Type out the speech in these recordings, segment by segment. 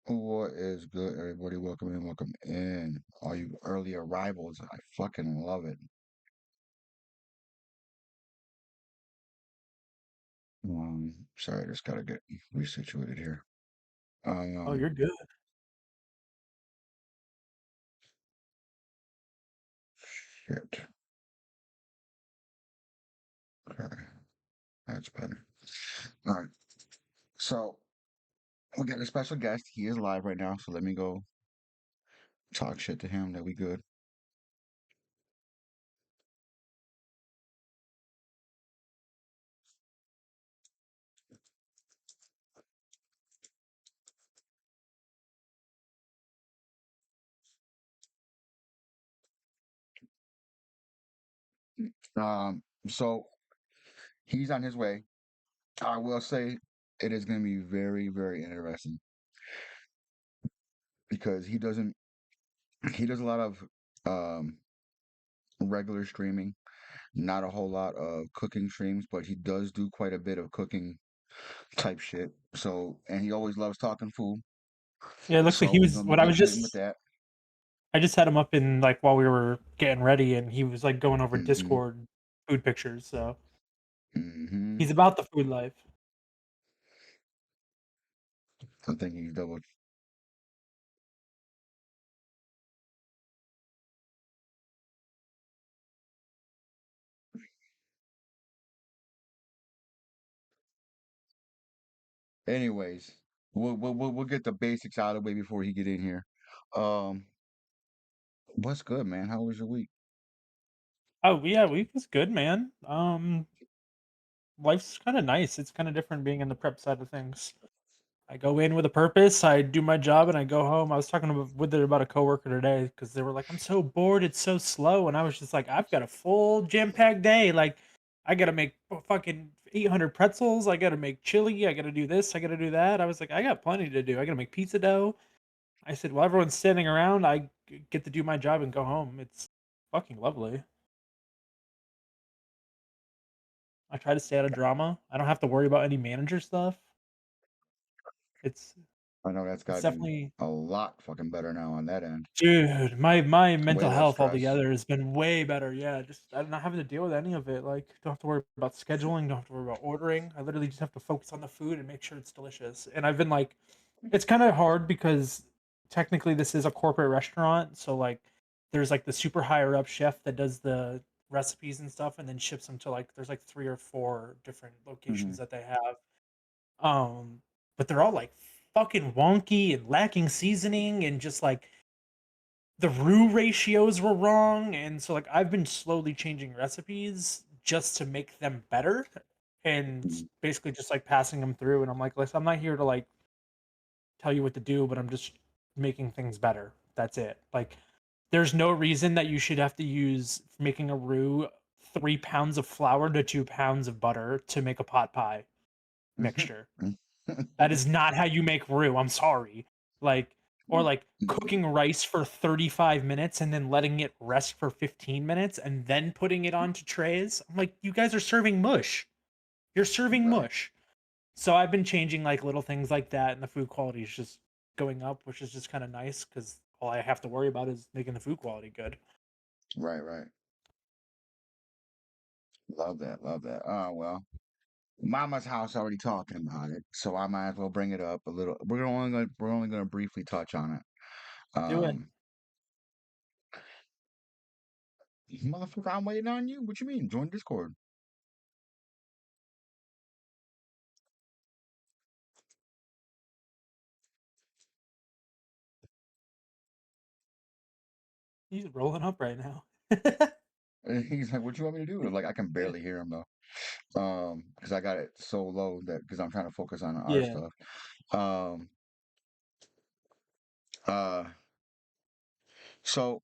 What is good, everybody? Welcome in, welcome in. All you early arrivals, I fucking love it. Sorry, I just gotta get resituated here. Oh, you're Um, good. Shit. Okay, that's better. All right, so we got a special guest. He is live right now, so let me go talk shit to him. That we good. So he's on his way. I will say it is going to be very, very interesting because he does a lot of um regular streaming. Not a whole lot of cooking streams, but he does do quite a bit of cooking type shit. So, and he always loves talking food. Yeah, it looks like So he we're was gonna be when I was getting in with just that. I just had him up in like while we were getting ready and he was like going over Hmm. Discord food pictures, so Hmm. he's about the food life. I think he's double. Anyways, we'll get the basics out of the way before he get in here. Um, what's good, man? How was your week? Oh yeah, week was good, man. Life's kind of nice. It's kind of different being in the prep side of things. I go in with a purpose, I do my job, and I go home. I was talking with it about a coworker today because they were like, "I'm so bored. It's so slow," and I was just like, "I've got a full jam-packed day. Like, I gotta make fucking 800 pretzels. I gotta make chili. I gotta do this. I gotta do that." I was like, "I got plenty to do. I gotta make pizza dough." I said, "While everyone's standing around, get to do my job and go home. It's fucking lovely. I try to stay out of drama. I don't have to worry about any manager stuff. It's I know that's it's gotten definitely." a lot fucking better now on that end. Dude, my Way mental less health stress. altogether has been way better, yeah, just I'm not having to deal with any of it, like, don't have to worry about scheduling, don't have to worry about ordering, I literally just have to focus on the food and make sure it's delicious, and I've been, like it's kinda hard because technically this is a corporate restaurant, so, like, there's, like, the super higher up chef that does the recipes and stuff and then ships them to, like there's, like, 3 or 4 different locations Hmm. that they have, um, but they're all, like, fucking wonky and lacking seasoning and just, like, the roux ratios were wrong, and so, like, I've been slowly changing recipes just to make them better, and basically just, like, passing them through, and I'm like, "Listen, I'm not here to, like, tell you what to do, but I'm just making things better. That's it." Like, there's no reason that you should have to use making a roux 3 pounds of flour to 2 pounds of butter to make a pot pie mixture. That is not how you make roux, I'm sorry. Like or, like, cooking rice for 35 minutes and then letting it rest for 15 minutes and then putting it onto trays. I'm like, "You guys are serving mush. You're serving Right, mush." So I've been changing, like, little things like that, and the food quality is just going up, which is just kinda nice nice because all I have to worry about is making the food quality good. right, right. Love that, love that. Well. Mama's house already talking about it, so I might as well bring it up a little. We're only gonna briefly touch on it. Do it. Motherfucker, I'm waiting on you. What you mean? Join Discord. He's rolling up right now. And he's like, "What you want me to do?" I'm like, I can Yeah. barely hear him though. Because I got it so low that because I'm trying to focus on our Yeah. stuff. Um, uh, so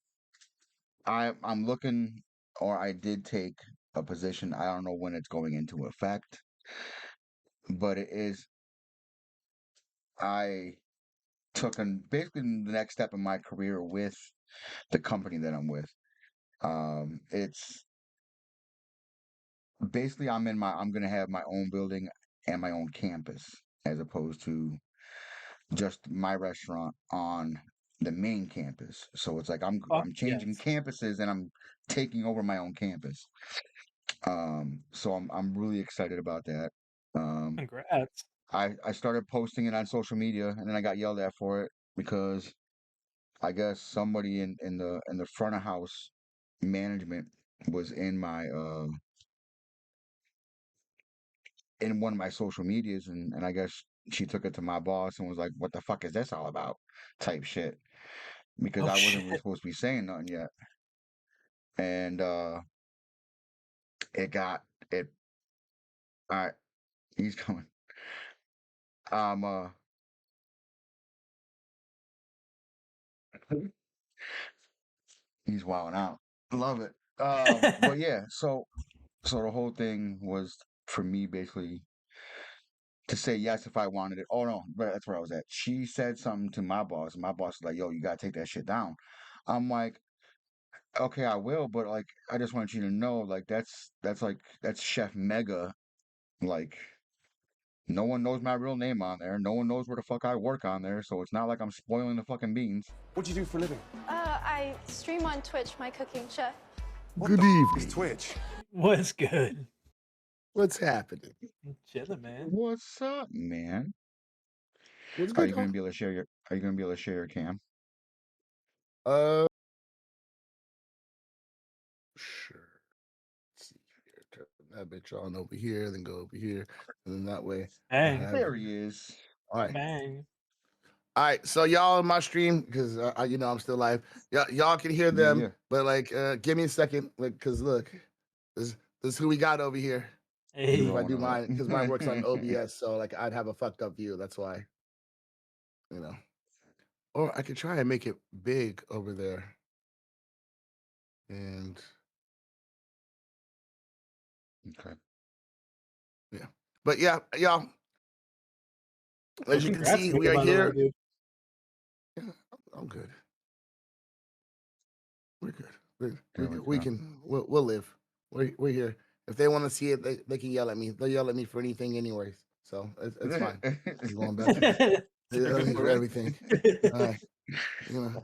I'm looking, or I did take a position. I don't know when it's going into effect, but it is. I took basically the next step in my career with the company that I'm with. It's basically I'm gonna have my own building and my own campus as opposed to just my restaurant on the main campus. So it's like Fuck I'm changing yes. campuses and I'm taking over my own campus. So I'm really excited about that. Um, Congrats. I started posting it on social media and then I got yelled at for it because I guess somebody in the front of house management was in one of my social medias and I guess she took it to my boss and was like, "What the fuck is this all about?" type shit because Oh I wasn't really shit. supposed to be saying nothing yet. And it got it. All right, he's coming. Um, uh, he's wilding out. Love it. But yeah, so the whole thing was for me basically to say yes if I wanted it. Oh no, but that's where I was at. She said something to my boss, and my boss was like, "Yo, you gotta take that shit down." I'm like, "Okay, I will," but like, I just want you to know, like, that's Chef Mega. Like, no one knows my real name on there. No one knows where the fuck I work on there, so it's not like I'm spoiling the fucking beans. What do you do for a living? I stream on Twitch my cooking show. What Good the is evening. Twitch? What's good? What's happening? Chilling, man. What's up, man? What's Are good, you gonna y'all? be able to share your? Are you gonna be able to share your cam? Uh, sure. Let's see here. Turn that bitch on over here, then go over here, and then that way I Bang. have. There he is. All right. Bang. All right. So y'all in my stream because I'm still live. Y'all can hear Yeah, them, yeah. but like, give me a second, like, cause look, this is who we got over here. He Because if Hey. I rolling do it up. mine, because mine works on OBS, so like I'd have a fucked up view. That's why, you know. Or I could try and make it big over there, and Okay. yeah. But yeah, y'all. Well, As you can congrats, see, we Mika, are by the way, here. dude. Yeah, I'm good. We're good. We're, we're There we good. We go. can. We'll live. We're here. If they want to see it, they can yell at me. They'll yell at me for anything, anyways. So it's fine. I'm going back to It's a they yell at different me for world. everything. All right. You know, if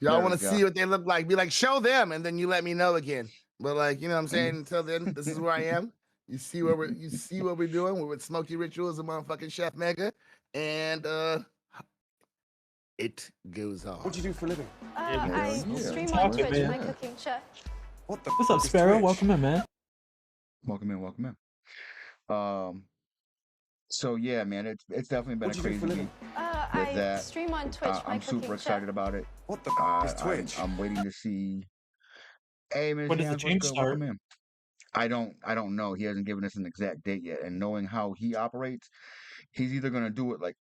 y'all There want we to go. see what they look like, be like, show them, and then you let me know again. But like, you know what I'm saying? Until then, this is where I am. You see what we're doing. We're with Smoky Rituals and motherfucking Chef Mega. And it goes on. What do you do for a living? Yeah, we Hell I just yeah. stream on Hell talking, Twitch man. my yeah. cooking show. What the What's up, is Sparrow? Twitch? Welcome in, man. Welcome in. Welcome in. So yeah, man, it's definitely been What a do you do for crazy a living? week with I that. stream on Twitch my I'm super cooking show. excited about it. What the is Twitch? I'm waiting to see. Hey, Ms. When does the Yans, what's change good? start? Welcome in. I don't know. He hasn't given us an exact date yet. And knowing how he operates, he's either gonna do it like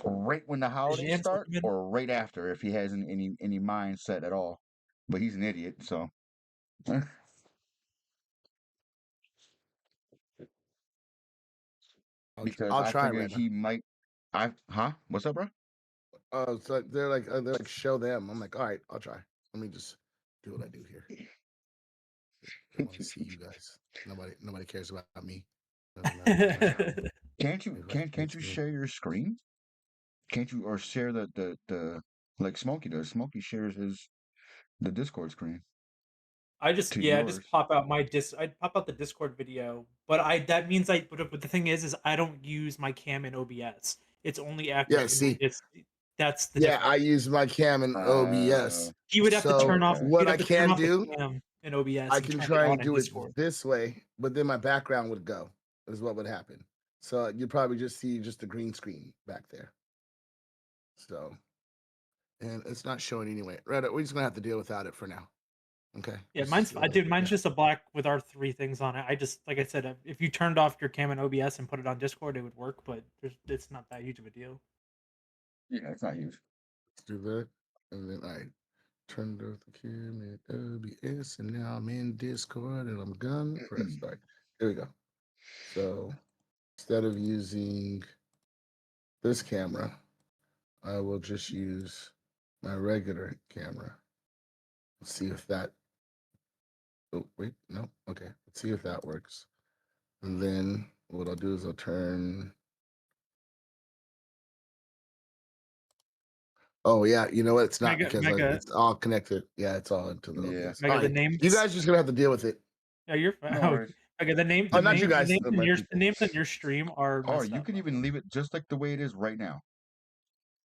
right when the holidays Jans, start welcome in. or right after if he hasn't any mindset at all. But he's an idiot, so because I'll I try, figured Randall. he might. I huh? What's up, bro? So they're like show them. I'm like, all right, I'll try. Let me just do what I do here. They want to see you guys. Nobody cares about me. Doesn't matter about my stream. They fucking Can't hates you me. share your screen? Can't you or share the like Smokey does? Smokey shares his the Discord screen to I just yours. pop out I pop out the Discord video, but I that means but the thing is I don't use my cam in OBS. It's only Yeah, active in my see, Dis. That's the yeah, I difference. use my cam in Uh, OBS. He would have to So turn off. okay. He'd what have I to turn can off the do, cam in OBS I and can turn it try on and in do it Discord. this way, but then my background would go. Is what would happen. So you'd probably just see just the green screen back there. So and it's not showing anyway. Right, we're just gonna have to deal without it for now. Okay, Yeah, let's just mine's deal I with it. did mine's just a black with our three things on it. I just like I said, if you turned off your cam in OBS and put it on Discord, it would work, but it's not that huge of a deal. Yeah, it's not huge. Let's do that, and then I turned off the camera at OBS, and now I'm in Discord, and I'm gonna press start. Here we go. So instead of using this camera, I will just use my regular camera. Let's see if that. Oh wait, no. Okay, let's see if that works. And then what I'll do is I'll turn Oh yeah, you know what? It's not Mega, because Mega, it's all connected. Yeah, it's all into the Yeah. OBS. All Mega. The right, you names. guys just gonna have to deal with it. Yeah, you're fine. No Oh, worries. okay. The name, Oh, the not you name, the guys, names in my your the people. names in your stream are Or messed you up. can even leave it just like the way it is right now,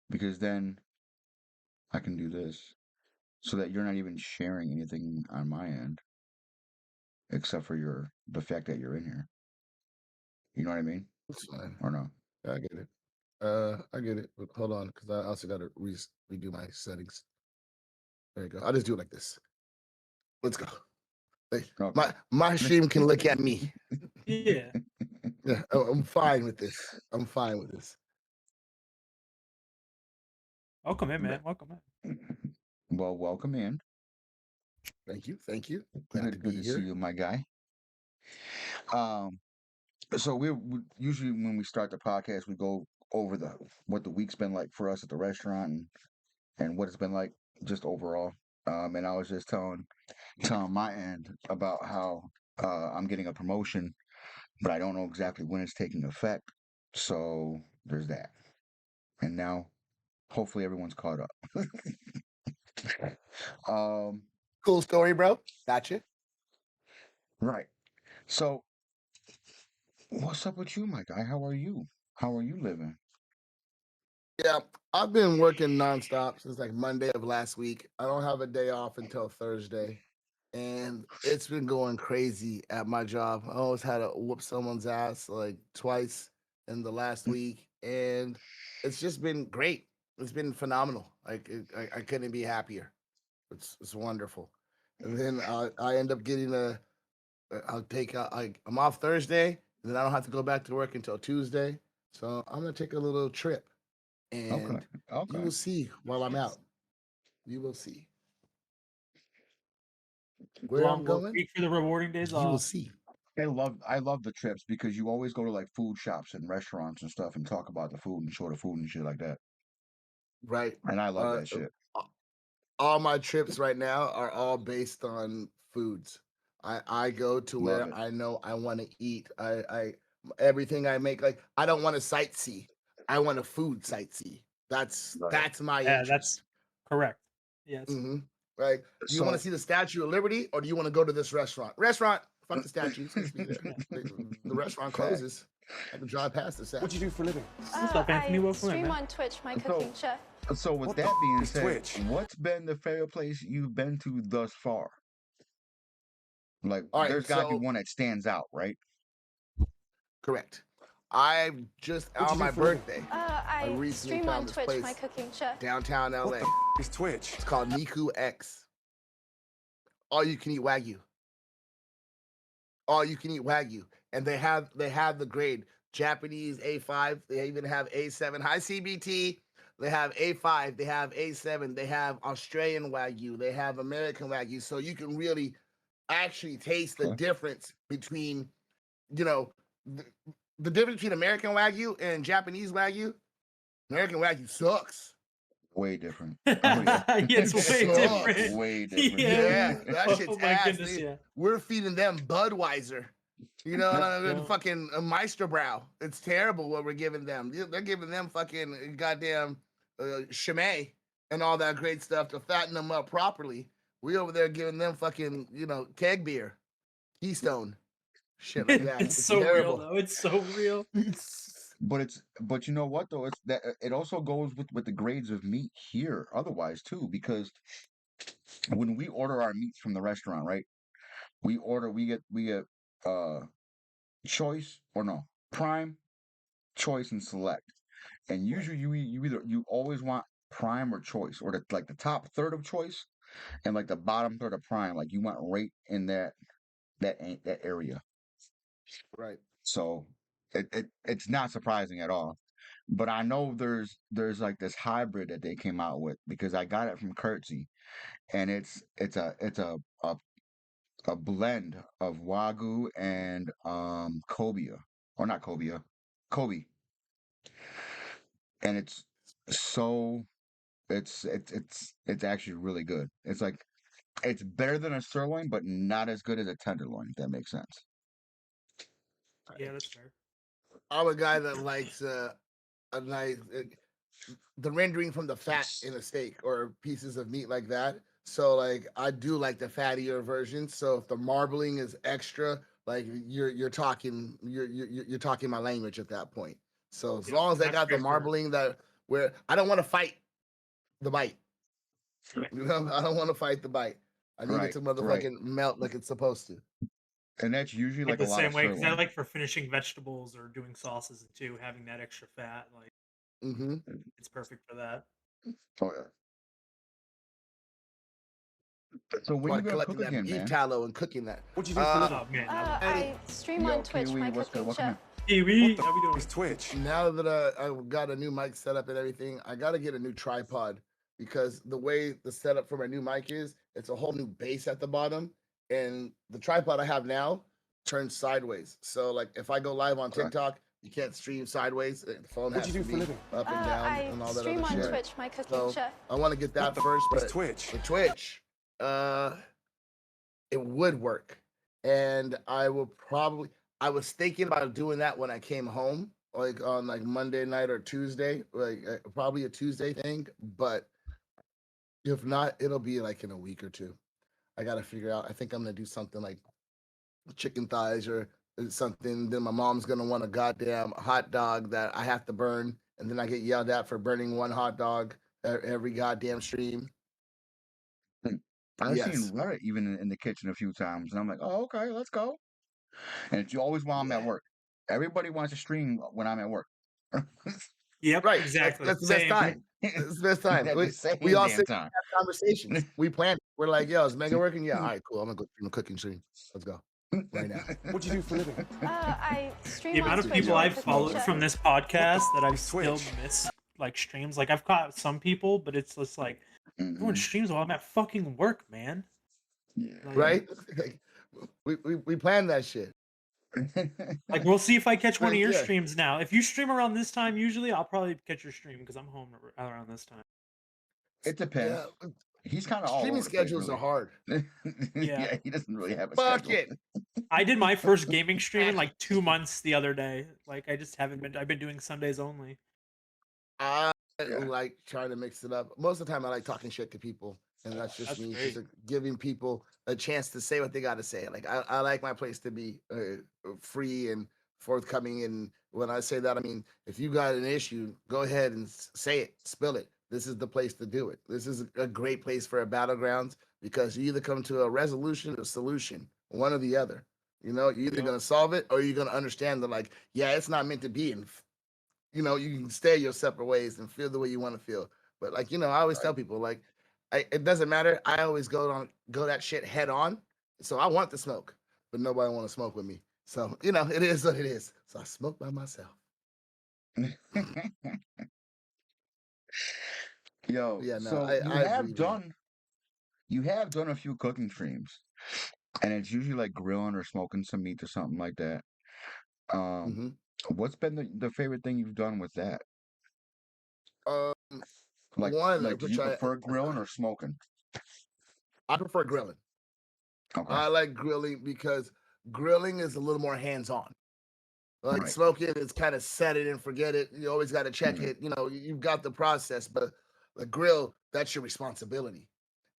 because then I can do this so that you're not even sharing anything on my end except for the fact that you're in here. You know what I mean? It's fine. Or no? I get it. I get it. But hold on, because I also got to redo my settings. There you go. I'll just do it like this. Let's go. Hey, Okay. my stream can look at me. Yeah. Yeah, I'm fine with this. I'm fine with this. Welcome in, man. Welcome in. Well, welcome in. Thank you. Thank you. Glad to be Good to see here. you, my guy. So we usually when we start the podcast, we go over what the week's been like for us at the restaurant and what it's been like just overall. And I was just telling my end about how I'm getting a promotion, but I don't know exactly when it's taking effect. So there's that. And now, hopefully, everyone's caught up. um, Cool story, bro. Gotcha. right. So, what's up with you, my guy? How are you? How are you living? Yeah, I've been working nonstop since like Monday of last week. I don't have a day off until Thursday. And it's been going crazy at my job. I always had to whoop someone's ass like twice in the last week. And it's just been great. It's been phenomenal. Like I couldn't be happier. It's wonderful. And then I end up getting I'll take I'm off Thursday, and then I don't have to go back to work until Tuesday. So I'm gonna take a little trip, Okay. and you Okay. will see while I'm out. You will see where I'm Long work going. week for the rewarding days You will off. see. I love the trips because you always go to like food shops and restaurants and stuff and talk about the food and show the food and shit like that. Right. And I love Uh, that shit. all my trips right now are all based on foods. I go to Love where it. I know I want to eat. Everything I make, like I don't want to sightsee. I want to food sightsee. Right. That's my Yeah, interest. that's correct. Yes. Mm-hmm. Right. Do you want to So see the Statue of Liberty, or do you want to go to this restaurant? Restaurant. Fuck the statue. It's supposed to be there. The restaurant Fact. closes. I can drive past the What statue. do you do for a living? What's up, Anthony? I Welcome in, stream man. on Twitch my So cooking show. so with What that the being is said, Twitch? what's been the favorite place you've been to thus far? Like All right. there's gotta be So one that stands out, right? correct. I just What do on you do my for a living? birthday. I recently stream on found this Twitch my place cooking show. downtown LA. What the is Twitch? It's called Niku X. All you can eat Wagyu. All you can eat Wagyu. And they have the grade Japanese A5. They even have A7 high CBT. They have A5. They have A7. They have Australian Wagyu. They have American Wagyu. So you can really actually taste the Huh. difference between, you know, the difference between American Wagyu and Japanese Wagyu. American Wagyu sucks. Way different. Oh yeah. It's way sucks. different. Way different. Yeah, that Oh shit's my ass. goodness, yeah. We're feeding them Budweiser. You know, Yeah. fucking Meisterbrow. It's terrible what we're giving them. They're giving them fucking goddamn Chimay and all that great stuff to fatten them up properly. We over there giving them fucking, keg beer, Keystone, shit like that. It's It's so real terrible. though. It's so real. But you know what though? It's that it also goes with the grades of meat here otherwise too, because when we order our meats from the restaurant, right? We get uh choice or no prime, choice, and select. And usually you always want prime or choice or like the top third of choice and like the bottom third of prime. Like you want right in that area. Right. So it's not surprising at all. But I know there's like this hybrid that they came out with because I got it from Curtsy, and it's a blend of Wagyu and cobia, or not cobia, Kobe, and so it's actually really good. It's like it's better than a sirloin, but not as good as a tenderloin. If that makes sense. Yeah, that's fair. I'm a guy that likes a nice. the rendering from the fat in a steak or pieces of meat like that. So like I do like the fattier version. So if the marbling is extra, like you're talking you're talking my language at that point. So as Yep, long as and I that's got the great for marbling that where I don't want to fight the bite. You know, I don't want to fight the bite. I need it Right, to right. motherfucking melt like it's supposed to. And that's usually like like a the lot same of way because I sirloin. like for finishing vegetables or doing sauces too, having that extra fat, like Mm-hmm. it's perfect for that. Oh yeah. So when you Like gonna collecting cook that again, beef man? tallow and cooking that. What do you do for a living? Oh man, I love I I stream Yo, on Twitch Kiwi, my what's good? cooking Welcome show. in. Kiwi. What How we doing? is Twitch? now that I got a new mic set up and everything, I got to get a new tripod because the way the setup for my new mic is, it's a whole new base at the bottom, and the tripod I have now turns sideways. So like if I go live on Okay. TikTok, you can't stream sideways. The phone What has do you to do for a be living? up and down I and all that stream other on shit. Twitch my cooking So show. I want to get that What the first, is but Twitch? for Twitch, it would work, and I was thinking about doing that when I came home, like on like Monday night or Tuesday, like probably a Tuesday thing. But if not, it'll be like in a week or two. I got to figure out. I think I'm gonna do something like chicken thighs or something. Then my mom's gonna want a goddamn hot dog that I have to burn, and then I get yelled at for burning one hot dog every goddamn stream. Hmm. I've seen Yes, Reddit even in the kitchen a few times, and I'm like, oh, okay, let's go. And it's always while I'm at yeah, work. Everybody wants to stream when I'm at work. Yep, right. exactly. That's the best Same. time. That's the best time. At the We same all damn sit time. and have conversations. We plan. We're like, yo, is Megan working? Yeah. All right, cool. I'm gonna go stream a cooking stream. Let's go right now. What do you do for a living? I The stream on amount of Twitch people Yo, my I've cooking followed show. from this podcast that I is still Twitch? miss like streams. Like I've caught some people, but it's just like everyone Mhm. streams while I'm at fucking work, man. Yeah. Like, Right? We planned that shit. like we'll see if I catch one of Like, your yeah. streams now. If you stream around this time, usually I'll probably catch your stream because I'm home around this time. It depends. Yeah. He's kind of all Streaming over the place, schedules are really. hard. Yeah. Yeah, he doesn't really have a Fuck schedule. it. I did my first gaming stream in like 2 months the other day. Like I just haven't been. I've been doing Sundays only. I Yeah. like trying to mix it up. Most of the time, I like talking shit to people, and that's just That's me, great. just like, giving people a chance to say what they got to say. Like I like my place to be free and forthcoming. And when I say that, I mean if you got an issue, go ahead and say it, spill it. This is the place to do it. This is a great place for a battlegrounds because you either come to a resolution or solution, one or the other. You know, you're either Yep. gonna solve it or you're gonna understand that, like, yeah, it's not meant to be, and you know, you can stay your separate ways and feel the way you want to feel. But like, you know, I always Right. tell people like, it doesn't matter. I always go that shit head on. So I want the smoke, but nobody want to smoke with me. So you know, it is what it is. So I smoke by myself. Yo, Yeah, no, so I agree, man. you have done a few cooking streams, and it's usually like grilling or smoking some meat or something like that. Um, hmm what's been the favorite thing you've done with that? Um, Like one like do which you prefer grilling or smoking? I prefer grilling. Okay. I like grilling because grilling is a little more hands on. Like Right. smoking is kind of set it and forget it. You always got to check Mhm. it. You know, you've got the process, but the grill, that's your responsibility.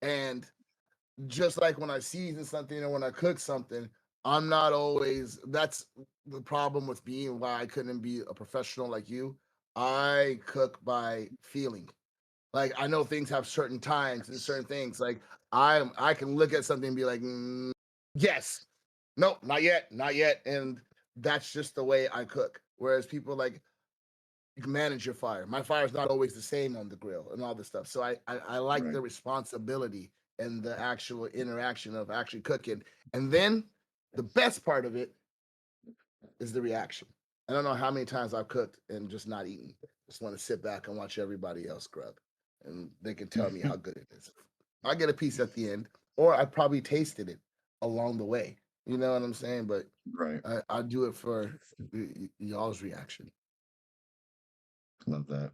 And just like when I season something or when I cook something, I'm not always, that's the problem with me and why I couldn't be a professional like you. I cook by feeling. Like I know things have certain times and certain things. Like I can look at something and be like, yes, nope, not yet, not yet. And that's just the way I cook. Whereas people like you can manage your fire. My fire is not always the same on the grill and all this stuff. So I like Right. the responsibility and the actual interaction of actually cooking. And then the best part of it is the reaction. I don't know how many times I've cooked and just not eaten. Just want to sit back and watch everybody else grub. And they can tell me how good it is. I get a piece at the end, or I probably tasted it along the way. You know what I'm saying? But Right. I do it for y'all's reaction. Love that.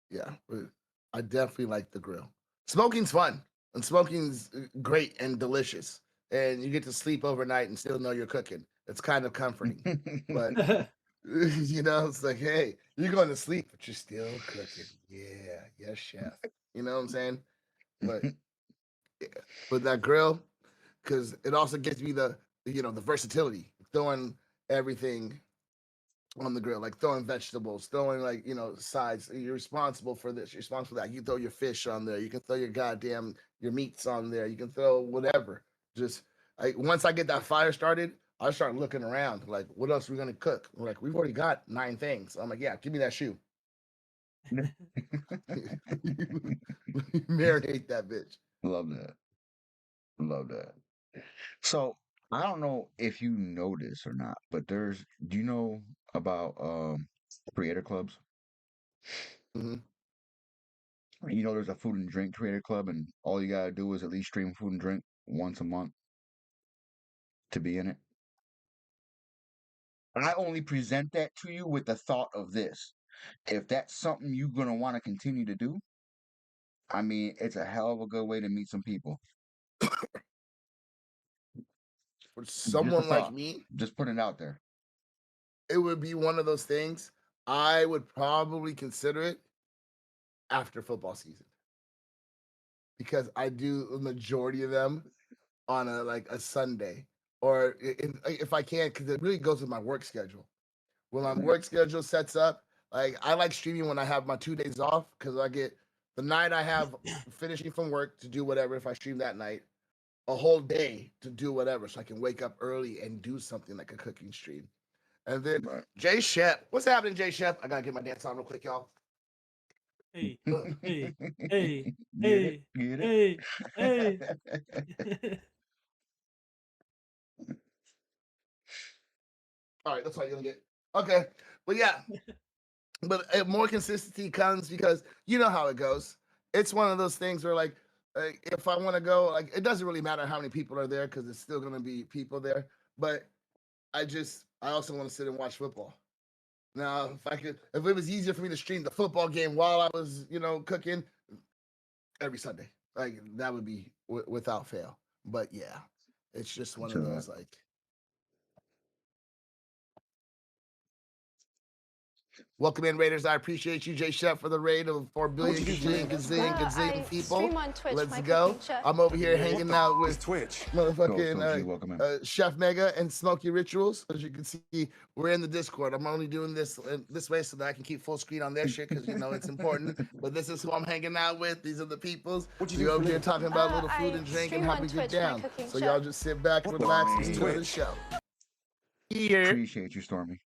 Yeah, but I definitely like the grill. Smoking's fun, and smoking's great and delicious, and you get to sleep overnight and still know you're cooking. It's kind of comforting. But It's like, hey, you're going to sleep, but you're still cooking. Yeah, yes, chef. You know what I'm saying? But with that grill, because it also gives me the versatility, throwing everything on the grill, like throwing vegetables, throwing like sides. You're responsible for this. You're responsible for that. You can throw your fish on there. You can throw your meats on there. You can throw whatever. Just like once I get that fire started, I start looking around. Like, what else are we gonna cook? We're like, we've already got 9 things. I'm like, yeah, give me that shoe. Marinate that bitch. Love that. Love that. So I don't know if you know this or not, but do you know about creator clubs? Hmm. You know there's a food and drink creator club, and all you gotta do is at least stream food and drink once a month to be in it. I only present that to you with the thought of this. If that's something you're gonna want to continue to do, I mean, it's a hell of a good way to meet some people. For Just a someone like thought. me, Just put it out there. it would be one of those things. I would probably consider it after football season because I do the majority of them on a Sunday, or if I can, because it really goes with my work schedule. When my Right. work schedule sets up, like I like streaming when I have my 2 days off because I get the night I have finishing from work to do whatever. If I stream that night, a whole day to do whatever, so I can wake up early and do something like a cooking stream. And then Right. Jay Shep, what's happening, Jay Shep? I gotta get my dance on real quick, y'all. Hey, hey, hey, Get it? hey, Get it? hey, hey. All right, that's all you're gonna get. Okay, but yeah, but more consistency comes because you know how it goes. It's one of those things where like if I want to go, like it doesn't really matter how many people are there because it's still gonna be people there. But I also want to sit and watch football. Now, if it was easier for me to stream the football game while I was, cooking every Sunday, like that would be without fail. But yeah, it's just one of So, those like. Welcome in, Raiders. I appreciate you, Jay Chef, for the raid of 4 billion, gajillion, gazillion, gazillion I people. stream on Twitch Let's my go. cooking show. I'm over here Yeah. hanging out It's with Twitch. go, motherfucking Sochi, welcome in. Chef Mega and Smoky Rituals. As you can see, we're in the Discord. I'm only doing this way so that I can keep full screen on their shit because it's important. But this is who I'm hanging out with. These are the peoples. What do you We do for over here living? talking about a little food I and drink and stream how on we get Twitch my down. cooking So show. y'all just sit back, What relax, and It's enjoy the Twitch. show. Here. Appreciate you, Stormy.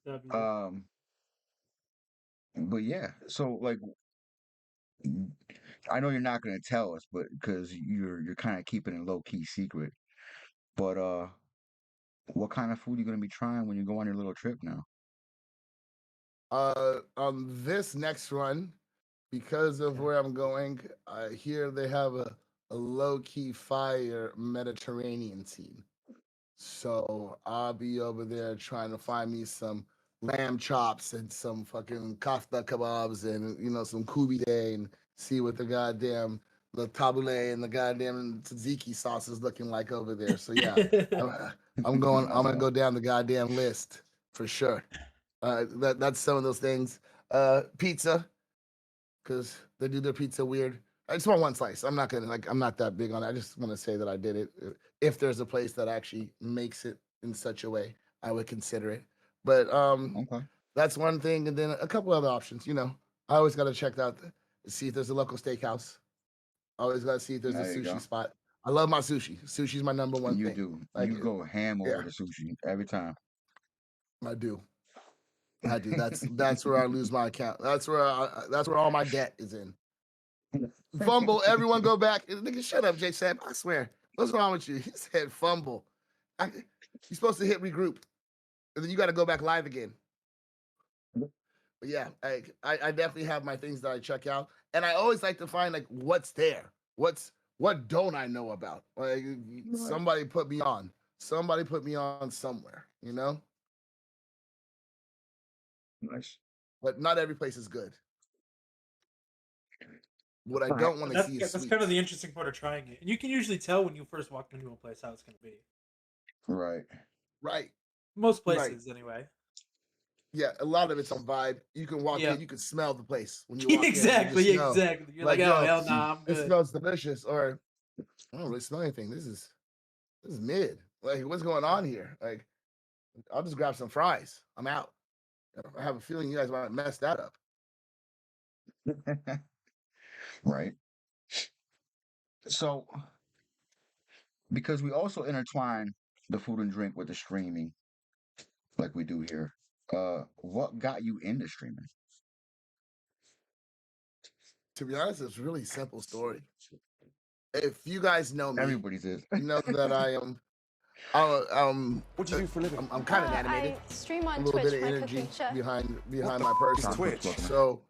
W. Um, but yeah, so like I know you're not gonna tell us, but because you're kind of keeping it low key secret. But what kind of food you gonna be trying when you go on your little trip now? On this next run, because of where I'm going, I hear they have a low key fire Mediterranean scene. So I'll be over there trying to find me some lamb chops and some fucking kafta kebabs and some kubide and see what the tabbouleh and the goddamn tzatziki sauce is looking like over there. So yeah, I'm, I'm going. I'm That's gonna all. go down the goddamn list for sure. That's some of those things. Pizza, because they do their pizza weird. I just want one slice. I'm not gonna I'm not that big on it. I just want to say that I did it. If there's a place that actually makes it in such a way, I would consider it. But Okay, that's one thing, and then a couple other options. I always got to check out, see if there's a local steakhouse. I always got to see if there's a there you sushi go. spot. I love my sushi. Sushi's my number one You thing. do. Like, You go ham over yeah, the sushi every time. I do. I do. That's where I lose my account. That's where all my debt is in. Fumble. Everyone go back. Nigga, shut up, Jay Sam. I swear. What's wrong with you? He said fumble. You're supposed to hit regroup, and then you got to go back live again. But yeah, I definitely have my things that I check out, and I always like to find like what's there. What don't I know about? Like Right. somebody put me on. Somebody put me on somewhere. Nice. But not every place is good. What I Right. don't want to That's see is that's kind of sweets. the interesting part of trying it, and you can usually tell when you first walk into a place how it's gonna be. Right. Right. Most Right. places, anyway. Yeah, a lot of it's on vibe. You can walk Yeah. in, you can smell the place when you walk in. You Exactly. just know, Exactly. You're like, like, oh yo, hell nah, I'm it good. smells delicious, or I don't really smell anything. This is mid. Like, what's going on here? Like, I'll just grab some fries. I'm out. I have a feeling you guys might mess that up. Right. So, because we also intertwine the food and drink with the streaming, like we do here. What got you into streaming? To be honest, it's a really simple story. If you guys know me, Everybody's is. you know that I am. What do you do for a living? I'm kind of I animated. stream A on little Twitch bit of my energy cooking show. behind What the my is person. Twitch? So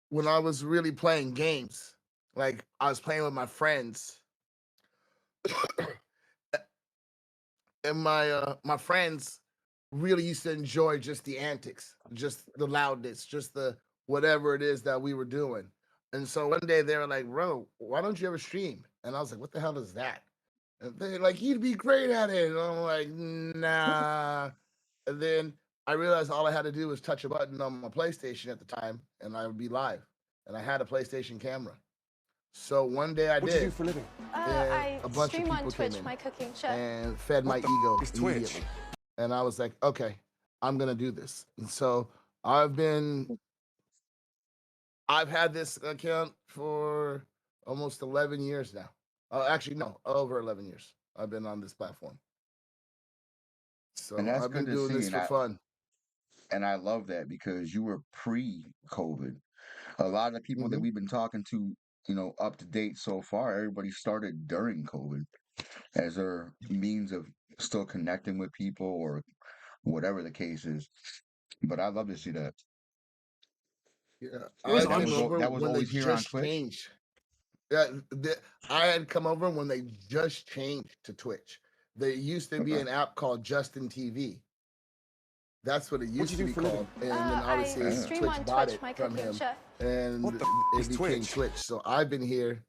when I was really playing games, like I was playing with my friends, and my friends really used to enjoy just the antics, just the loudness, just the whatever it is that we were doing. And so one day they were like, "Bro, why don't you ever stream?" And I was like, "What the hell is that?" And they're like, "You'd be great at it." And I'm like, "Nah." And then I realized all I had to do was touch a button on my PlayStation at the time, and I would be live. And I had a PlayStation camera. So one day I What do you do did, for a living? and I a bunch of stream on people Twitch came in my cooking show. and fed my What the ego is Twitch? immediately. And I was like, okay, I'm gonna do this. And so I've had this account for almost 11 years now. Actually, no, over 11 years. I've been on this platform. And So that's I've good been to doing see. this for fun. And I love that because you were pre-COVID. A lot of the people that Hmm. we've been talking to, up to date so far, everybody started during COVID as their means of still connecting with people or whatever the case is. But I love to see that. Yeah, It was I And that on. came was over that was when they always here on just Twitch. changed. Yeah, I had come over when they just changed to Twitch. There used to be Okay. an app called Justin TV. That's what it What used do to you be do for a living? called. And then I obviously Yeah. stream Twitch on bought Twitch it my from cooking him show. and What the it is became Twitch? Twitch. So I've been here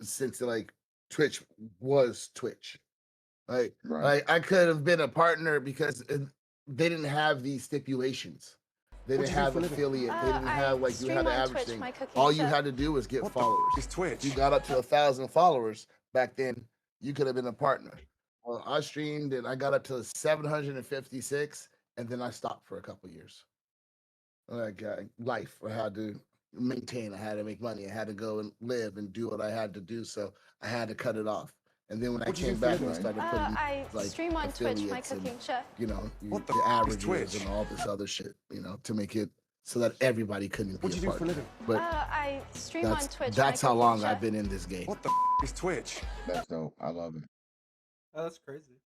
since like Twitch was Twitch. Like, Right. I could have been a partner because they didn't have these stipulations. They What didn't do you do have for a living? affiliate. They didn't I have like you stream had the on average Twitch thing. my cooking All show. you had to do was get What the followers. is Twitch? If you got up to 1,000 followers back then, you could have been a partner. Well, I streamed and I got up to 756, and then I stopped for a couple years. Like life, I had to maintain. I had to make money. I had to go and live and do what I had to do. So I had to cut it off. And then when I What do you do came for a back living? and I started I putting like stream on Twitch my affiliates and cooking show. What the the is averages Twitch? and all this other shit, to make it so that everybody couldn't be What a do you do for a partner. living? But I stream on that's Twitch that's my how cooking long show. I've been in this game. What the is Twitch? That's dope. I love it. Oh, that's crazy.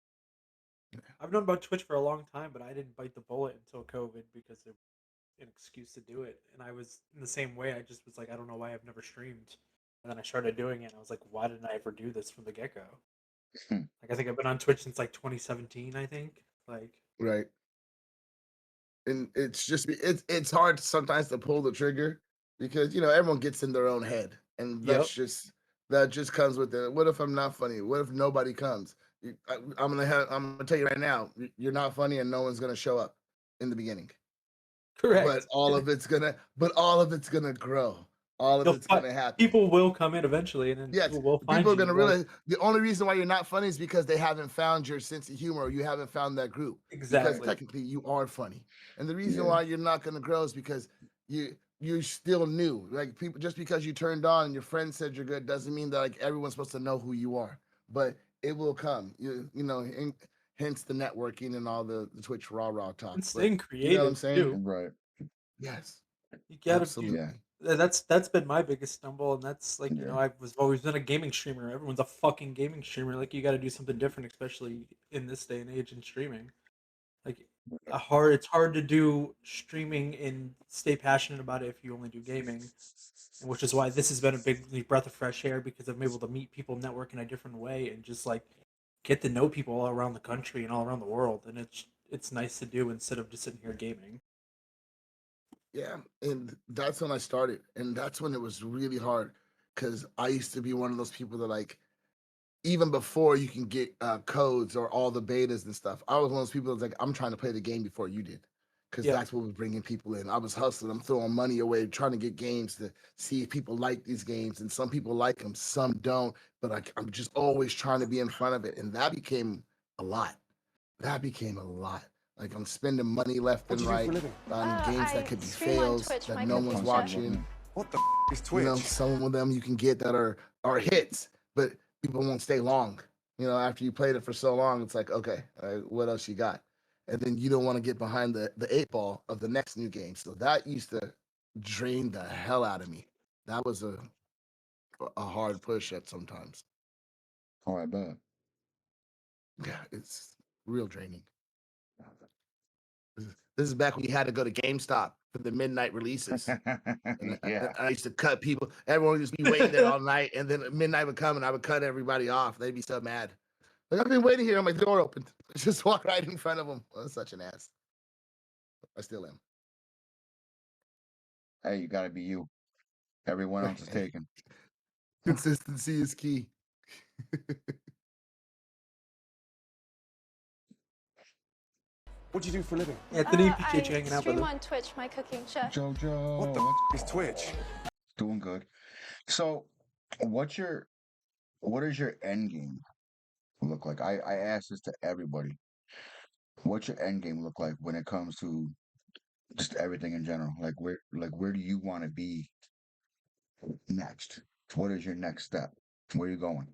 I've known about Twitch for a long time, but I didn't bite the bullet until COVID because it was an excuse to do it. And I was in the same way. I just was like, I don't know why I've never streamed. And then I started doing it. And I was like, why didn't I ever do this from the get go? Hmm. Like I think I've been on Twitch since like 2017. I think like Right. And it's just it's hard sometimes to pull the trigger because everyone gets in their own head, and yep, that just comes with it. What if I'm not funny? What if nobody comes? I'm gonna tell you right now, you're not funny, and no one's gonna show up in the beginning. But correct. all of it's gonna grow. All of You'll it's fi- gonna happen. People will come in eventually, and then Yes, people will find people are you. gonna Like realize the only reason why you're not funny is because they haven't found your sense of humor, or you haven't found that group. Because exactly. technically you are funny, and the reason Yeah. why you're not gonna grow is because you're still new. Like people, just because you turned on and your friend said you're good doesn't mean that like everyone's supposed to know who you are. But it will come. Hence the networking and all the Twitch rah talk. And But staying you know what I'm creative saying? too. Right. Yes, You gotta do. absolutely. Yeah. That's been my biggest stumble, and that's like Yeah. I was always been a gaming streamer. Everyone's a fucking gaming streamer. Like you got to do something different, especially in this day and age in streaming. Like it's hard to do streaming and stay passionate about it if you only do gaming, and which is why this has been a big breath of fresh air because I'm able to meet people, network in a different way, and just like get to know people all around the country and all around the world, and it's nice to do instead of just sitting here gaming. Yeah, and that's when I started, and that's when it was really hard because I used to be one of those people that like even before you can get codes or all the betas and stuff. I was one of those people that's like, I'm trying to play the game before you did, because Yeah. that's what was bringing people in. I was hustling. I'm throwing money away, trying to get games to see if people like these games, and some people like them, some don't. But I'm just always trying to be in front of it, and that became a lot. That became a lot. Like I'm spending money left and right on games that I could be stream on fails Twitch, that my no cooking one's show. watching. What the is You know, Twitch? some of them you can get that are hits, but people won't stay long. You know, after you played it for so long, it's like, okay, what else you got? And then you don't want to get behind the 8 ball of the next new game. So that used to drain the hell out of me. That was a hard push at sometimes. Oh, I bet. Yeah, it's real draining. This is back when you had to go to GameStop for the midnight releases. And Yeah. I used to cut people. Everyone would just be waiting there all night, and then midnight would come, and I would cut everybody off. They'd be so mad. Like, I've been waiting here, and my door opened. I just walked right in front of them. I was such an ass. I still am. Hey, you gotta be you. Everyone else is taken. Consistency is key. What do you do for a living? Anthony, appreciate you I hanging out, stream brother. on Twitch, my cooking show. Jojo, What the what's is Twitch? doing good? So, what is your end game look like? I ask this to everybody. What's your end game look like when it comes to just everything in general? Where do you want to be next? What is your next step? Where are you going?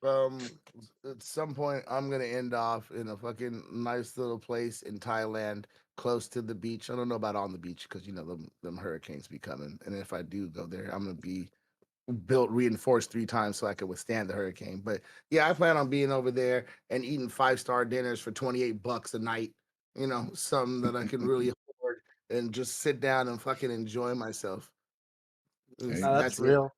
At some point, I'm gonna end off in a fucking nice little place in Thailand, close to the beach. I don't know about on the beach because you know them hurricanes be coming, and if I do go there, I'm gonna be built reinforced 3 times so I could withstand the hurricane. But yeah, I plan on being over there and eating 5-star dinners for $28 a night. You know, something that I can really afford and just sit down and fucking enjoy myself. There you Nah, go. that's That's it. real.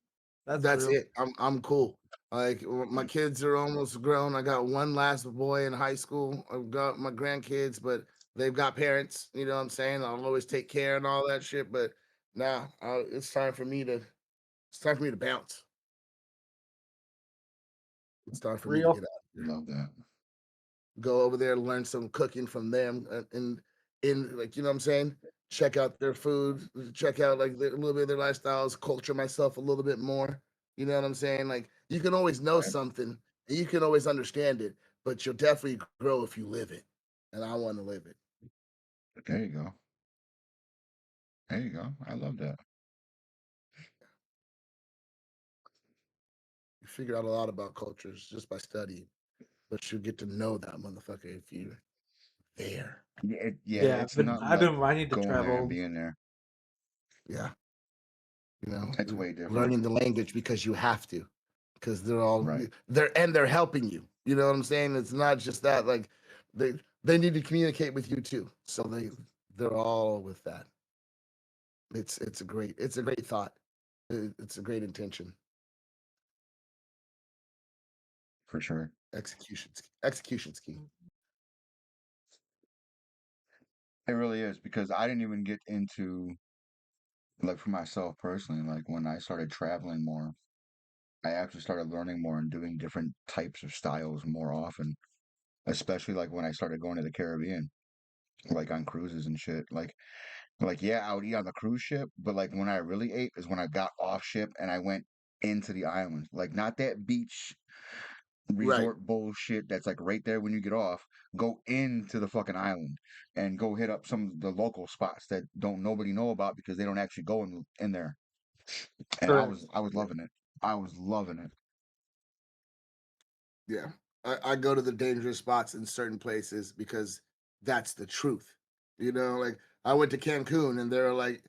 That's That's real. it. I'm cool. Like my kids are almost grown. I got one last boy in high school. I've got my grandkids, but they've got parents. You know what I'm saying? I'll always take care and all that shit. But now it's time for me to bounce. It's time for me to Real. get out of here. Love that. Go over there, learn some cooking from them, and in like you know what I'm saying. Check out their food, check out like a little bit of their lifestyles, culture myself a little bit more. You know what I'm saying? Like you can always know Right. something, and you can always understand it, but you'll definitely grow if you live it. And I want to live it. There you go. There you go. I love that. You figure out a lot about cultures just by studying, but you get to know that motherfucker if you're there. Yeah, Yeah, it's nothing I've like been wanting to going there and travel. being there. Yeah, you know, It's way different. learning the language because you have to, because Right. they're helping you. You know what I'm saying? It's not just that like they they need to communicate with you too. So they're all with that. It's a great thought. It's a great intention. For sure. Execution's key. It really is because I didn't even get into like for myself personally, like when I started traveling more, I actually started learning more and doing different types of styles more often, especially like when I started going to the Caribbean, like on cruises and shit. Like yeah, I would eat on the cruise ship, but like when I really ate is when I got off ship and I went into the island. Like not that beach Right. resort bullshit that's like right there when you get off. Go into the fucking island and go hit up some of the local spots that don't nobody know about because they don't actually go in there. And I Correct. was I was loving it. I was loving it. Yeah. I go to the dangerous spots in certain places because that's the truth. You know, like I went to Cancun and they're like,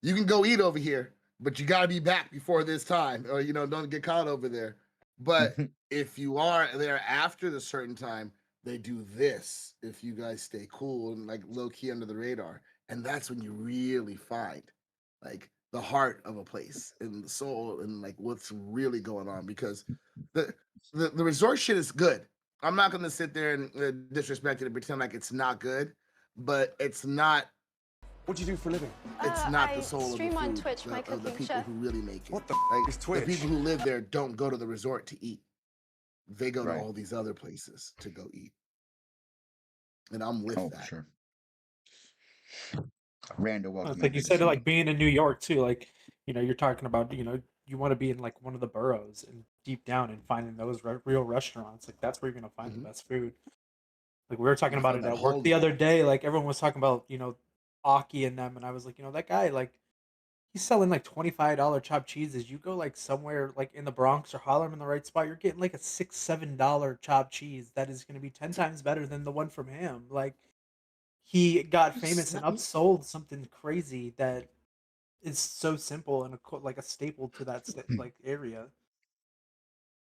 you can go eat over here, but you got to be back before this time or, you know, don't get caught over there. But if you are there after the certain time, they do this if you guys stay cool and like low key under the radar. And that's when you really find like the heart of a place and the soul and like what's really going on because the the resort shit is good. I'm not gonna sit there and disrespect it and pretend like it's not good, but it's not. What do you do for a living? It's not the I soul of the stream on food Twitch, my of the cooking people show. who really make it. What the Like is the Twitch? people who live there don't go to the resort to eat. they go to Right. all these other places to go eat. And I'm with Oh, for that. sure. Randall, welcome Like in. you Good to said, see like you. being in New York too, like you're talking about, you want to be in like one of the boroughs and deep down and finding those real restaurants. Like that's where you're gonna find the Mhm. best food. Like we were talking You about find it that at work hole. the other day. Like everyone was talking about, Aki and them, and I was like, that guy, like he's selling like $25 chopped cheeses. You go like somewhere like in the Bronx or Harlem in the right spot, you're getting like a $6, $7 chopped cheese that is gonna be 10 times better than the one from him. Like he got You famous and slap me? upsold something crazy that is so simple and like a staple to that like area.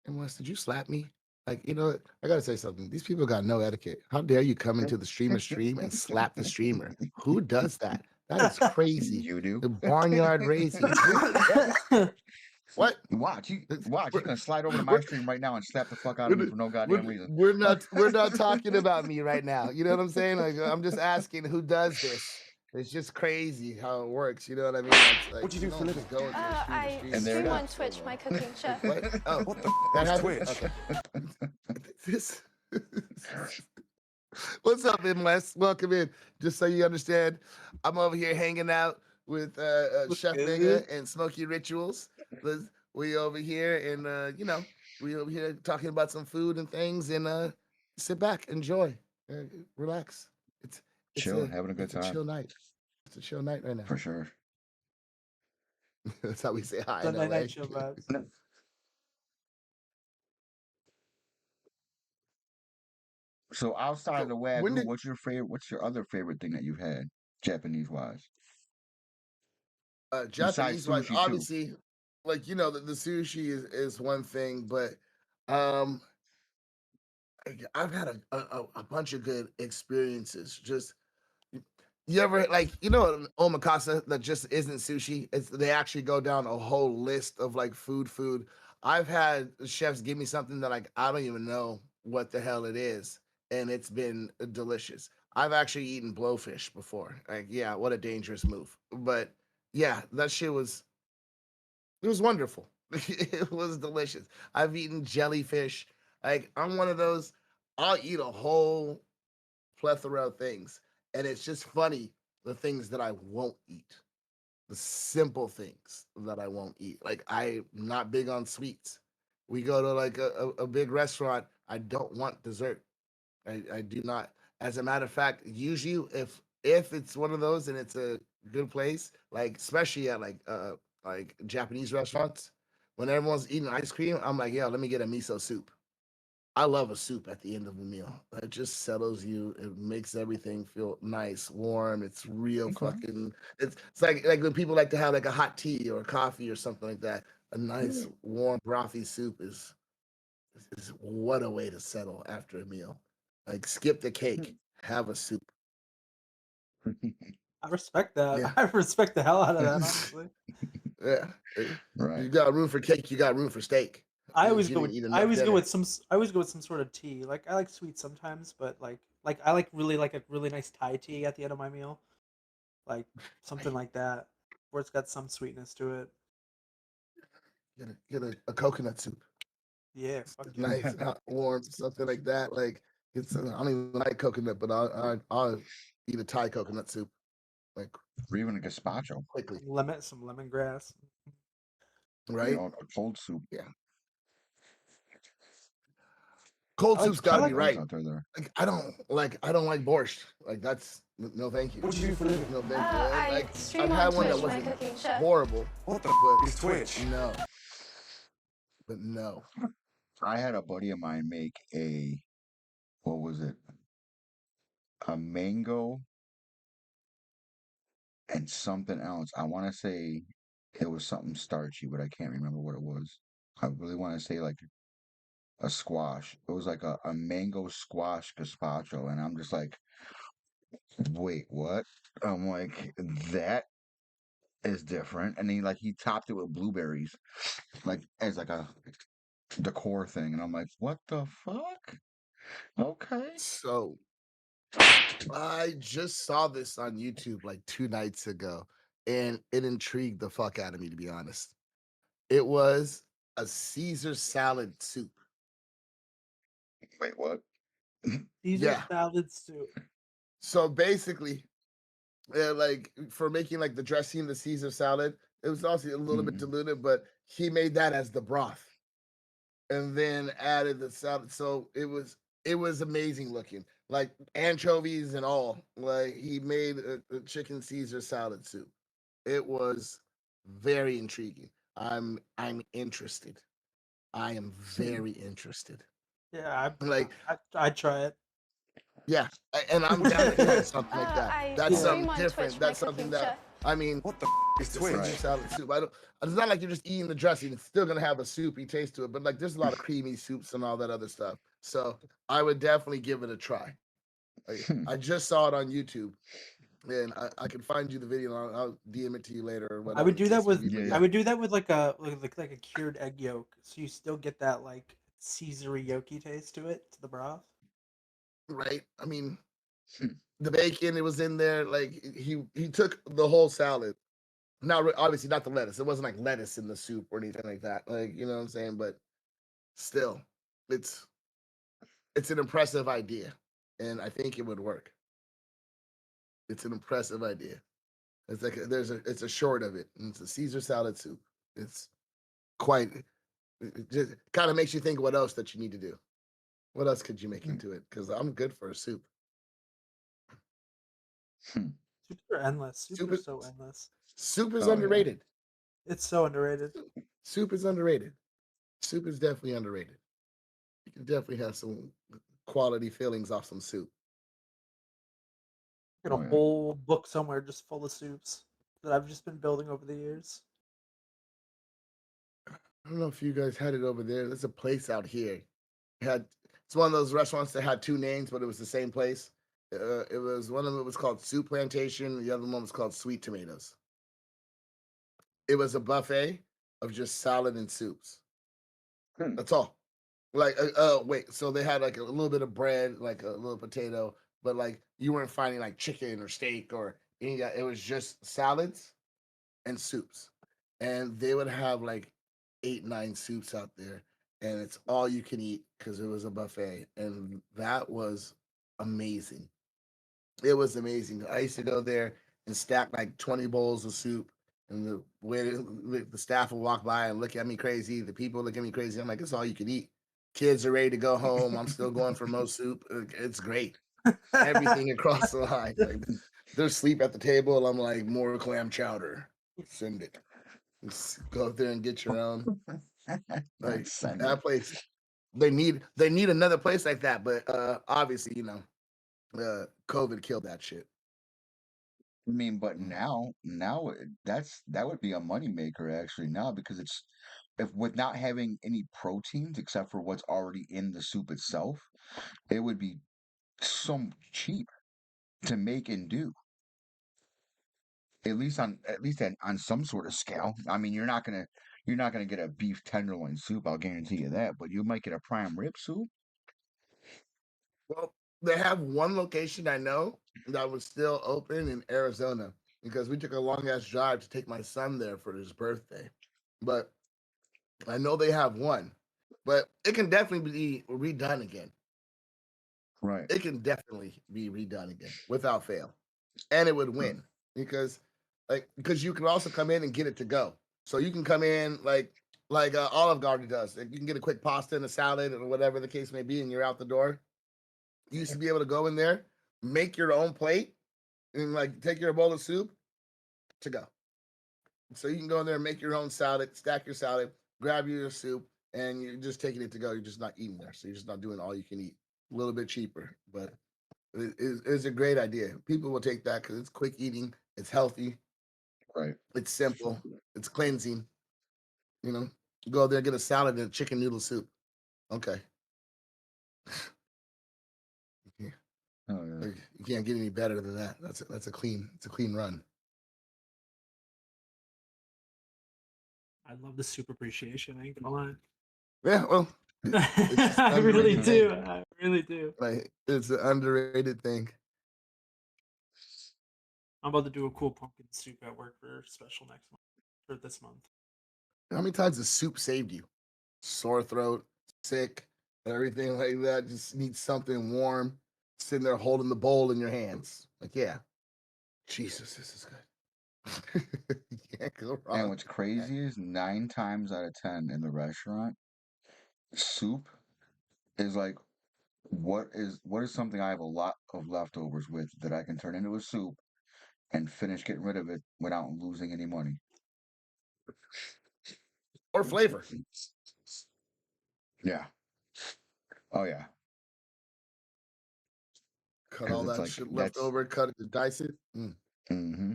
And Wes, did you slap me? Like, you know what? I gotta say something. These people got no etiquette. How dare you come into the streamer stream and slap the streamer? Who does that? That is crazy. You do. The barnyard raising. Who? What? Watch. It's- Watch. He's We're, gonna slide over to my we're, stream right now and slap the fuck out of me we're, for no we're, goddamn reason. we're not talking about me right now. You know what I'm saying? Like, I'm just asking who does this. It's just crazy how it works. You know what I mean? It's like What do you you do for a don't just living? go into a stream I And there it stream is. on Twitch, my cooking show. What? Oh, What that is happened? Twitch? Okay. This. What's up, Wes? Welcome in. Just so you understand, I'm over here hanging out with What's Chef good? Nigga and Smoky Rituals. We over here and we over here talking about some food and things and sit back, enjoy, relax. It's it's Chilling, a having a good it's a time. chill night. It's a chill night right now. For sure. That's how we say hi in Sunday LA. night chill vibes. So outside of So the when wagyu, did what's your other favorite thing that you've had, Japanese wise? Besides Japanese wise, sushi too. obviously, like the sushi is one thing, but um I've had a bunch of good experiences. Just you ever like an omakase that just isn't sushi? They actually go down a whole list of like food. I've had chefs give me something that like I don't even know what the hell it is, and it's been delicious. I've actually eaten blowfish before. Like, yeah, what a dangerous move. But yeah, that shit was it was wonderful. It was delicious. I've eaten jellyfish. Like I'm one of those. I'll eat a whole plethora of things, and it's just funny the things that I won't eat, the simple things that I won't eat. Like I'm not big on sweets. We go to like a big restaurant. I don't want dessert. I do not. As a matter of fact, usually if it's one of those and it's a good place, like especially at like Japanese restaurants, when everyone's eating ice cream, I'm like, yeah, let me get a miso soup. I love a soup at the end of a meal. It just settles you. It makes everything feel nice, warm. It's real Okay. fucking. It's like when people like to have like a hot tea or a coffee or something like that. A nice warm brothy soup is what a way to settle after a meal. Like skip the cake, have a soup. I respect that. Yeah, I respect the hell out of that, honestly. yeah. You Right. got room for cake. You got room for steak. I You always go didn't with eat I enough always go dinner. with some I always go with some sort of tea. Like I like sweet sometimes, but like I like a really nice Thai tea at the end of my meal. Like something Right. like that where it's got some sweetness to it. Get a coconut soup. Yeah, fuck yeah. Nice, hot, warm, something like that. Like it's I don't even like coconut, but I'll eat a Thai coconut soup like Or even a gazpacho, quickly, Some lemongrass. right? a cold soup. Yeah, cold I like soup's got I to Some be like boys right. out there. Like I don't like borscht. Like that's no, thank you, What do you do for a living? no, thank you. And, I like stream I've on had one that Twitch, my wasn't cooking show. horrible, What the but is Twitch? no, but no. I had a buddy of mine make what was it? A mango and something else. I want to say it was something starchy, but I can't remember what it was. I really want to say like a squash. It was like a mango squash gazpacho, and I'm just like, wait, what? I'm like, that is different. And he topped it with blueberries, like as like a decor thing, and I'm like, what the fuck? Okay. So I just saw this on YouTube like 2 nights ago, and it intrigued the fuck out of me, to be honest. It was a Caesar salad soup. Wait, what? Caesar Yeah. salad soup. So basically, like for making like the dressing, the Caesar salad, it was also a little bit Mm. diluted, but he made that as the broth and then added the salad. So it was amazing looking, like anchovies and all. Like he made a chicken Caesar salad soup. It was very intriguing. I'm interested. I am very interested. Yeah, Like, I'd try it. yeah, and I'm down to eat something like that. I That's Yeah. stream something on different. Twitch my That's something cooking that show. I mean, What the is the Twitch? Caesar salad soup. I don't. It's not like you're just eating the dressing. It's still gonna have a soupy taste to it. But like, there's a lot of creamy soups and all that other stuff. So I would definitely give it a try. I just saw it on YouTube, and I can find you the video. And I'll DM it to you later or I whatever would the do that case may with be. But Yeah, I yeah, would do that with like a cured egg yolk, so you still get that like Caesary yolky taste to the broth. right. I mean, Hmm. the bacon it was in there. Like he took the whole salad. Not obviously not the lettuce. It wasn't like lettuce in the soup or anything like that. Like you know what I'm saying. But still, it's it's an impressive idea, and I think it would work. It's an impressive idea. It's like it's a short of it. And it's a Caesar salad soup. It's quite it just kind of makes you think what else that you need to do. What else could you make Hmm. into it? Because I'm good for a soup. Hmm. Soups are endless. Soups Soup are is so endless. soup is Oh yeah. underrated. It's so underrated. Soup is underrated. Soup is definitely underrated. You can definitely have some quality fillings off some soup. Got a Oh yeah. whole book somewhere just full of soups that I've just been building over the years. I don't know if you guys had it over there. There's a place out here. It had it's one of those restaurants that had two names, but it was the same place. It was one of them was called Soup Plantation. The other one was called Sweet Tomatoes. It was a buffet of just salad and soups. Hmm. That's all. Like, wait. So they had like a little bit of bread, like a little potato, but like you weren't finding like chicken or steak or any. It was just salads and soups, and they would have like 8, 9 soups out there, and it's all you can eat because it was a buffet, and that was amazing. It was amazing. I used to go there and stack like 20 bowls of soup, and the way the staff would walk by and look at me crazy. The people look at me crazy. I'm like, it's all you can eat. Kids are ready to go home. I'm still going for more soup. It's great. Everything across the line. Like there's sleep at the table. I'm like, more clam chowder. Send it. Just go up there and get your own. Like Send it. that place. They need another place like that. But obviously, COVID killed that shit. I mean, but that would be a moneymaker actually now because it's if with not having any proteins except for what's already in the soup itself, it would be so cheap to make and do. At least on some sort of scale. I mean, you're not gonna get a beef tenderloin soup, I'll guarantee you that, but you might get a prime rib soup. Well, they have one location I know that was still open in Arizona because we took a long ass drive to take my son there for his birthday. But I know they have one, but it can definitely be redone again. Right. It can definitely be redone again without fail, and it would Huh. win because you can also come in and get it to go. So you can come in like Olive Garden does. Like, you can get a quick pasta and a salad or whatever the case may be, and you're out the door. You used to be able to go in there, make your own plate, and like take your bowl of soup to go. So you can go in there and make your own salad, stack your salad, grab your soup, and you're just taking it to go. You're just not eating there. So you're just not doing all you can eat. A little bit cheaper, but it's a great idea. People will take that because it's quick eating, it's healthy, Right. it's simple, it's cleansing. You know, you go there, get a salad and a chicken noodle soup. Okay. Yeah, Oh yeah. like, you can't get any better than that. It's a clean run. I love the soup appreciation. I ain't gonna lie. Yeah, well, it's just an I really underrated thing. do. I really do. Like it's an underrated thing. I'm about to do a cool pumpkin soup at work for special next month or this month. How many times has soup saved you? Sore throat, sick, Everything like that just needs something warm. Sitting there holding the bowl in your hands. Like, yeah, Jesus, this is good. You can't go And wrong. what's crazy is 9 times out of 10 in the restaurant, soup is like what is something I have a lot of leftovers with that I can turn into a soup and finish getting rid of it without losing any money. Or flavor. Yeah. Oh yeah. Cut Because all it's that like shit left that's over, cut it, dice it. hmm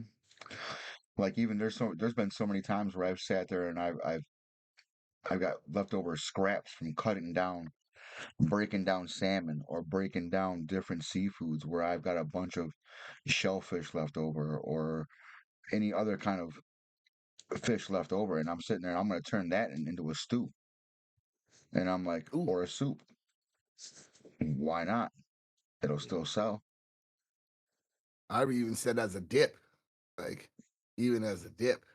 like even there's been so many times where I've sat there and I've got leftover scraps from cutting down, breaking down salmon or breaking down different seafoods where I've got a bunch of shellfish left over or any other kind of fish left over, and I'm sitting there and I'm gonna turn that into a stew. And I'm like, Ooh, or a soup. Why not? It'll still sell. I even said as a dip, like even as a dip,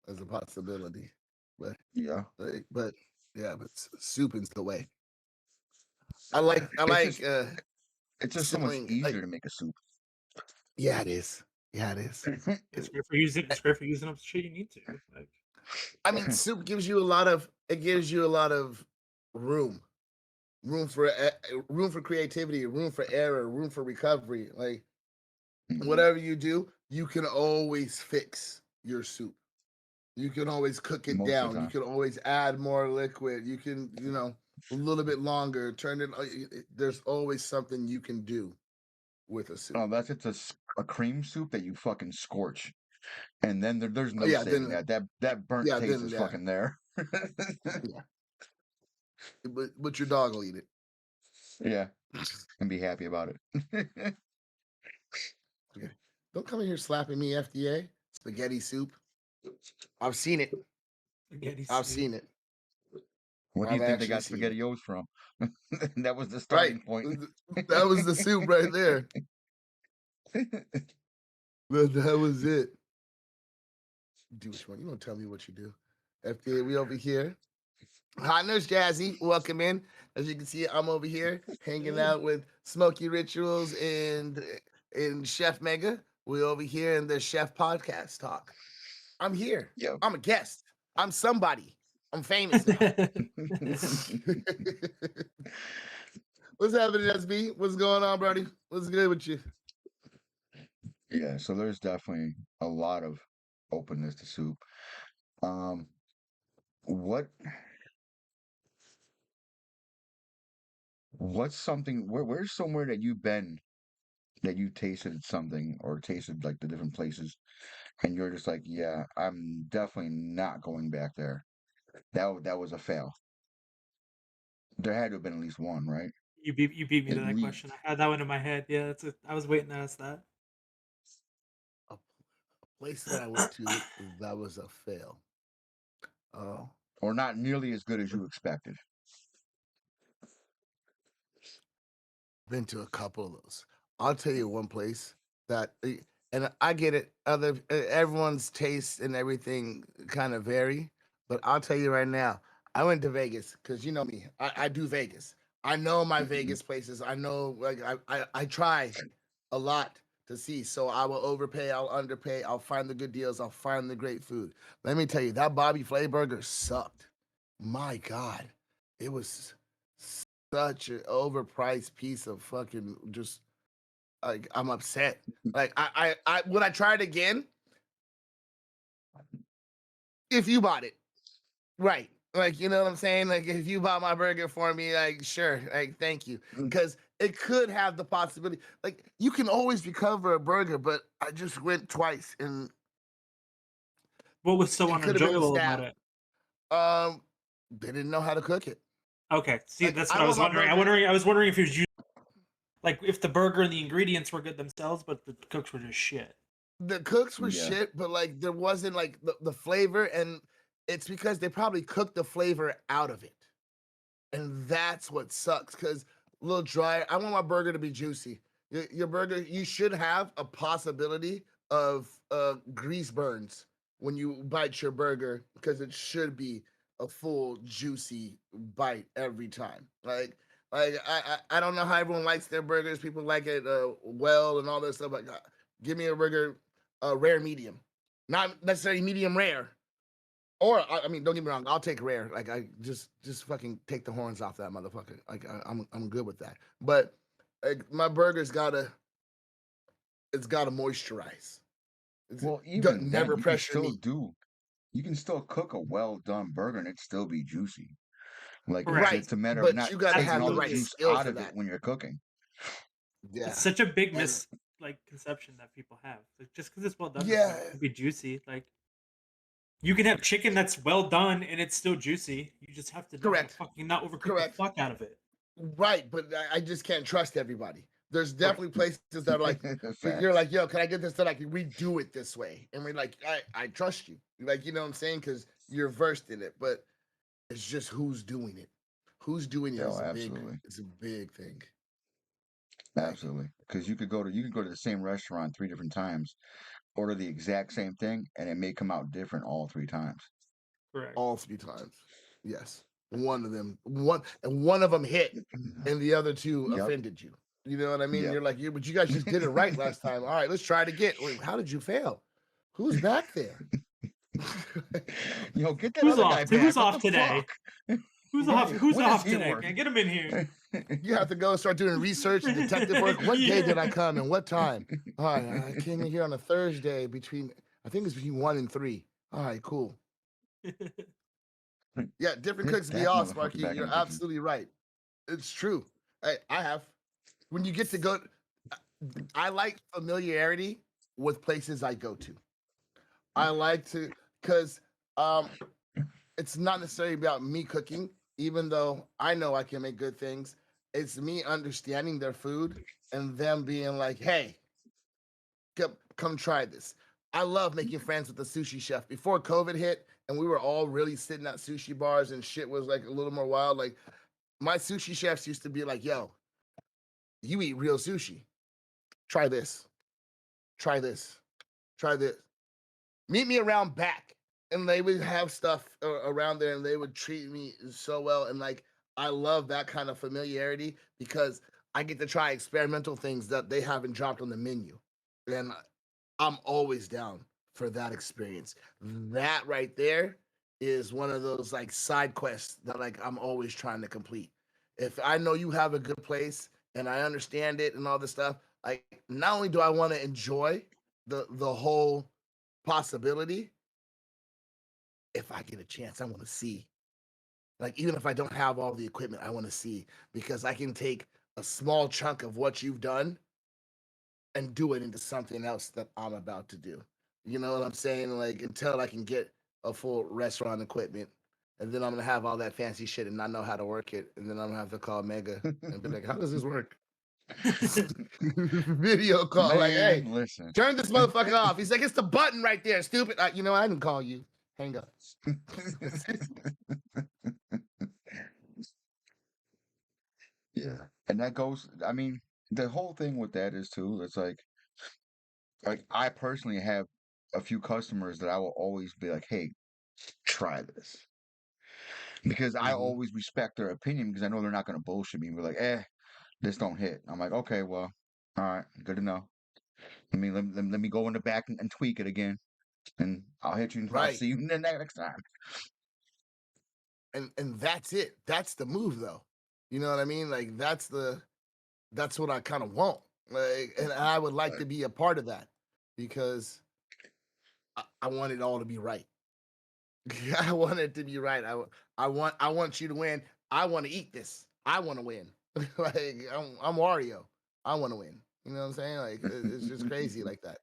as a possibility. But Yeah. but yeah, but soup is the way. I It's like just it's just so much selling like easier to make a soup. yeah, it is. Yeah, it is. It's great for using. It's great for using up the shit you need to. Like, I mean, soup gives you a lot of it gives you a lot of room, room for creativity, room for error, room for recovery. Like Mhm. whatever you do, you can always fix your soup. You can always cook it Most of the down. You time. can always add more liquid. You can, a little bit longer. Turn it. There's always something you can do with a soup. Oh, that's it's a cream soup that you fucking scorch, and then there's Oh no yeah, saving then that. That burnt yeah, taste then is yeah, fucking there. yeah. But your dog will eat it. Yeah, and be happy about it. Okay. Don't come in here slapping me, FDA. Spaghetti soup. I've seen it. spaghetti I've soup. seen it. What do you I've think they actually got seen it. SpaghettiOs from? That was the Right. starting point. That was the soup right there. That was it. Do what you want. You don't tell me what you do. FDA, we over here. Hi, Nurse Jazzy. Welcome in. As you can see, I'm over here hanging out with Smoky Rituals and Chef Mega. We're over here in the Chef Podcast Talk. I'm here. Yep. I'm a guest. I'm somebody. I'm famous now. What's happening, SB? What's going on, Brody? What's good with you? Yeah, so there's definitely a lot of openness to soup. Um, what what's something where's somewhere that you've been that you tasted something or tasted like the different places and you're just like, yeah, I'm definitely not going back there. That was a fail. There had to have been at least one, right? You beat me to At that question. least. I had that one in my head. Yeah, I was waiting to ask that. A place that I went to that was a fail. Oh, Or not nearly as good as you expected. been to a couple of those. I'll tell you one place that, and I get it. Everyone's taste and everything kind of vary, but I'll tell you right now. I went to Vegas because you know me. I do Vegas. I know my Mhm. Vegas places. I know like I try a lot to see. So I will overpay. I'll underpay. I'll find the good deals. I'll find the great food. Let me tell you, that Bobby Flay burger sucked. My God, it was such an overpriced piece of fucking just like I'm upset. Like I would I try it again if you bought it. Right. Like you know what I'm saying? Like if you bought my burger for me, like sure, like thank you. Because it could have the possibility. Like you can always recover a burger, but I just went twice and What was so it could have been the unenjoyable about staff. it? Um they didn't know how to cook it. Okay, see, Like that's I what I want was my wondering. burger. I was wondering if it was like if the burger and the ingredients were good themselves, but the cooks were just shit. The cooks were Yeah. shit, but like there wasn't like the flavor, and it's because they probably cooked the flavor out of it. And that's what sucks because a little dry. I want my burger to be juicy. Your burger, you should have a possibility of grease burns when you bite your burger because it should be a full juicy bite every time. Like Like I don't know how everyone likes their burgers. People like it well and all this stuff. Like, give me a burger, rare medium, not necessarily medium rare. Or I mean, don't get me wrong, I'll take rare. Like I just fucking take the horns off that motherfucker. Like I'm good with that. But like, my burger's it's gotta moisturize. Well, Don't even then, never pressure meat. you can still cook a well done burger and it still be juicy. Like Correct. it's a matter of But not you gotta taking have all the the right Absolutely. juice skill out for of it that. when you're cooking. Yeah. It's such a big And conception that people have. Like, just because it's well done doesn't yeah, mean it can be juicy. Like you can have chicken that's well done and it's still juicy. You just have to know how to correct. fucking not overcook the Correct. fuck out of it. Right, but I just can't trust everybody. There's definitely places that are like, you're Facts. like, yo, can I get this done? Like, we do it this way, and we're like, I trust you, like, you know what I'm saying, because you're versed in it. But it's just who's doing it. Who's doing it Oh, is absolutely. it's a big thing. Like, Absolutely. Because you could go to the same restaurant 3 different times, order the exact same thing, and it may come out different all 3 times. Correct. all 3 times. Yes, one of them hit, and the other two Yep. offended you. You know what I mean? Yep. You're like, but you guys just did it right last time. All right, let's try it again. Wait, how did you fail? Who's back there? Yo, get that Who's other off? guy back. Who's What off the today? fuck? Who's off? Who's When does off he today? work? Man, get him in here. You have to go start doing research and detective work. What day did I come and what time? All right, I came in here on a Thursday I think it's between 1 and 3. All right, cool. Yeah, different Get cooks be that all, motherfucker Sparky. back in You're the kitchen. absolutely right. It's true. I have. When you get to go, I like familiarity with places I go to. I like to, because it's not necessarily about me cooking, even though I know I can make good things. It's me understanding their food and them being like, hey, come try this. I love making friends with the sushi chef. Before COVID hit and we were all really sitting at sushi bars and shit was like a little more wild, like my sushi chefs used to be like, yo, you eat real sushi. Try this. Try this. Try this. Meet me around back. And they would have stuff around there and they would treat me so well. And like, I love that kind of familiarity because I get to try experimental things that they haven't dropped on the menu. And I'm always down for that experience. That right there is one of those like side quests that like I'm always trying to complete. If I know you have a good place and I understand it and all this stuff, like not only do I want to enjoy the whole possibility, if I get a chance, I want to see. Like even if I don't have all the equipment, I want to see because I can take a small chunk of what you've done and do it into something else that I'm about to do. You know what I'm saying? Like until I can get a full restaurant equipment, and then I'm gonna have all that fancy shit and not know how to work it, and then I'm gonna have to call Mega and be like, "How does this work?" Video call, like, "Hey, Man, listen. turn this motherfucker off." He's like, "It's the button right there, stupid." You know, I didn't call you. Hang up. Yeah. And that goes, I mean, the whole thing with that is too, it's like I personally have a few customers that I will always be like, hey, try this. Because I Mhm. always respect their opinion because I know they're not gonna bullshit me and be like, this don't hit. I'm like, okay, well, all right, good to know. Let me go in the back and tweak it again. And I'll hit you. I'll Right. see you next time. And that's it. That's the move though. You know what I mean? Like that's what I kind of want. Like, and I would like to be a part of that because I want it all to be right. I want it to be right. I want you to win. I want to eat this. I want to win. Like I'm Wario. I want to win. You know what I'm saying? Like it's just crazy like that.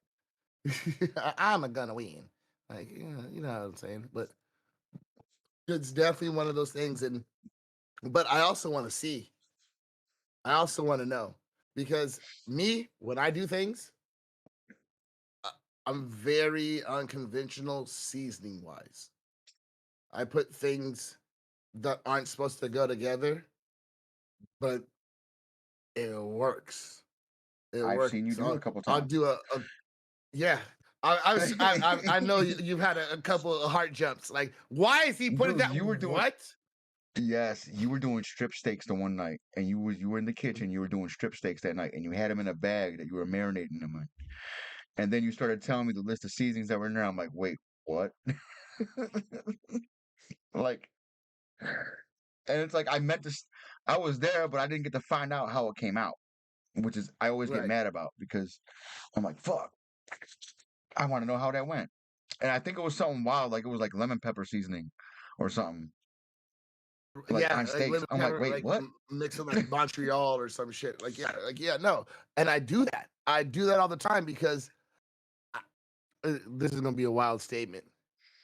I'm gonna win. Like you know what I'm saying. But it's definitely one of those things. And but I also want to see. I also want to know because me when I do things, uh, I'm very unconventional seasoning wise. I put things that aren't supposed to go together, but it works. It I've works. seen you do it a couple I'll times. do a yeah. I know you've had a couple of heart jumps. Like, why is he putting Dude, that? you were doing What? Yes, you were doing strip steaks the one night, and you were in the kitchen. You were doing strip steaks that night, and you had them in a bag that you were marinating them in. And then you started telling me the list of seasonings that were in there. I'm like, wait, what? Like, and it's like I meant to. I was there, but I didn't get to find out how it came out, which is I always get Right. mad about because I'm like, fuck, I want to know how that went. And I think it was something wild, like it was like lemon pepper seasoning or something, like Yeah, on like steaks. lemon I'm like, pepper, wait, like what? mixed with like Montreal or some shit. Like yeah, no. And I do that. I do that all the time because this is gonna be a wild statement,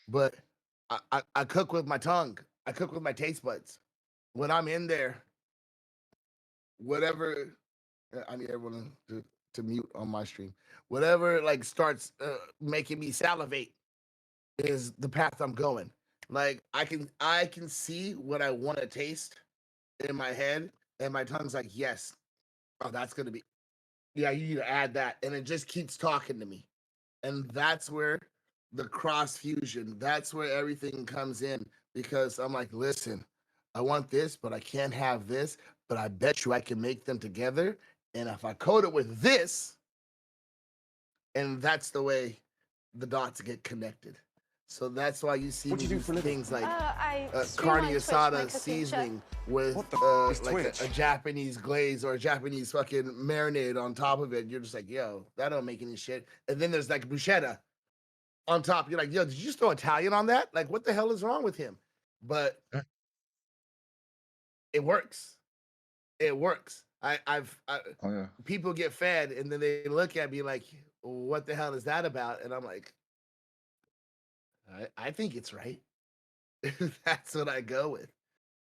but I cook with my tongue. I cook with my taste buds. When I'm in there, whatever I need everyone to mute on my stream. Whatever like starts making me salivate is the path I'm going. Like I can see what I want to taste in my head, and my tongue's like, yes, oh, that's gonna be yeah, you need to add that, and it just keeps talking to me, and that's where the cross fusion. That's where everything comes in because I'm like, listen, I want this, but I can't have this, but I bet you I can make them together, and if I coat it with this, and that's the way the dots get connected. So that's why you see What me do you do use for a living? things like I stream carne on Twitch, my asada cooking show. seasoning with What the is like Twitch? a Japanese glaze or a Japanese fucking marinade on top of it. You're just like, yo, that don't make any shit. And then there's like bruschetta on top. You're like, yo, did you just throw Italian on that? Like, what the hell is wrong with him? But it works. It works. Oh yeah. People get fed and then they look at me like, what the hell is that about? And I'm like, I think it's right. That's what I go with.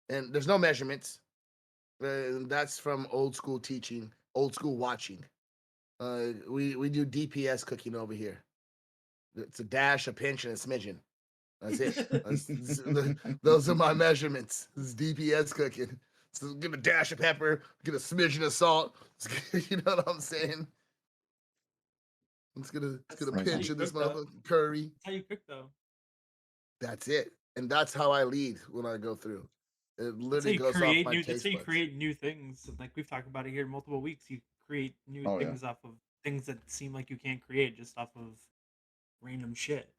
And there's no measurements. That's from old school teaching, old school watching. We do DPS cooking over here. It's a dash, a pinch, and a smidgen. That's it. Those are my measurements. This is DPS cooking. So get a dash of pepper, get a smidgen of salt. You know what I'm saying? It's gonna Right. That's how pinch you of this cook, though. motherfucking curry. That's how you cook, though. That's it. And that's how I lead when I go through. It That's how literally you goes off create my new. That's how taste you buds. create new things. And, like we've talked about it here multiple weeks. You create new Oh yeah. things off of things that seem like you can't create just off of random shit.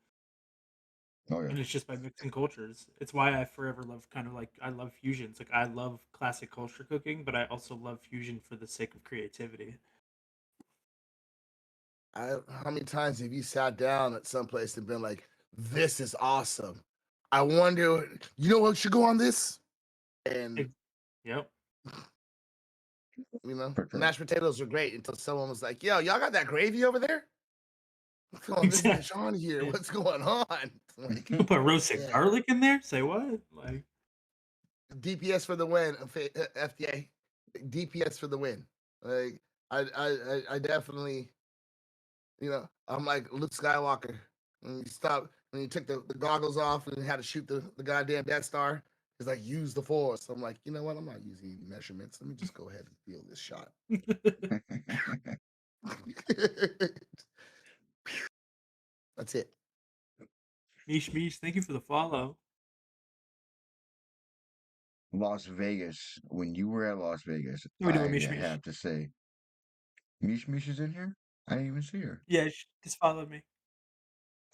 Oh yeah. And it's just by mixing cultures. It's why I forever love kind of like I love fusions. Like I love classic culture cooking, but I also love fusion for the sake of creativity. How many times have you sat down at some place and been like, "This is awesome. I wonder, you know what should go on this?" And Yep. For sure. mashed potatoes are great until someone was like, "Yo, y'all got that gravy over there? What's on this Exactly. bitch on here? Yeah. What's going on?" Like, You put roasted yeah, garlic in there? Say what? Like DPS for the win, FDA. DPS for the win. Like, I definitely, I'm like Luke Skywalker. When you took the goggles off and had to shoot the goddamn Death Star. He's like, use the force. I'm like, you know what? I'm not using any measurements. Let me just go ahead and feel this shot. That's it. Mish Mish, thank you for the follow. Las Vegas. When you were at Las Vegas, How we doing, I Mish Mish? have to say, Mish Mish is in here. I didn't even see her. Yeah, just follow me.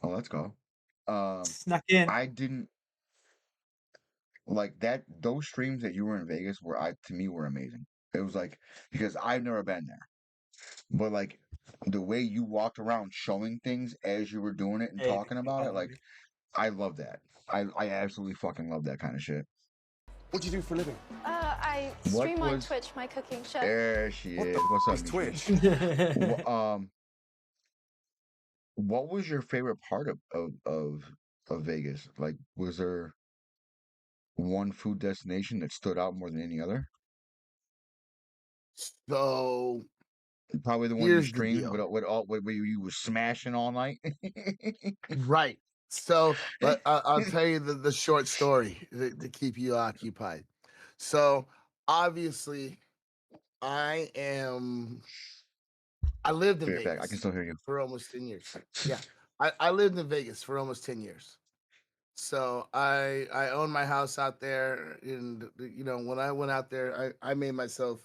Oh, let's go. Um, Snuck in. I didn't like that. Those streams that you were in Vegas were, to me, were amazing. It was like because I've never been there, but like the way you walked around showing things as you were doing it and Hey, thank talking you for about it, following like me. I love that. I absolutely fucking love that kind of shit. What do you do for a living? I What stream on was Twitch, my cooking show. there? She What is. the What's up, is Mish Twitch? Mish? What was your favorite part of Vegas? Like, was there one food destination that stood out more than any other? So Probably the one you here's the streamed deal. where you was smashing all night. Right. So I'll tell you the short story to keep you occupied. So obviously, I am. I lived in Be right back. I can Vegas still hear you. for almost 10 years. Yeah, I lived in Vegas for almost 10 years. So I own my house out there, and when I went out there, I made myself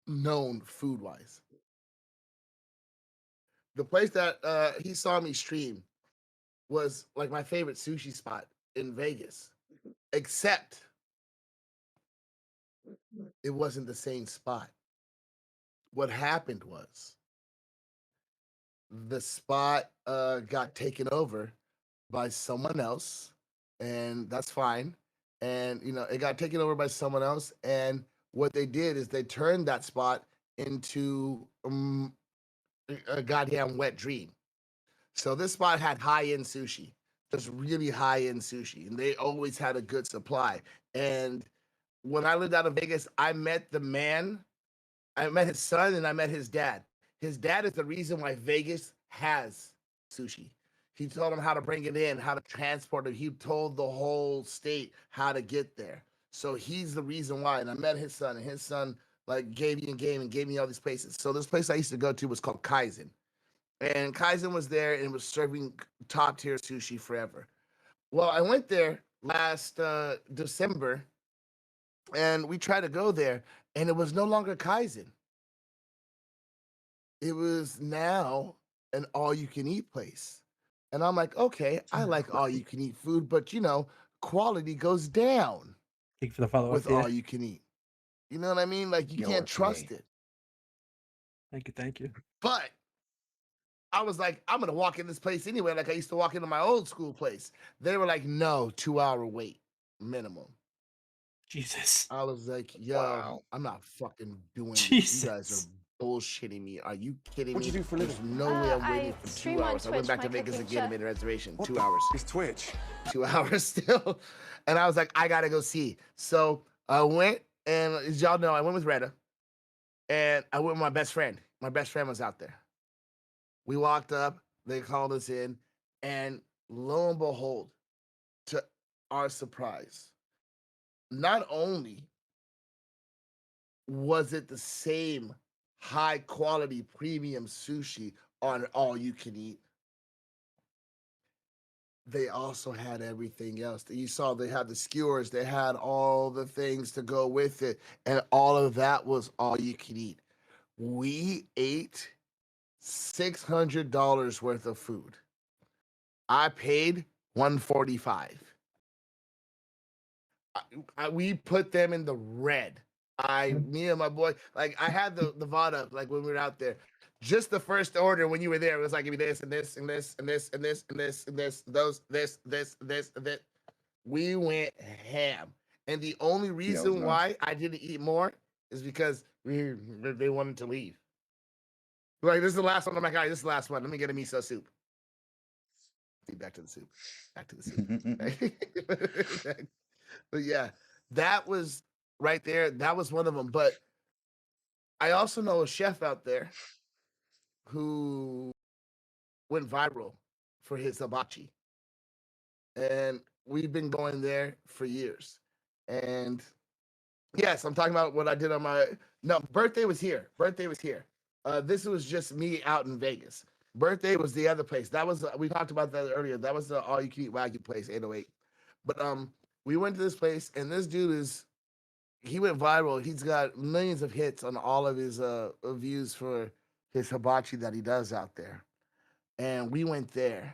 known food wise. The place that he saw me stream was like my favorite sushi spot in Vegas, except it wasn't the same spot. What happened was the spot got taken over by someone else, and that's fine. And it got taken over by someone else, and what they did is they turned that spot into a goddamn wet dream. So this spot had high-end sushi, just really high-end sushi, and they always had a good supply. And when I lived out of Vegas, I met his son and I met his dad. His dad is the reason why Vegas has sushi. He told him how to bring it in, how to transport it. He told the whole state how to get there. So he's the reason why. And I met his son, and his son like gave me all these places. So this place I used to go to was called Kaizen. And Kaizen was there and was serving top tier sushi forever. Well, I went there last December, and we tried to go there, and it was no longer Kaizen. It was now an all you can eat place. And I'm like, okay, I like all you can eat food, but quality goes down Thank you for the follow up. with Yeah. all you can eat. You know what I mean? Like you Yo, can't RTA. trust it. Thank you. Thank you. But I was like, I'm gonna walk in this place anyway, like I used to walk into my old school place. They were like, no, 2 hour wait minimum. Jesus. I was like, yo, Wow. I'm not fucking doing this. You guys are Jesus. bullshitting me. Are you kidding What me? you do for a There's living? no way I'm waiting I for stream 2 on hours. I went Twitch, back to my Vegas cooking again and show. made a reservation. What 2 hours. is Twitch? 2 hours still. And I was like, I gotta go see. So I went, and as y'all know, I went with Retta, and I went with my best friend. My best friend was out there. We walked up, they called us in, and lo and behold, to our surprise, not only was it the same high quality premium sushi on all you can eat, they also had everything else. You saw they had the skewers, they had all the things to go with it, and all of that was all you can eat. We ate $600 worth of food. I paid 145. We put them in the red. Me and my boy, like I had the VOD like when we were out there. Just the first order when you were there, it was like give me this and this and this and this and this and this and this, those, this, and this. We went ham. And the only Yeah, it was reason nice. why I didn't eat more is because they wanted to leave. Like, this is the last one. I'm like, all right, this is the last one. Let me get a miso soup. Back to the soup. Back to the soup. But yeah, that was right there. That was one of them. But I also know a chef out there who went viral for his hibachi. And we've been going there for years. And yes, I'm talking about what I did on my no birthday was here. Birthday was here. This was just me out in Vegas. Birthday was the other place. That was we talked about that earlier. That was the all you can eat wagyu place, 808. But we went to this place, and this dude he went viral. He's got millions of hits on all of his views for his hibachi that he does out there. And we went there,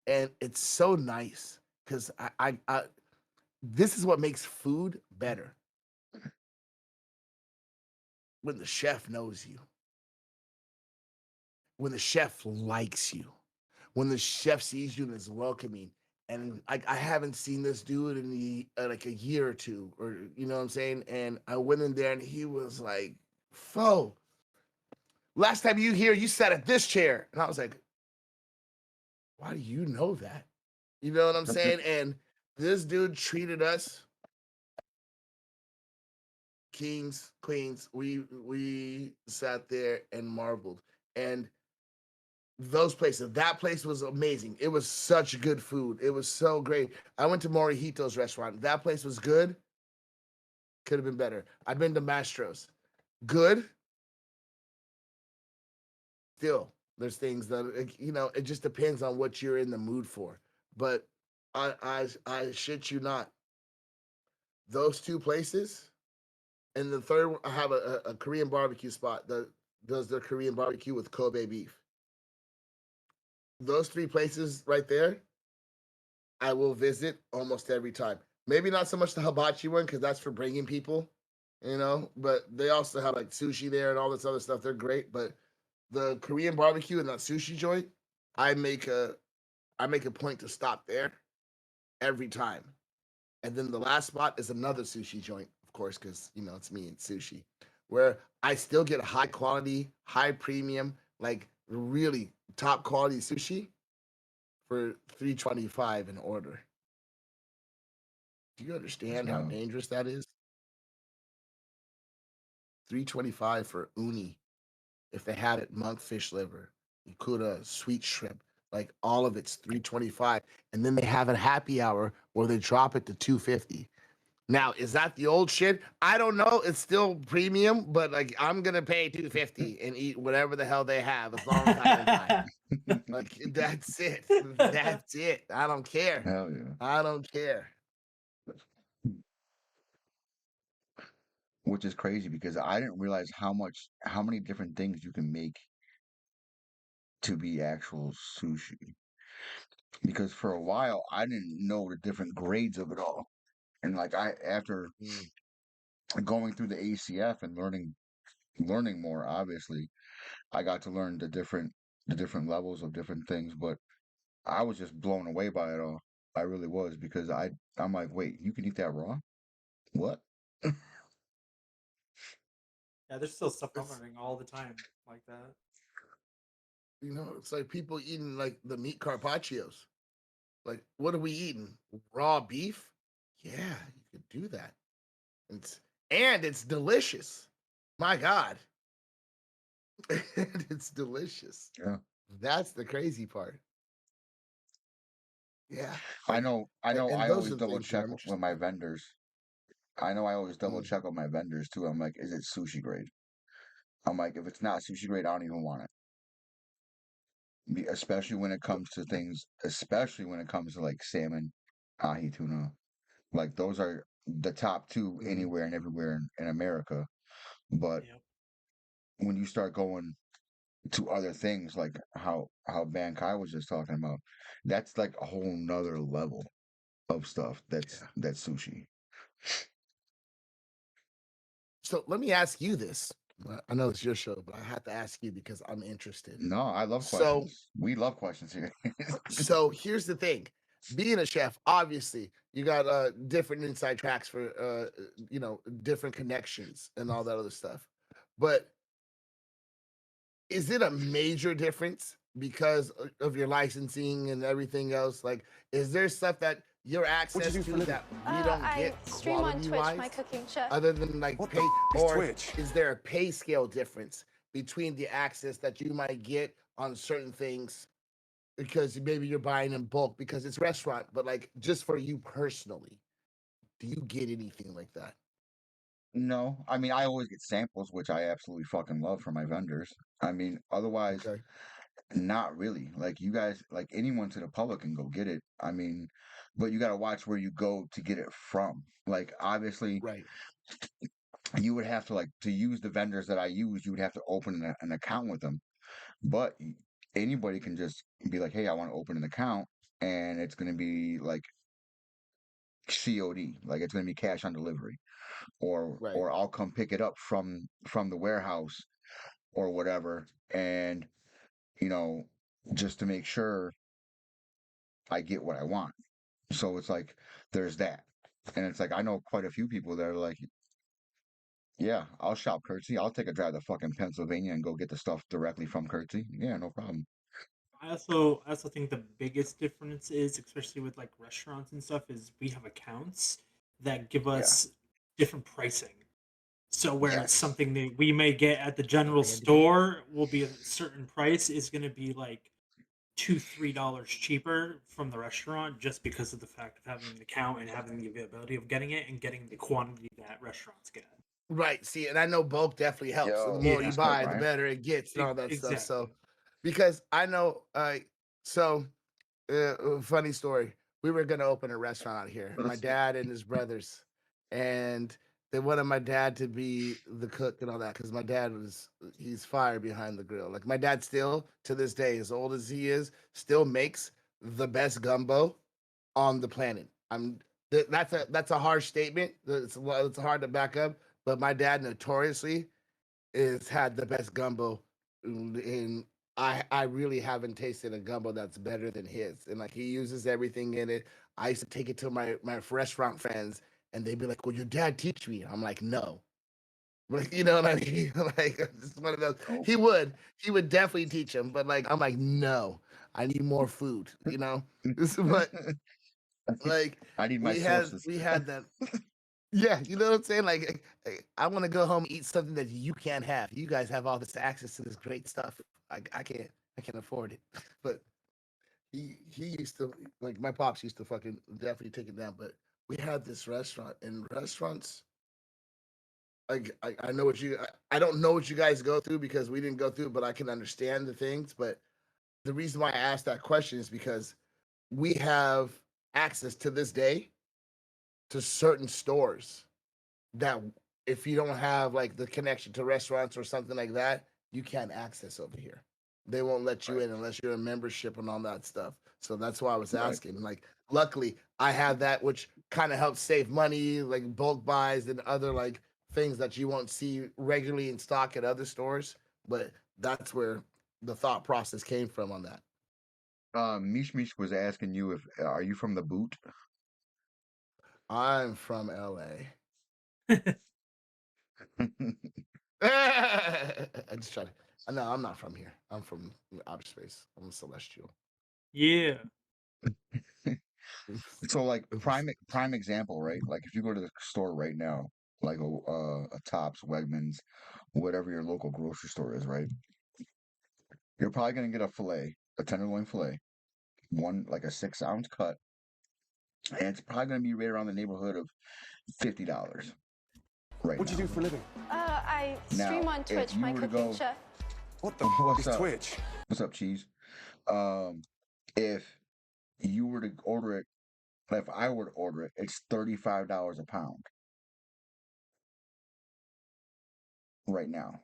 and it's so nice because I this is what makes food better when the chef knows you, when the chef likes you, when the chef sees you and is welcoming. And I haven't seen this dude in like a year or two, or you know what I'm saying. And I went in there, and he was like, "Fo, last time you here, you sat at this chair," and I was like, "Why do you know that?" You know what I'm saying? And this dude treated us kings, queens. We sat there and marveled. And that place was amazing. It was such good food. It was so great. I went to Morihito's restaurant. That place was good. Could have been better. I've been to Mastro's. Good. Still, there's things that it just depends on what you're in the mood for. But I shit you not. Those two places, and the third one, I have a Korean barbecue spot that does their Korean barbecue with Kobe beef. Those three places right there, I will visit almost every time. Maybe not so much the hibachi one because that's for bringing people, But they also have like sushi there and all this other stuff. They're great, but the Korean barbecue and that sushi joint, I make a I make a point to stop there every time. And then the last spot is another sushi joint, of course, because it's me and sushi, where I still get high quality, high premium, like really top quality sushi for $3.25 an order. Do you understand how So, dangerous that is? $3.25 for uni. If they had it, monkfish liver, ikura, sweet shrimp, like all of it's $3.25, and then they have a happy hour where they drop it to $2.50. Now, is that the old shit? I don't know. It's still premium, but like I'm gonna pay $2.50 and eat whatever the hell they have as long as I don't die. Like that's it. That's it. I don't care. hell yeah. I don't care. Which is crazy because I didn't realize how many different things you can make to be actual sushi. Because for a while I didn't know the different grades of it all. And like after Mm, going through the ACF and learning more, obviously, I got to learn the different levels of different things, but I was just blown away by it all. I really was because I'm like, wait, you can eat that raw? What? Yeah, there's still stuff I'm It's learning all the time like that. it's like people eating like the meat carpaccios. Like, what are we eating? Raw beef? Yeah, you could do that. It's and it's delicious. My God. And it's delicious. Yeah. That's the crazy part. Yeah. I Like know I know and I those always are the double things that check I'm with interested my in. vendors. I know I always double Mm, check with my vendors too. I'm like, is it sushi grade? I'm like, if it's not sushi grade, I don't even want it. Especially when it comes to things, especially when it comes to like salmon, ahi tuna. Like those are the top two mhm. anywhere and everywhere in America. But Yep. when you start going to other things like how Bankai was just talking about, that's like a whole nother level of stuff Yeah. that's sushi. So let me ask you this. I know it's your show, but I have to ask you because I'm interested. No, I love So questions. We love questions here. so here's the thing. Being a chef, obviously, you got different inside tracks for different connections and all that other stuff. But is it a major difference because of your licensing and everything else? Like, is there stuff that you're What you access do for a to living? that we don't I get stream on quality Twitch wise, my cooking show. other than like What pay, the is or Twitch? is there a pay scale difference between the access that you might get on certain things because maybe you're buying in bulk because it's restaurant, but like just for you personally, do you get anything like that? No, I mean I always get samples, which I absolutely fucking love from my vendors. I mean, otherwise, Okay. not really. Like you guys, like anyone to the public can go get it. I mean, but you got to watch where you go to get it from. Like obviously, Right. you would have to like to use the vendors that I use. You would have to open an account with them. But anybody can just be like, "Hey, I want to open an account," and it's going to be like COD, like it's going to be cash on delivery, Right. or I'll come pick it up from the warehouse or whatever, and you know, just to make sure I get what I want. So it's like there's that. And it's like I know quite a few people that are like, yeah, I'll shop Curtsy. I'll take a drive to fucking Pennsylvania and go get the stuff directly from Curtsy. Yeah, no problem. I also think the biggest difference is, especially with like restaurants and stuff, is we have accounts that give Yeah. us different pricing. So whereas Yes. something that we may get at the Like general Randy. store will be a certain price is going to be like $2-3 cheaper from the restaurant just because of the fact of having an account and having the availability of getting it and getting the quantity that restaurants get. Right. See, and I know bulk definitely helps. And the Yo, more you Yeah, respect, buy, the Ryan. better it gets and all that stuff. So exactly. because I know so funny story. we were gonna open a restaurant out here. My dad and his brothers, and they wanted my dad to be the cook and all that because my dad he's fire behind the grill. Like my dad still to this day, as old as he is, still makes the best gumbo on the planet. That's a harsh statement. It's hard to back up, but my dad notoriously is had the best gumbo, and I really haven't tasted a gumbo that's better than his. And like he uses everything in it. I used to take it to my restaurant friends, and they'd be like, "Well, your dad teach me." I'm like, "No." Like, you know what I mean? Like it's one of those. Oh. He would definitely teach him, but like I'm like, no, I need more food. You know, this is what like I need my sources. we had that. Yeah, you know what I'm saying? Like, I want to go home and eat something that you can't have. You guys have all this access to this great stuff. I can't afford it. But he used to like my pops used to fucking definitely take it down. But we had this restaurant and restaurants. Like I know what I don't know what you guys go through because we didn't go through, but I can understand the things. But the reason why I asked that question is because we have access to this day to certain stores that if you don't have like the connection to restaurants or something like that, you can't access over here. They won't let you Right. in unless you're a membership and all that stuff. So that's why I was Right. asking. Like, luckily, I have that, which kind of helps save money, like bulk buys and other like things that you won't see regularly in stock at other stores. But that's where the thought process came from on that. Mish Mish was asking you if are you from the boot? I'm from LA. I just try to. No, I'm not from here. I'm from outer space. I'm a celestial. Yeah. So like prime example, right? Like if you go to the store right now, like a Tops, Wegmans, whatever your local grocery store is, right? You're probably gonna get a fillet, a tenderloin fillet, one like a 6 ounce cut, and it's probably gonna be right around the neighborhood of $50 right What do you now. do for a living? I Now, stream on if Twitch, you my were to cooking go, chef. What the what's is up? Twitch? What's up, cheese? Um, if you were to order it, if I were to order it, it's $35 a pound right now.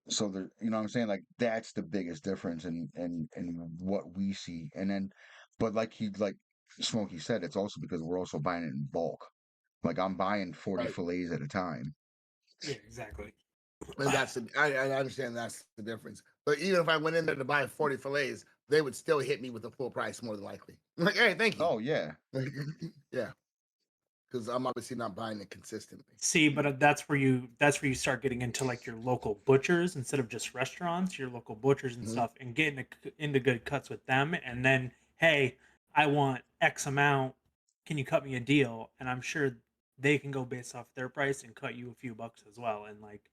So there, you know what I'm saying? Like that's the biggest difference in what we see. And then, but like Smokey said, it's also because we're also buying it in bulk. Like I'm buying 40 Right. fillets at a time. Yeah, exactly. And I understand that's the difference. But even if I went in there to buy 40 fillets, they would still hit me with the full price more than likely. I'm like, hey, thank you. Oh yeah. Yeah. Because I'm obviously not buying it consistently. See, but that's where you start getting into like your local butchers instead of just restaurants, your local butchers and Mhm. stuff, and getting into good cuts with them. And then, hey, I want X amount. Can you cut me a deal? And I'm sure they can go based off their price and cut you a few bucks as well. And like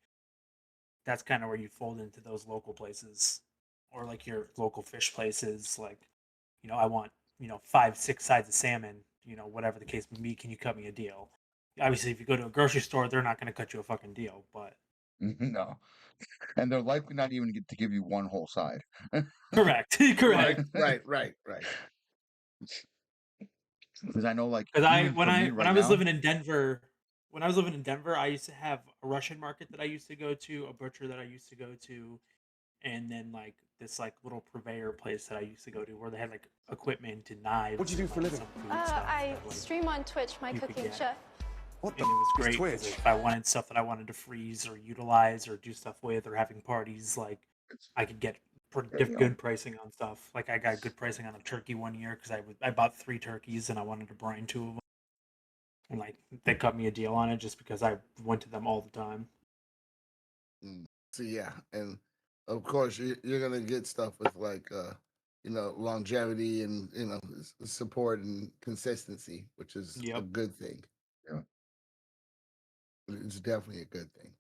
that's kind of where you fold into those local places or like your local fish places. Like, I want 5, 6 sides of salmon. Whatever the case may be. Can you cut me a deal? Obviously, if you go to a grocery store, they're not going to cut you a fucking deal. But No. And they're likely not even to give you one whole side. correct, Right, correct. right. Because I know, like, Because I even when for I me when right I was now, living in Denver, I used to have a Russian market that I used to go to, a butcher that I used to go to, and then like this like little purveyor place that I used to go to where they had like equipment and knives What do you do and for a like living? some food stuff I that like stream on Twitch, my you could cooking get. chef. What And it was is great because Twitch? if I wanted stuff that I wanted to freeze or utilize or do stuff with or having parties, like I could get there you go. good pricing on stuff. Like I got good pricing on a turkey one year because I bought 3 turkeys and I wanted to brine 2 of them, and like they cut me a deal on it just because I went to them all the time. So yeah, and of course you're gonna get stuff with like longevity and support and consistency, which is a Yep. good thing. Yeah. It's definitely a good thing.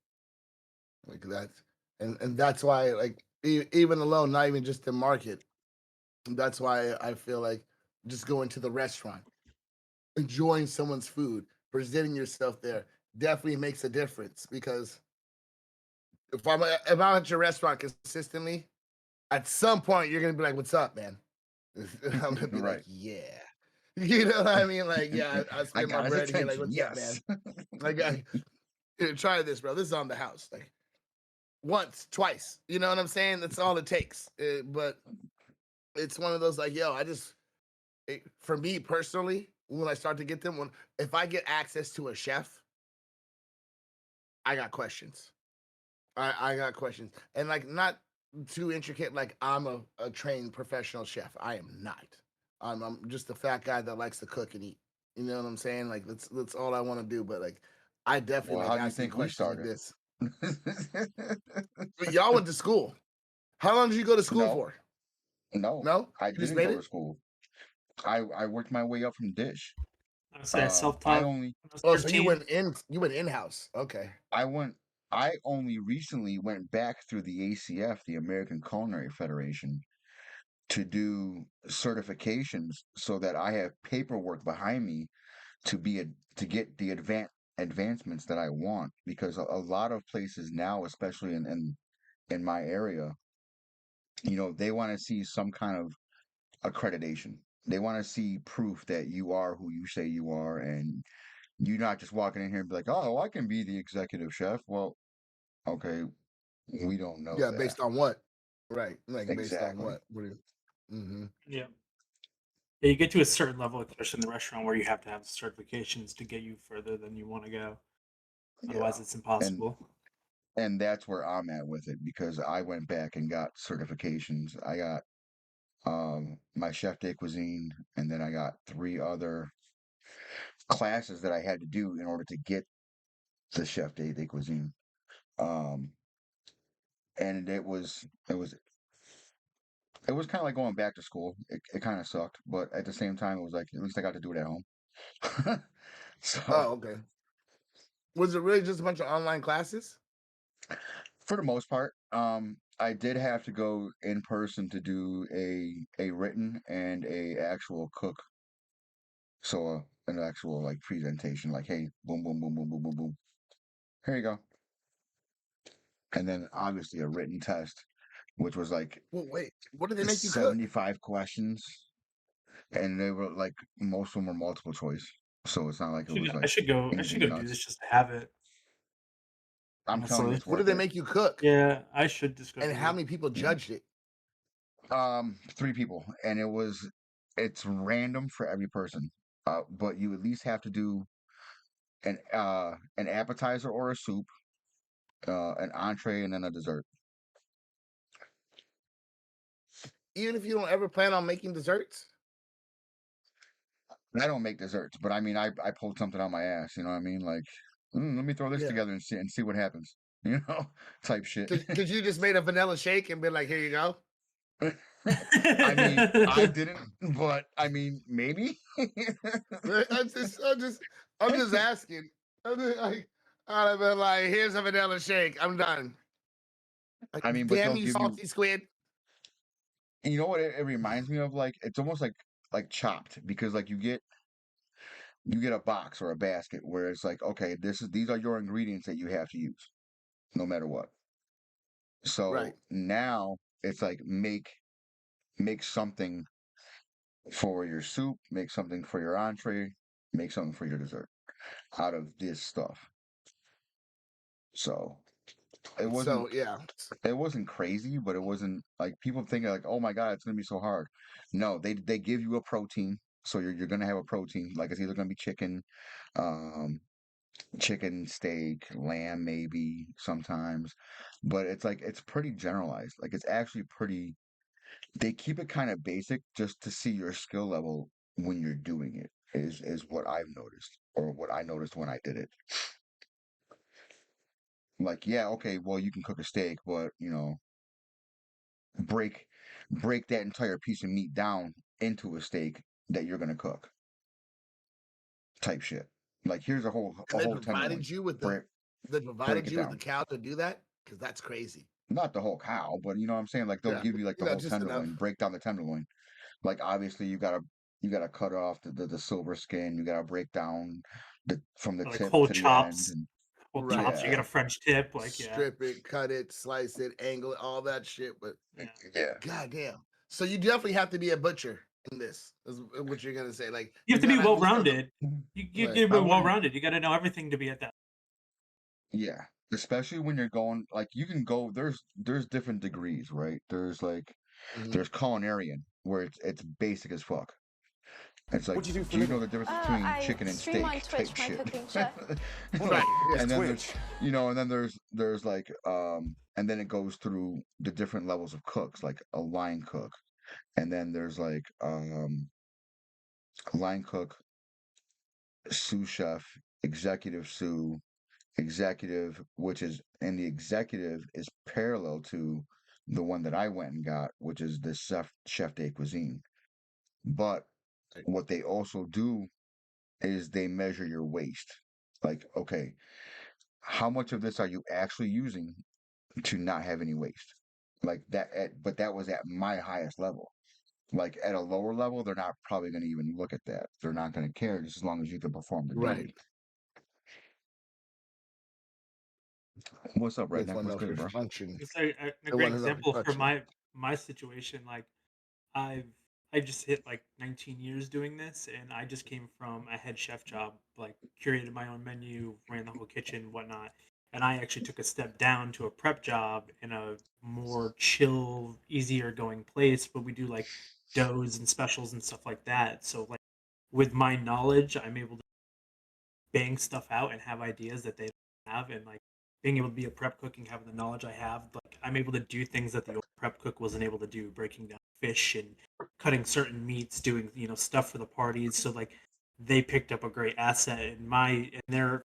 Like that's and that's why like even alone, not even just the market. That's why I feel like just going to the restaurant, enjoying someone's food, presenting yourself there definitely makes a difference because if I'm at your restaurant consistently, at some point you're gonna be like, "What's up, man?" I'm gonna be like, Right. yeah. You know what I mean? Like, yeah, I I spend my got his bread here. Like, attention. what's up, Yes. man? Like, here, try this, bro. This is on the house. Like, once, twice. You know what I'm saying? That's all it takes. But it's one of those like, yo, for me personally, when I start to get them, if I get access to a chef, I got questions. I got questions, and like not too intricate. Like I'm a trained professional chef. I am not. I'm just a fat guy that likes to cook and eat. You know what I'm saying? Like that's all I want to do. But like, I definitely Well, like how do you asking think we questions like started? this. But y'all went to school. How long did you go to school No, for? no, No, I you just didn't made go to it. school. I worked my way up from dish. I say I I self-taught only when I was Oh, so 13. you went in house. Okay. I went I only recently went back through the ACF, the American Culinary Federation, to do certifications so that I have paperwork behind me to to get the advancements that I want, because a lot of places now, especially in my area, they want to see some kind of accreditation. They want to see proof that you are who you say you are, and you're not just walking in here and be like, "Oh, I can be the executive chef." Well, okay, we don't know Yeah, that based on what? Right. Like based on exactly. what? What? Mm-hmm. Yeah. Yeah, you get to a certain level, especially in the restaurant, where you have to have certifications to get you further than you want to go. Yeah. Otherwise, it's And impossible. that's where I'm at with it, because I went back and got certifications. I got my chef de cuisine, and then I got three other classes that I had to do in order to get the chef de cuisine. Um, and it was kind of like going back to school. It kind of sucked, but at the same time, it was like at least I got to do it at home. So Oh, okay. Was it really just a bunch of online classes? for the most part, I did have to go in person to do a written and a actual cook. So an actual like presentation, like, hey, boom, boom, boom, boom, boom, boom, boom. Here you go. And then obviously a written test, which was like Well, wait. What did they make you cook? 75 questions, and they were like most of them were multiple choice. So it's not like it was I like should go. I should anything go do nuts. this just to have it. I'm telling you, Honestly, it's What did worth they it. make you cook? yeah, I should just go And do how it. many people Yeah. judged it? Three people, and it's random for every person. But you at least have to do an appetizer or a soup, an entree, and then a dessert. Even if you don't ever plan on making desserts? I don't make desserts, but I mean, I pulled something out my ass. You know what I mean? Like, let me throw this Yeah. together and see what happens. You know, type shit. Cause you just made a vanilla shake and been like, here you go. I mean, I didn't, but I mean, maybe. I'm just, I'm just, I'm just asking. I'm just, like, I'd have been like, here's a vanilla shake. I'm done. Like, I mean, but damn they'll you, give you. salty squid. You know what? It reminds me of, like, it's almost like Chopped, because like you get a box or a basket where it's like, okay, these are your ingredients that you have to use no matter what. Right. So now it's like make something for your soup, make something for your entree, make something for your dessert out of this stuff. So it wasn't So yeah. it wasn't crazy, but it wasn't like people thinking like, oh my God, it's gonna be so hard. No, they give you a protein. So you're gonna have a protein. Like, it's either gonna be um, chicken, steak, lamb, maybe sometimes. But it's like it's pretty generalized. Like, it's actually pretty. They keep it kind of basic just to see your skill level when you're doing it. Is what I've noticed, or what I noticed when I did it. Like, yeah, okay, well, you can cook a steak, but break break that entire piece of meat down into a steak that you're gonna cook, type shit. Like, here's And a whole tenderloin. Break they break provided it you with the down. cow to do that? Because that's crazy. Not the whole cow, but you know what I'm saying? Like, they'll Yeah. give you like You the know, whole just enough. tenderloin, break down the tenderloin. Like, obviously you gotta cut off the silver skin, you gotta break down from the Like tip whole to the end, chops, and whole Right. chops. You get yeah, a French tip, like yeah, Strip it, cut it, slice it, angle it, all that shit. But yeah. yeah. goddamn. So you definitely have to be a butcher in this. Is what you're gonna say? Like You have to be gotta at least have well-rounded. You right. gotta be I wouldn't. well-rounded. You got to know everything to be at that. Yeah, especially when you're going like you can go. There's different degrees, right? Mhm. There's culinarian where it's basic as fuck. It's like, What'd you do for do a you know living? the difference between I chicken and stream on steak Twitch, type my shit? cooking chef. Right. It's And then there's, Twitch. and then there's like, and then it goes through the different levels of cooks, like a line cook, and then there's like, line cook, sous chef, executive sous, executive, which is, and the executive is parallel to the one that I went and got, which is the chef de cuisine. But Right. what they also do is they measure your waste. Like, okay, how much of this are you actually using to not have any waste? Like but that was at my highest level. Like at a lower level, they're not probably going to even look at that. They're not going to care just as long as you can perform the Right. duty. What's up, They just Redneck? want to What's know if good, you're bro? functioning. It's a They great want to know if example you're for functioning. my situation. Like I've I just hit like 19 years doing this, and I just came from a head chef job, like curated my own menu, ran the whole kitchen, whatnot. And I actually took a step down to a prep job in a more chill, easier going place, but we do like doughs and specials and stuff like that. So like with my knowledge, I'm able to bang stuff out and have ideas that they don't have, and like being able to be a prep cook and having the knowledge I have, like I'm able to do things that the old prep cook wasn't able to do, breaking down fish and cutting certain meats, doing stuff for the parties. So like they picked up a great asset in their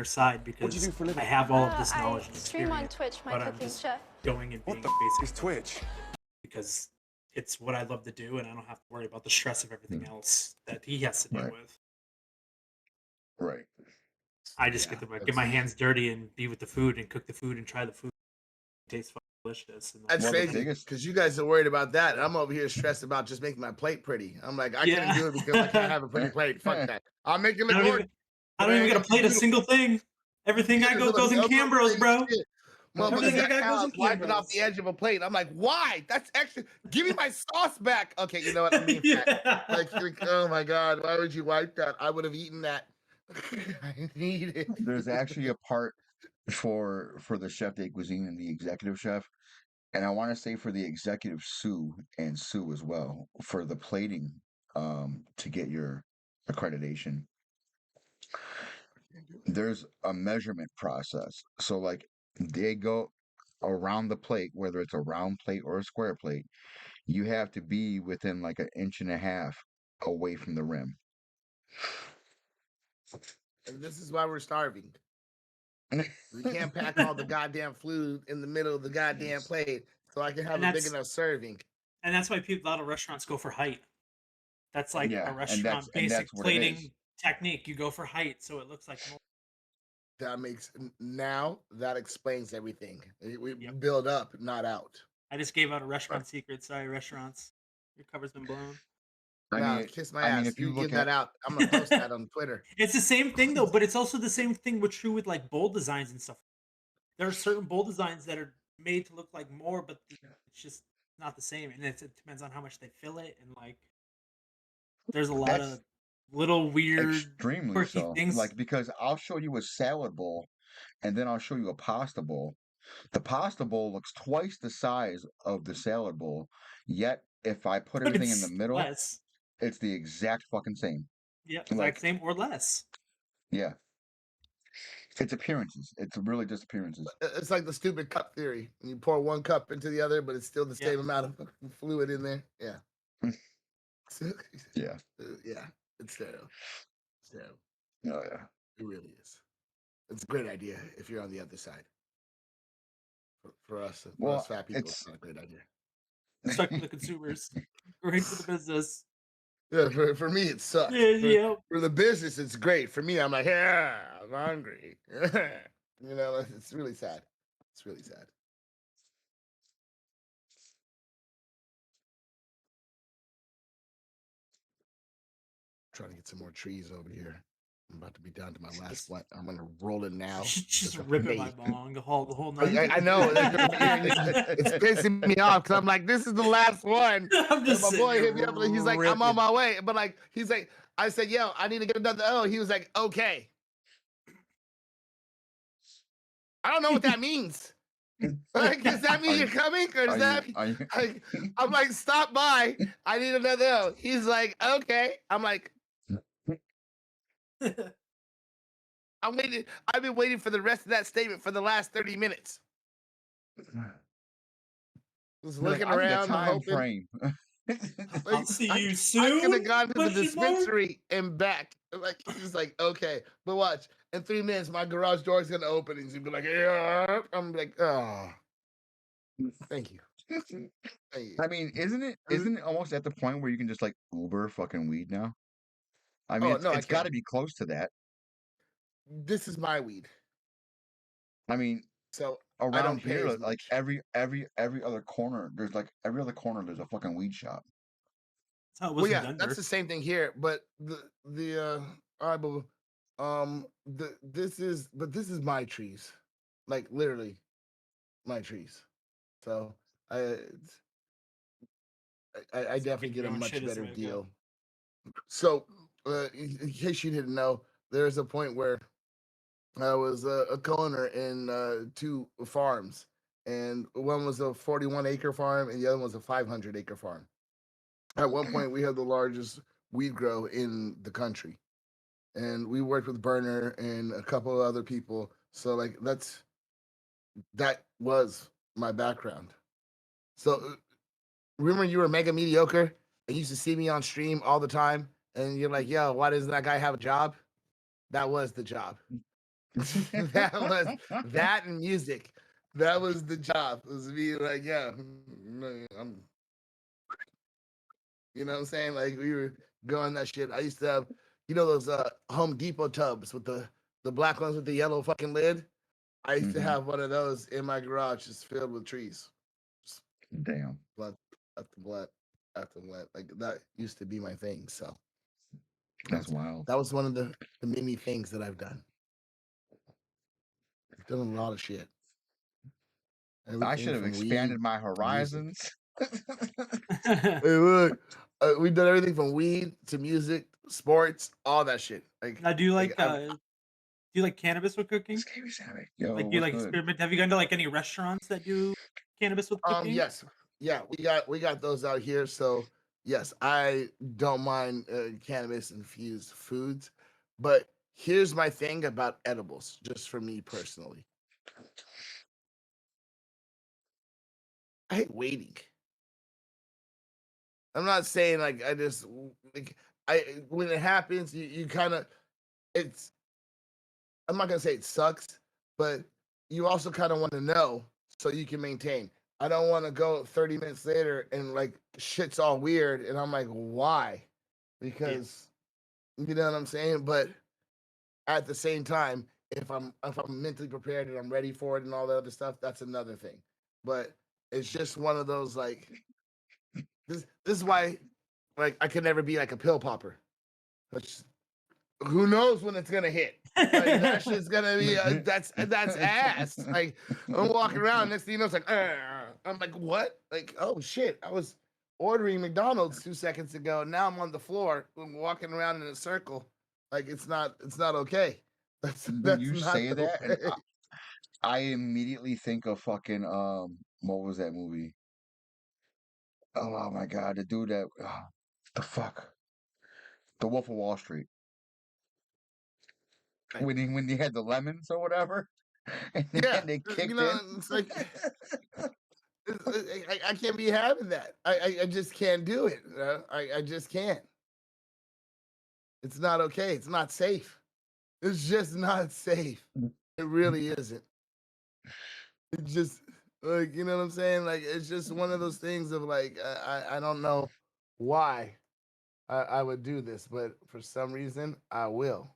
side What'd you because do for a I living? have all of this I knowledge and stream on experience, Twitch, my but I'm cooking just chef. going and What being the a basic is cook Twitch? because it's what I love to do, and I don't have to worry about the stress of everything Mm, else that he has to deal right, with. right. I just get Yeah. to like get That's my hands dirty and be with the food and cook the food and try the food. It tastes fucking delicious. And like, That's Well, the crazy biggest, because you guys are worried about that. And I'm over here stressed about just making my plate pretty. I'm like, I couldn't yeah, do it because I can't have a pretty plate. Fuck that. I'll make it I look don't gorgeous, even I but don't I even ain't gotta got to plate a do single thing. Everything I yeah, go like, goes in I'm not Cambros, saying bro. shit. Motherfuckers Everything I got got goes in cows wiping off Cambros. the edge of a plate. I'm like, why? That's extra. Give me my sauce back. Okay, you know what? I'm being fat. Yeah. Like, oh my god, why would you wipe that? I would have eaten that. I need it. there's actually a part for the chef de cuisine and the executive chef, and I want to say for the executive sous and sous as well for the plating, to get your accreditation. There's a measurement process. So like they go around the plate, whether it's a round plate or a square plate, you have to be within like an inch and a half away from the rim. And this is why we're starving. We can't pack all the goddamn food in the middle of the goddamn plate so I can have and a big that's enough serving. and that's why a lot of restaurants go for height. That's like a Yeah, restaurant and that's basic what it is. plating technique. You go for height so it looks like more. That makes now that explains everything. We Yep. build up, not out. I just gave out a Right. restaurant secret. Sorry, restaurants. Your cover's been blown. Nah, kiss my I mean, ass. if you You look give at, that out. I'm gonna post that on Twitter. It's the same thing though, but it's also the same thing with true with like bowl designs and stuff. There are certain bowl designs that are made to look like more, but it's just not the same. And it depends on how much they fill it, and like there's a lot that's of little weird, extremely quirky so. things. Like, because I'll show you a salad bowl and then I'll show you a pasta bowl. The pasta bowl looks twice the size of the salad bowl, yet if I put But everything in the it's middle, less. it's the exact fucking same. Yeah, exact Like, same or less. yeah, it's appearances. It's really just appearances. It's like the stupid cup theory. You pour one cup into the other, but it's still the Yep. same amount of fluid in there. Yeah. Yeah. Yeah. It's terrible. It's terrible. Oh yeah. It really is. It's a great idea if you're on the other side. For us Well, fat people, it's it's not a great idea. Suck for the consumers. Great for the business. Yeah, for me it sucks. Yeah, yeah. For the business, it's great. For me, I'm like, yeah, I'm hungry. You know, it's really sad. It's really sad. Trying to get some more trees over here. I'm about to be down to my last one. I'm gonna roll it now. Just With a ripping my fade. bong the whole night. I know it's pissing me off because I'm like, this is the last one. I'm And just my sitting boy here hit me up and he's like, I'm on ripping. my way. But like, he's like, I said, yo, I need to get another O. He was like, okay. I don't know what that means. Like, does that mean you're coming? Or does that mean, like, I'm like, stop by. I need another O. He's like, okay. I'm like, I'm waiting. I've been waiting for the rest of that statement for the last 30 minutes. Just looking I need a around, time hoping. frame. I'll see you I soon. could have gone to the Question mark? dispensary and back. Like he's like, okay, but watch. In 3 minutes, my garage door is gonna open, and he's gonna be like, yeah. I'm like, oh, thank you. Thank you. I mean, isn't it almost at the point where you can just like Uber fucking weed now? I mean, Oh no, I it's got can't. to be close to that. This is my weed, I mean, so I around don't pay here, as like much. every other corner, there's like every other corner there's a fucking weed shop. That's how it Well, was in yeah, that's Denver. the same thing here. But all right, but this is my trees, like literally my trees. So I I definitely Fucking get a growing much shit is the better way to go. deal. So, in case you didn't know, there's a point where I was a co-owner in 2 farms, and one was a 41-acre farm, and the other one was a 500-acre farm. At one point, we had the largest weed grow in the country, and we worked with Burner and a couple of other people. So, like, that was my background. So, remember you were mega mediocre and you used to see me on stream all the time, and you're like, yo, why doesn't that guy have a job? That was the job. That was that and music. That was the job. It was me like, yeah, I'm, you know what I'm saying? Like we were going that shit. I used to have, those Home Depot tubs with the black ones with the yellow fucking lid. I used to Mhm. have one of those in my garage, just filled with trees. Just Damn, blood after blood after blood. Like that used to be my thing. So that's wild. that was one of the many things that I've done. I've done a lot of shit. I Everything should have from weed expanded my to music. horizons. Hey, look, we've done everything from weed to music, sports, all that shit. Now, do you like like I've, cannabis with cooking? Yo, Like, do you what's like good? experiment? Have you gone to like any restaurants that do cannabis with cooking? yes, yeah, we got those out here. So yes, I don't mind cannabis infused foods, but here's my thing about edibles, just for me personally. I hate waiting. I'm not saying like I just like I when it happens, you kind of it's I'm not gonna say it sucks, but you also kind of want to know so you can maintain. I don't want to go 30 minutes later and like shit's all weird, and I'm like, why? Yeah. Because you know what I'm saying. But at the same time, if I'm mentally prepared and I'm ready for it and all the other stuff, that's another thing. But it's just one of those like this is why like I could never be like a pill popper. Which who knows when it's gonna hit? Like that shit's gonna be that's ass. Like I'm walking around, next thing you know, it's like I'm like, what? Like, oh shit, I was ordering McDonald's 2 seconds ago. Now I'm on the floor, I'm walking around in a circle. Like it's not okay. When That's you not say that, and okay. I immediately think of fucking what was that movie? Oh my god, the dude that the fuck, The Wolf of Wall Street. Right. When he had the lemons or whatever, and Yeah, then they you kicked know, in. it's like I can't be having that. I just can't do it. I just can't. It's not okay. It's not safe. It's just not safe. It really isn't. It just like you know what I'm saying. Like it's just one of those things of like I don't know why I would do this, but for some reason I will.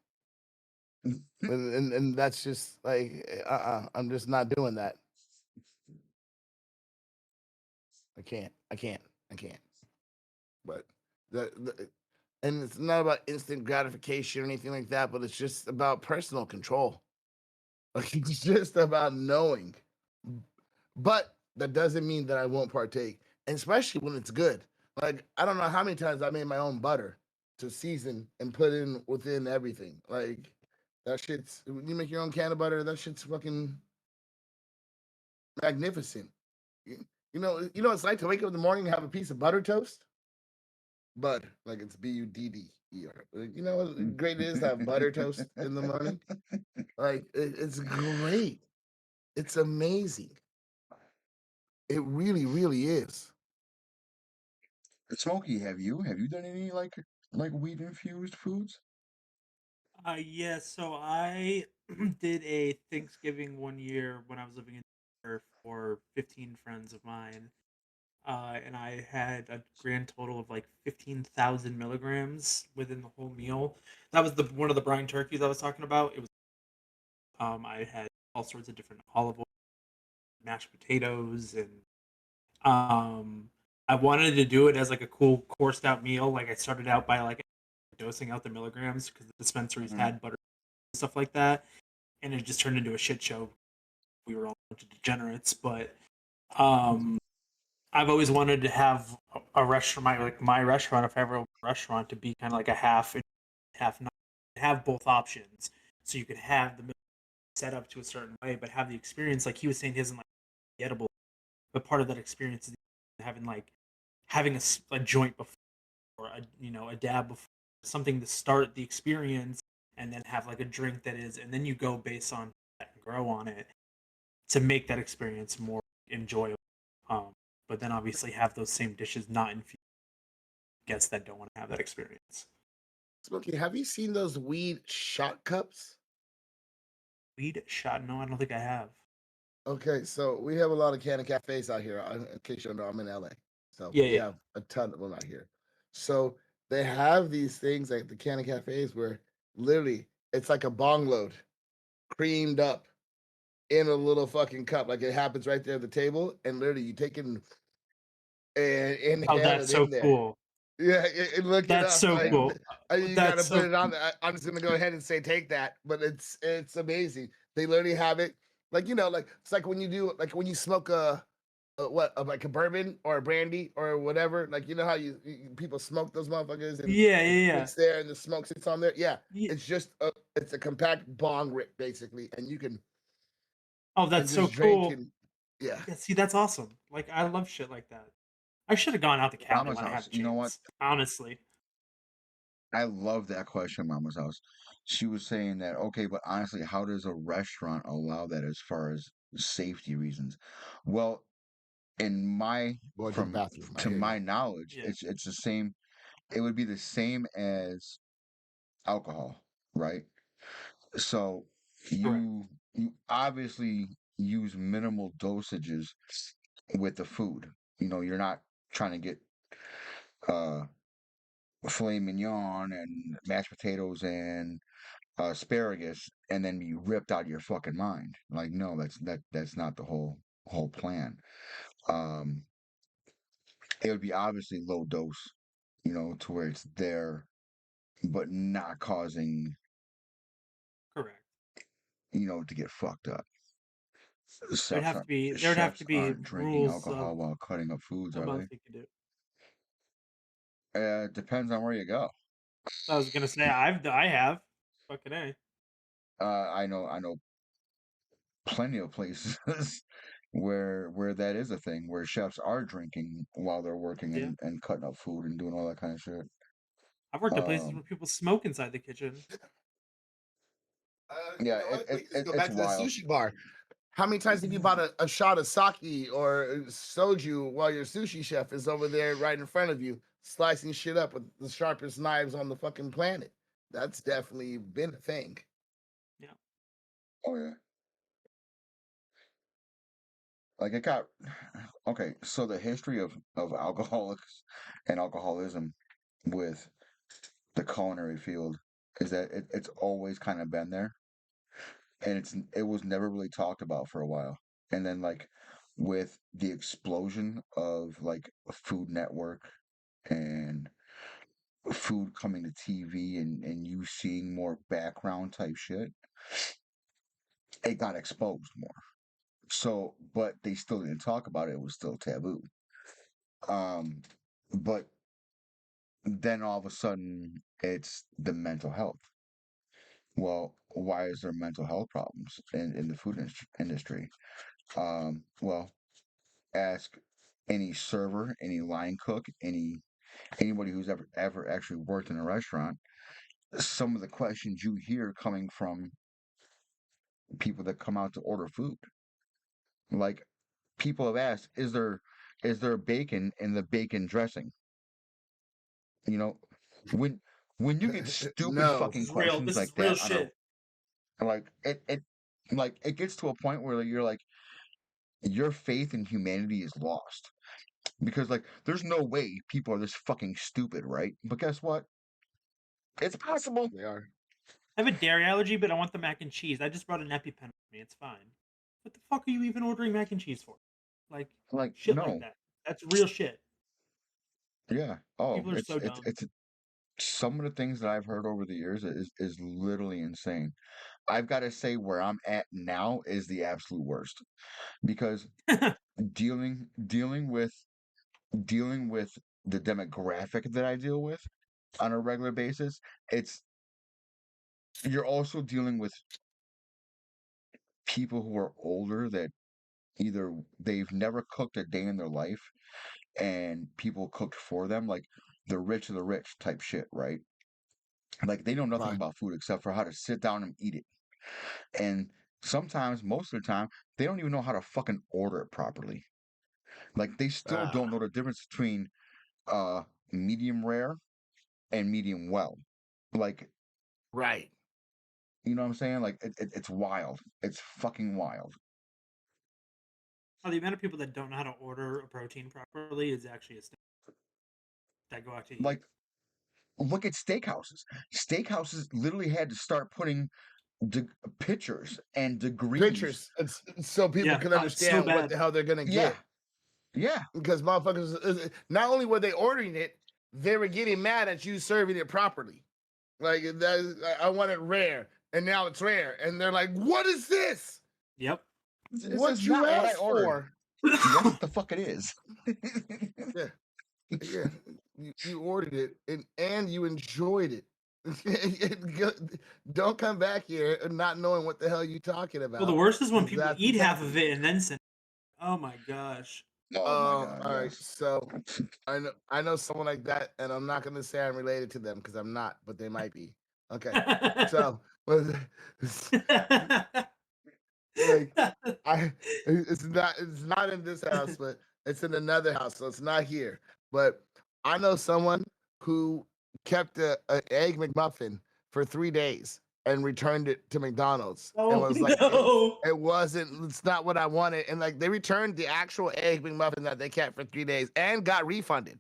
And that's just like I'm just not doing that. I can't. I can't. I can't. But the And it's not about instant gratification or anything like that, but it's just about personal control. Like it's just about knowing. But that doesn't mean that I won't partake, and especially when it's good. Like I don't know how many times I made my own butter to season and put in within everything. Like that shit's when you make your own can of butter, that shit's fucking magnificent. You know what it's like to wake up in the morning and have a piece of butter toast? Butter, like it's Buddder. You know what great it is to have butter toast in the morning? Like it's great. It's amazing. It really, really is. Smokey, have you done any like weed infused foods? Yeah, so I did a Thanksgiving one year when I was living in Denver for 15 friends of mine. And I had a grand total of like 15,000 milligrams within the whole meal. That was the one of the brine turkeys I was talking about. It was I had all sorts of different olive oil, mashed potatoes, and um I wanted to do it as like a cool coursed out meal. Like I started out by like dosing out the milligrams because the dispensaries Mhm. had butter and stuff like that, and it just turned into a shit show. We were all a bunch of degenerates, but um I've always wanted to have a restaurant, my restaurant, if ever restaurant, to be kind of like a half not have both options, so you could have the meal set up to a certain way, but have the experience. Like he was saying, he isn't like edible, but part of that experience is having like having a joint before, a dab before, something to start the experience, and then have like a drink that is, and then you go based on that and grow on it to make that experience more enjoyable. Um, but then obviously have those same dishes not infused guests that don't want to have that experience. Smokey, have you seen those weed shot cups? Weed shot? No, I don't think I have. Okay, so we have a lot of candy cafes out here. In case you don't know, I'm in LA, so Yeah, we yeah. have a ton of them out here. So they have these things like the candy cafes where literally it's like a bong load, creamed up in a little fucking cup. Like it happens right there at the table, and literally you take it and Oh, inhale that's it so in there. cool. Yeah, and look it That's up. so Like Damn. cool. you got That's to put so it on. I'm just gonna go ahead and say take that, but it's amazing. They literally have it. Like like it's like when you do like when you smoke like a bourbon or a brandy or whatever. Like how people smoke those motherfuckers and yeah, it yeah, yeah. sits there and the smoke sits on there. Yeah, Yeah. it's just it's a compact bong rip basically, and you can Oh, and that's so just drink cool. and yeah. Yeah, see, that's awesome. Like I love shit like that. I should have gone out to Cali Mama's when I had house. the You know what? chance. Honestly. I love that question, Mama's house. She was saying that, okay, but honestly, how does a restaurant allow that as far as safety reasons? Well, in my Going to the from bathroom. I to hear you. my knowledge, Yeah. it's the same. It would be the same as alcohol, right? So Correct. you obviously use minimal dosages with the food. You're not trying to get uh filet mignon and mashed potatoes and asparagus and then be ripped out of your fucking mind. Like, no, that's not the whole plan. Um, it would be obviously low dose, to where it's there, but not causing, Correct. to get fucked up. There'd Chefs have to aren't be there'd have chefs to be aren't drinking rules alcohol while cutting up foods, of are what they? they could do. Depends on where you go. I was gonna say I have. Fucking A. I know plenty of places where that is a thing, where chefs are drinking while they're working Yeah. and cutting up food and doing all that kind of shit. I've worked at places where Um, people smoke inside the kitchen. yeah, You know what? We can just go it's back to the wild. sushi bar. How many times have you bought a shot of sake or soju while your sushi chef is over there right in front of you, slicing shit up with the sharpest knives on the fucking planet? That's definitely been a thing. Yeah. Oh yeah, like it got okay. So the history of alcoholics and alcoholism with the culinary field is that it's always kind of been there, and it was never really talked about for a while. And then like with the explosion of like a Food Network and food coming to TV and you seeing more background type shit, it got exposed more. So, but they still didn't talk about it. It was still taboo. But then all of a sudden, it's the mental health. Well, why is there mental health problems in the food industry? Well, ask any server, any line cook, anybody who's ever actually worked in a restaurant. Some of the questions you hear coming from people that come out to order food, like people have asked, is there bacon in the bacon dressing? You know, when when you get stupid No. This fucking is real. questions This is like real that on shit. a like it gets to a point where you're like your faith in humanity is lost because like there's no way people are this fucking stupid, right? But guess what? It's possible. They are. I have a dairy allergy, but I want the mac and cheese. I just brought an EpiPen with me. It's fine. What the fuck are you even ordering mac and cheese for? Like Like shit like no, that. That's real shit. yeah. Oh, People are so dumb. it's some of the things that I've heard over the years is literally insane. I've got to say where I'm at now is the absolute worst because dealing dealing with dealing with the demographic that I deal with on a regular basis, it's you're also dealing with people who are older that either they've never cooked a day in their life and people cooked for them, like the rich type shit, right? Like they know nothing Right. about food except for how to sit down and eat it. And sometimes, most of the time, they don't even know how to fucking order it properly. Like they still don't know the difference between uh medium rare and medium well. Like, Right. you know what I'm saying? Like it's wild. It's fucking wild. Oh, the amount of people that don't know how to order a protein properly is actually a stat that go out to eat. Like look at steakhouses. Steakhouses literally had to start putting de- pictures and degrees. Pictures. It's so people Yeah, can it's so understand what bad. the hell they're gonna Yeah, get. yeah. Because motherfuckers, not only were they ordering it, they were getting mad at you serving it properly. Like that, I want it rare, and now it's rare, and they're like, "What is this? Yep. This is What you not what I asked ordered. for?" Yes, the fuck it is. Yeah, yeah. You ordered it, and you enjoyed it. Don't come back here and not knowing what the hell you talking Well, the about. worst is when 'Cause people that's eat what's half of happening. it and then send. Oh my gosh. Oh my god, All right. yes. So I know someone like that, and I'm not gonna say I'm related to them because I'm not, but they might be. Okay. So like it's not in this house, but it's in another house, so it's not here. But I know someone who kept a egg McMuffin for 3 days and returned it to McDonald's and Oh was like, no. it's not what I wanted. And like they returned the actual egg McMuffin that they kept for 3 days and got refunded.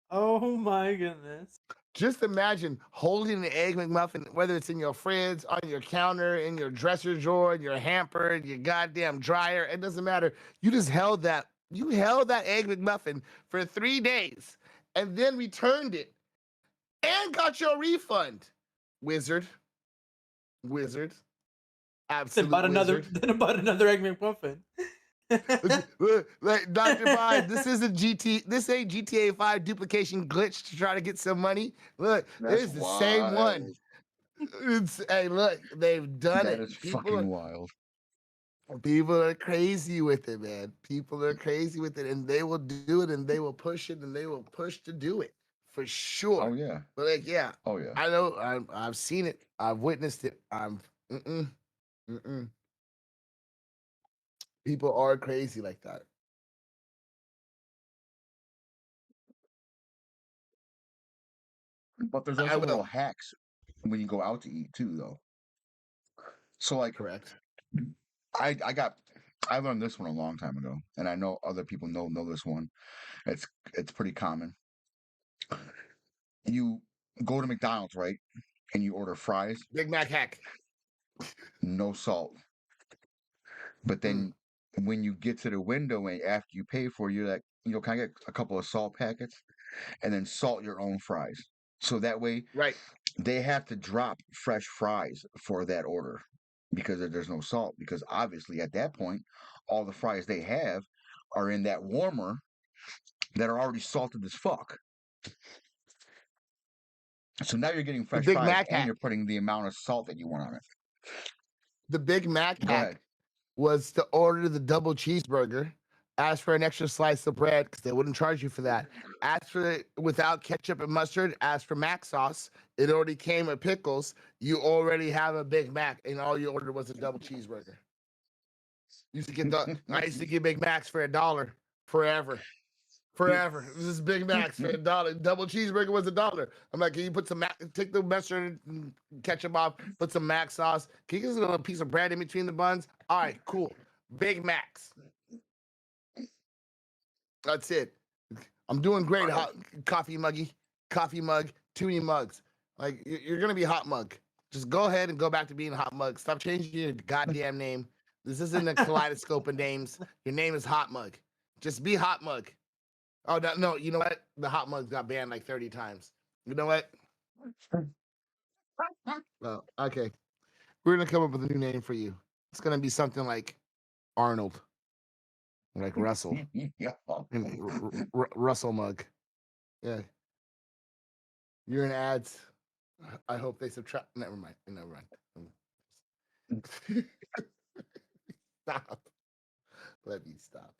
Oh my goodness. Just imagine holding the egg McMuffin, whether it's in your fridge, on your counter, in your dresser drawer, in your hamper, in your goddamn dryer. It doesn't matter. You just held that. You held that egg McMuffin for 3 days and then returned it and got your refund. Wizard. Wizard. Then Absolute bought another. wizard. Then bought another egg McMuffin. Like Dr. Vine, this isn't GT. This ain't GTA 5 duplication glitch to try to get some money. Look, That's it's the same one. wild. Hey, look, they've done That it. is People fucking wild. people are crazy with it, man. People are crazy with it, and they will do it, and they will push it, and they will push to do it for Oh sure. yeah. But like, yeah, Oh yeah. I know. I've seen it. I've witnessed it. Mm-mm, mm-mm. People are crazy like that. But there's I also will. little hacks when you go out to eat too, though. So like Correct. I got I learned this one a long time ago, and I know other people know this one. It's pretty common. You go to McDonald's, right? And you order fries, Big Mac hack. no salt. But Mm. then when you get to the window and after you pay for it, you're like, can I get a couple of salt packets? And then salt your own fries. So that way Right. they have to drop fresh fries for that order because there's no salt. Because obviously at that point, all the fries they have are in that warmer that are already salted as fuck. So now you're getting The fresh Big fries Mac and hack. you're putting the amount of salt that you want on it. The Big Mac Go ahead. hack was to order the double cheeseburger, ask for an extra slice of bread because they wouldn't charge you for that. Ask for it without ketchup and mustard. Ask for mac sauce. It already came with pickles. You already have a Big Mac, and all you ordered was a double cheeseburger. I used to get Big Macs for $1 forever. Forever. This is Big Macs for $1. Double cheeseburger was $1. I'm like, can you put some take the mustard and ketchup off, put some mac sauce? Can you get a little piece of bread in between the buns? All right, cool. Big Macs. That's it. I'm doing great. Hot coffee mug, too many mugs. Like you're gonna be hot mug. Just go ahead and go back to being hot mug. Stop changing your goddamn name. This isn't a kaleidoscope of names. Your name is hot mug. Just be hot mug. Oh no, you know what? The hot mugs got banned like 30 times. You know what? Well, okay. We're gonna come up with a new name for you. It's gonna be something like Arnold, like Russell, Russell mug. Yeah, you're in ads. I hope they subtract. Never mind. Never mind. Stop. Let me stop.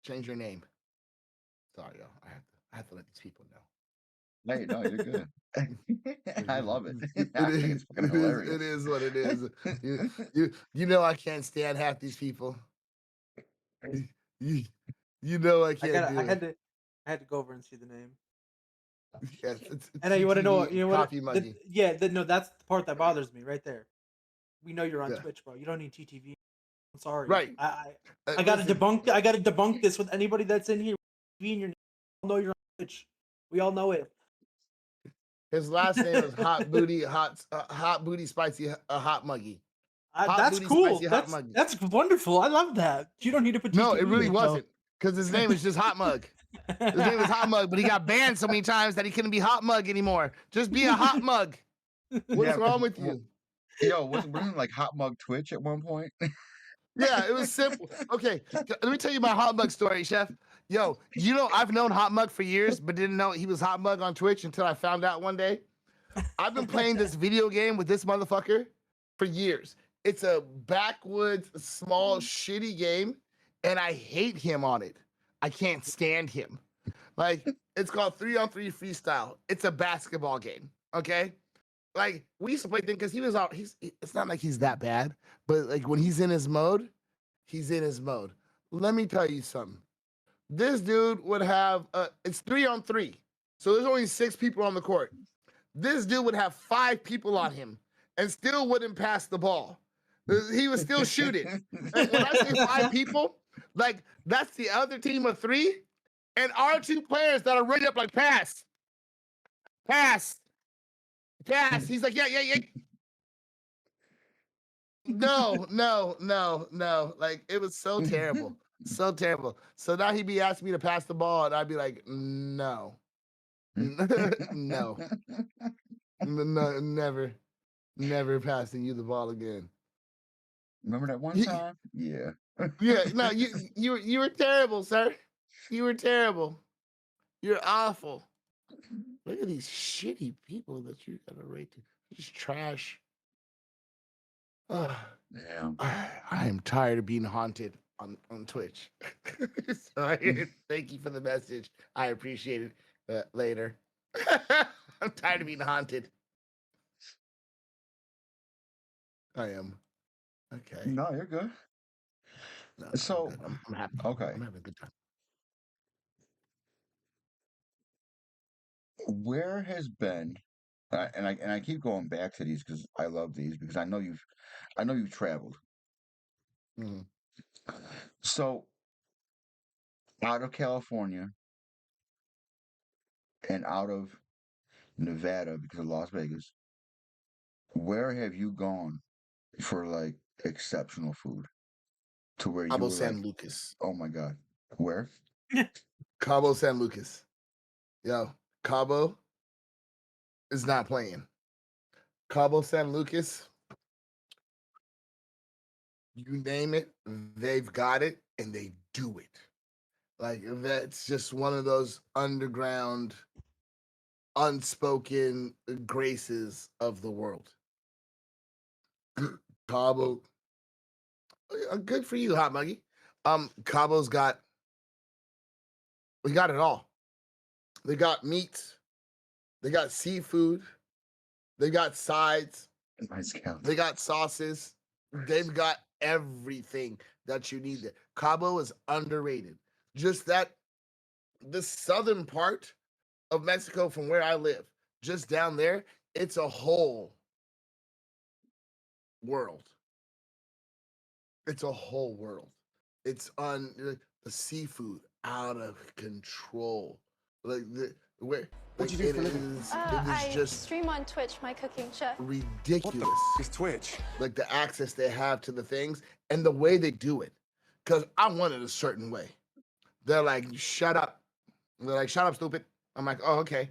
Change your name. Sorry, y'all. I have to let these people know. Hey, no, you're good. I love it. It I think is. it's fucking hilarious. It is what it is. You know I can't stand half these people. You, you know I can't do it. I had to go over and see the name. Yes, it's And you want to know? CTV You know what? coffee muggy. No, that's the part that bothers me right there. We know you're on Yeah. Twitch, bro. You don't need TTV. I'm sorry. Right. I gotta Listen, debunk. I gotta debunk this with anybody that's in here. TV in your name. We all know you're on Twitch. We all know it. his last name is Hot Booty, Hot Booty Spicy, Hot Muggy. Hot That's Booty cool. Spicy Hot Muggy. That's wonderful. I love that. You don't need to put TTV. No, it really in, wasn't, because his name is just Hot Mug. His name is Hot Mug, but he got banned so many times that he couldn't be Hot Mug anymore. Just be a Hot Mug. What's wrong with you? Yo, wasn't like Hot Mug Twitch at one point? Yeah, it was simple. Okay, let me tell you my Hot Mug story, Chef. Yo, I've known Hot Mug for years, but didn't know he was Hot Mug on Twitch until I found out one day. I've been playing this video game with this motherfucker for years. It's a backwoods, small, shitty game, and I hate him on it. I can't stand him. Like, it's called 3-on-3 Freestyle. It's a basketball game, okay? Like, we used to play things because it's not like he's that bad, but like when he's in his mode, he's in his mode. Let me tell you something. This dude would have, it's 3-on-3. So there's only 6 people on the court. This dude would have 5 people on him and still wouldn't pass the ball. He was still shooting. And when I say 5 people, like that's the other team of 3 and our 2 players that are ready up like pass. He's like, yeah. No. Like it was so terrible. So terrible. So now he'd be asking me to pass the ball, and I'd be like, no. No. Never passing you the ball again. Remember that one time? Yeah. Yeah, no, you were terrible, sir. You were terrible. You're awful. Look at these shitty people that you gotta rate. Just trash. Yeah. I am tired of being haunted on Twitch. Thank you for the message. I appreciate it. Later. I'm tired of being haunted. I am. Okay. No, you're good. No, So, I'm happy. okay. I'm having a good time. Where has been, and I keep going back to these because I love these because I know you've traveled. Mhm. So, out of California and out of Nevada because of Las Vegas, where have you gone for like exceptional food to where you Cabo were like, San Lucas. oh my God, where? Cabo San Lucas. Yo, Cabo is not playing. Cabo San Lucas, you name it, they've got it and they do it. Like that's just one of those underground, unspoken graces of the world. Cabo, good for you, Hot Muggy. Cabo's got, we got it all. They got meats, they got seafood, they got sides, Nice count. they got sauces, they've got everything that you need there. Cabo is underrated. Just that the southern part of Mexico from where I live, just down there, it's a whole world. It's a whole world. It's on the seafood out of control. Like the where What like you do for a living? it is I just stream on Twitch, my cooking show. What ridiculous. the is Twitch? Like the access they have to the things and the way they do it. Because I want it a certain way. They're like, shut up. They're like, shut up, stupid. I'm like, oh, okay.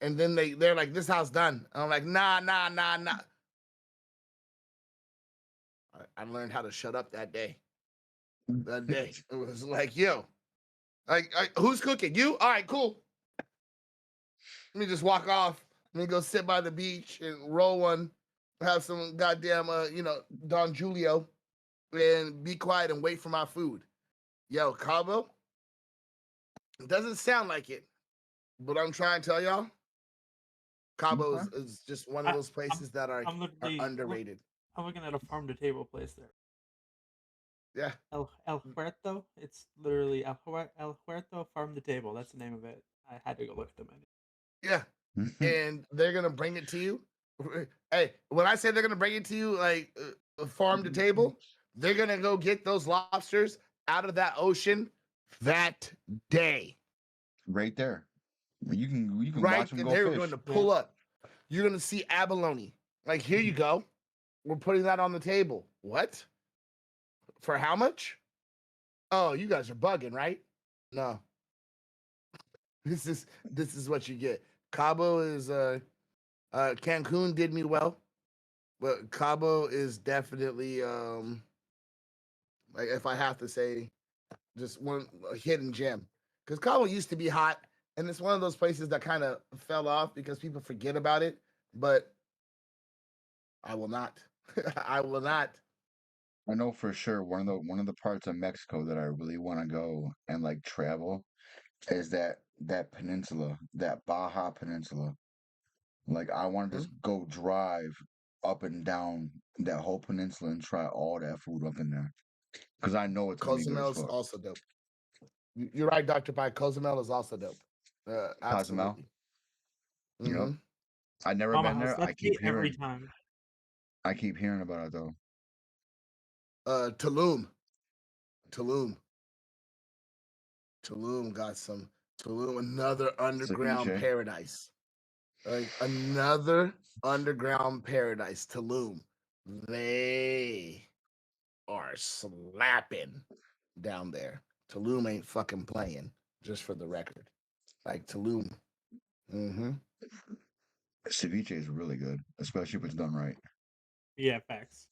And then they're like, this house done. And I'm like, nah. I learned how to shut up that day. That day. It was like, yo, like, who's cooking? You? All right, cool. Let me just walk off. Let me go sit by the beach and roll one, have some goddamn, Don Julio, and be quiet and wait for my food. Yo, Cabo, it doesn't sound like it, but I'm trying to tell y'all, Cabo is just one of those places that are underrated. I'm looking at a farm to table place there. Yeah. El Huerto. It's literally El Huerto Farm to Table. That's the name of it. I had to go look at the menu. Yeah. And they're gonna bring it to you. Hey, when I say they're gonna bring it to you, like farm to table, they're gonna go get those lobsters out of that ocean that day. Right there. You can Right, watch them and go they're fish. going to pull up. You're gonna see abalone. Like, here you go. We're putting that on the table. What? For how much? Oh, you guys are bugging, right? No. This is what you get. Cabo is Cancun did me well, but Cabo is definitely like if I have to say just one a hidden gem. Because Cabo used to be hot, and it's one of those places that kind of fell off because people forget about it. But I will not. I will not. I know for sure one of the parts of Mexico that I really want to go and like travel is that peninsula, that Baja Peninsula. Like I want to Hmm? just go drive up and down that whole peninsula and try all that food up in there because I know it's gonna be good as Cozumel is fuck. also dope. You're right, Dr. Pie. Cozumel is also dope. Cozumel, Absolutely. yep. Hmm. I never Mama been House. there. That's me every time. I keep hearing about it though. Tulum. Tulum. Tulum got some. Tulum, another underground Ceviche. paradise. Like another underground paradise. Tulum. They are slapping down there. Tulum ain't fucking playing, just for the record. Like Tulum. Mm-hmm. Ceviche is really good, especially if it's done right. Yeah, facts.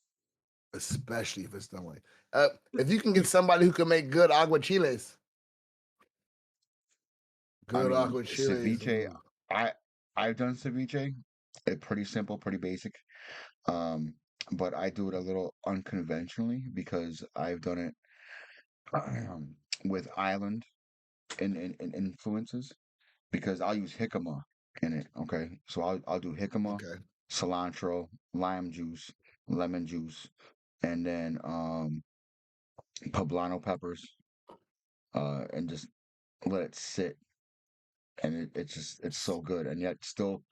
Especially if it's done right. If you can get somebody who can make good aguachiles, I good mean, aguachiles. ceviche. I I've done ceviche. It's pretty simple, pretty basic. Um, but I do it a little unconventionally because I've done it with island and influences because I'll use jicama in it. Okay, so I'll do jicama, Okay. cilantro, lime juice, lemon juice, and then poblano peppers, and just let it sit, and it's so good, and yet still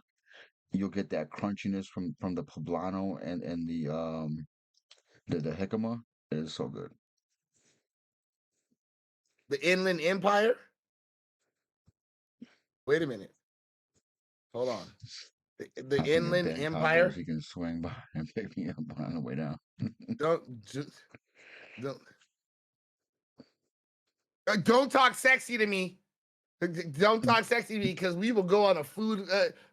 you'll get that crunchiness from the poblano and the jicama. It is so good. The Inland Empire. Wait a minute. Hold on. The I think of Inland Ben tacos. Empire. He can swing by and pick me up on the way down. Don't don't talk sexy to me. Don't talk sexy to me because we will go on a food.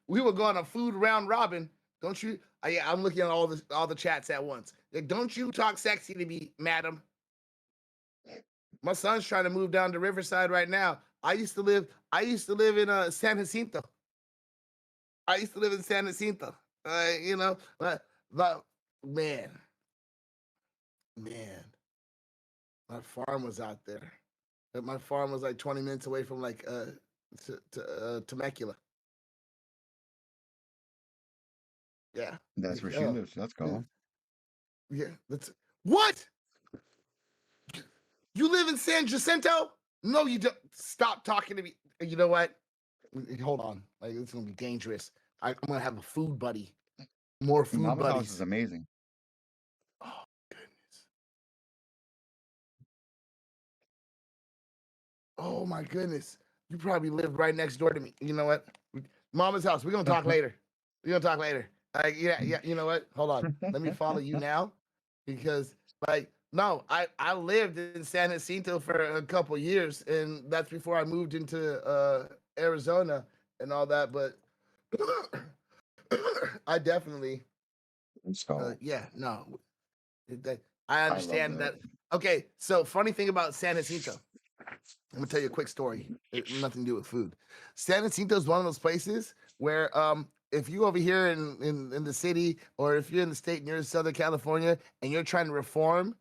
We will go on a food round robin. Don't you? I'm looking at all the chats at once. Like, don't you talk sexy to me, madam? My son's trying to move down to Riverside right now. I used to live in San Jacinto. I used to live in San Jacinto. But man, my farm was out there. My farm was like 20 minutes away from like Temecula. Yeah. That's where she Oh, lives. Let's go. yeah. That's what? You live in San Jacinto? No, you don't. Stop talking to me. You know what? Hold on. Like, it's gonna be dangerous. I'm gonna have a food buddy. More food Mama's house buddies. is amazing. Oh goodness. Oh my goodness. You probably live right next door to me. You know what? Mama's house. We're gonna talk later. We're gonna talk later. Yeah. You know what? Hold on. Let me follow you now, because no, I lived in San Jacinto for a couple years, and that's before I moved into Arizona and all that. But I definitely, Let's go. yeah, no, I I love understand that. that. Okay, so funny thing about San Jacinto. I'm gonna tell you a quick story. Nothing to do with food. San Jacinto is one of those places where if you over here in the city, or if you're in the state and you're in Southern California and you're trying to reform,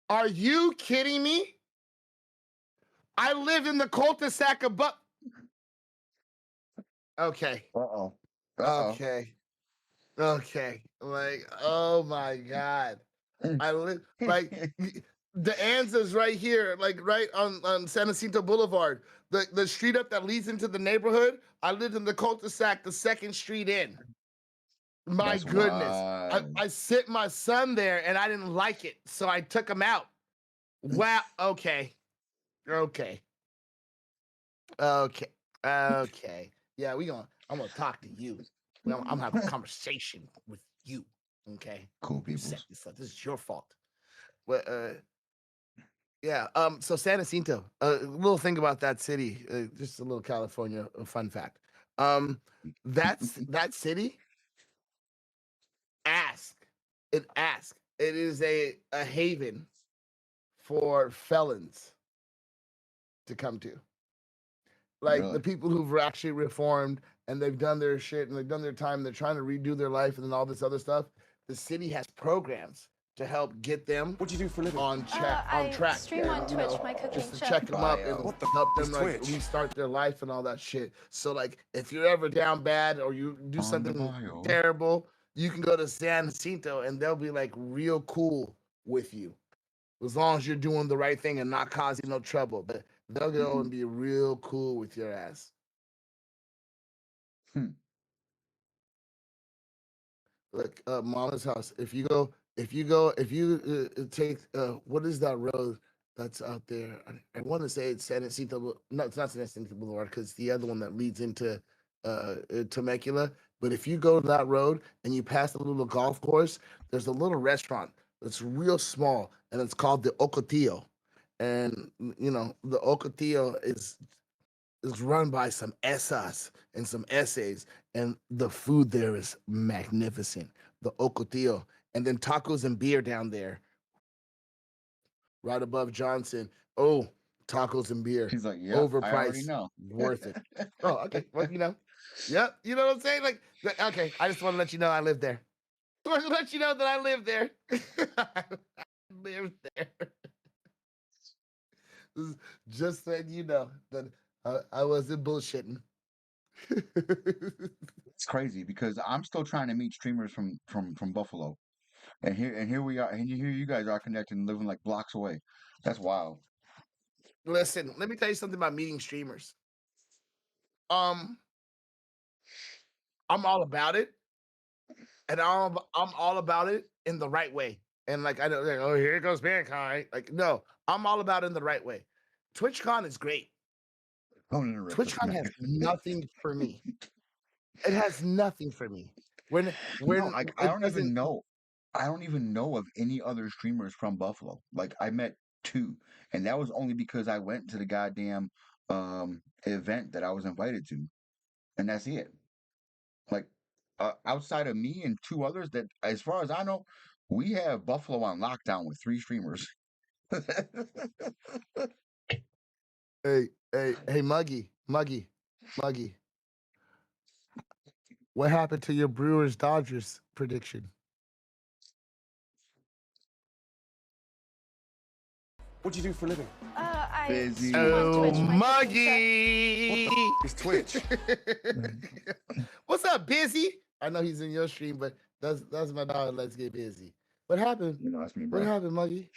are you kidding me? I live in the cul-de-sac above. Okay. Uh-oh. Okay. Like, oh my God. I live like the Anza's right here, like right on San Jacinto Boulevard. The street up that leads into the neighborhood. I lived in the cul-de-sac, the second street in. My That's goodness. wild. I sent my son there and I didn't like it. So I took him out. Wow. Okay. Okay. Yeah, I'm gonna talk to you. I'm having a conversation with you. Okay. Cool You people. set this up. This is your fault. Well, yeah. So San Jacinto. A little thing about that city. Just a little California fun fact. That city. Ask. It is a haven for felons to come to. Like the Really? people who've actually reformed and they've done their shit and they've done their time. They're trying to redo their life and then all this other stuff. The city has programs to help get them What do you do for a living? on I track. stream on Twitch, my cooking Just to show. check them up Bio. and What the help is them like Twitch? restart their life and all that shit. So like if you're ever down bad or you do On the something bio. terrible, you can go to San Jacinto and they'll be like real cool with you. As long as you're doing the right thing and not causing no trouble. But they'll go and be real cool with your ass. Like Mama's house. If you take what is that road that's out there? I want to say it's San Jacinto. No, it's not San Jacinto Boulevard because the other one that leads into Temecula. But if you go to that road and you pass a little golf course, there's a little restaurant that's real small and it's called the Ocotillo. And the Ocotillo is run by some Essas and some essays, and the food there is magnificent. The Ocotillo, and then tacos and beer down there, right above Johnson. Oh, tacos and beer, He's like, yep, I already overpriced, know. worth it. Oh, okay. Well, yep. You know what I'm saying? Like, okay. I just want to let you know I live there. I want to let you know that I live there. I live there. Just so you know that I wasn't bullshitting. It's crazy because I'm still trying to meet streamers from Buffalo. And here we are, and here you guys are connected and living like blocks away. That's wild. Listen, let me tell you something about meeting streamers. Um, I'm all about it, and I'm all about it in the right way. And like I know, like, oh, here goes Bankai. Like, no, I'm all about it in the right way. TwitchCon is great. Don't interrupt us, TwitchCon man. has nothing for me. It has nothing for me. When No, when I it don't even doesn't. know. I don't even know of any other streamers from Buffalo. Like I met two, and that was only because I went to the goddamn event that I was invited to, and that's it. Like outside of me and two others, that as far as I know, we have Buffalo on lockdown with three streamers. Hey, Muggy. What happened to your Brewers Dodgers prediction? What do you do for a living? I Busy. stream on Oh, Twitch my cooking show. Muggy! It's Twitch. What's up, Busy? I know he's in your stream, but that's my dog. Let's get busy. What happened? You know, that's me, What bro. happened, Muggy?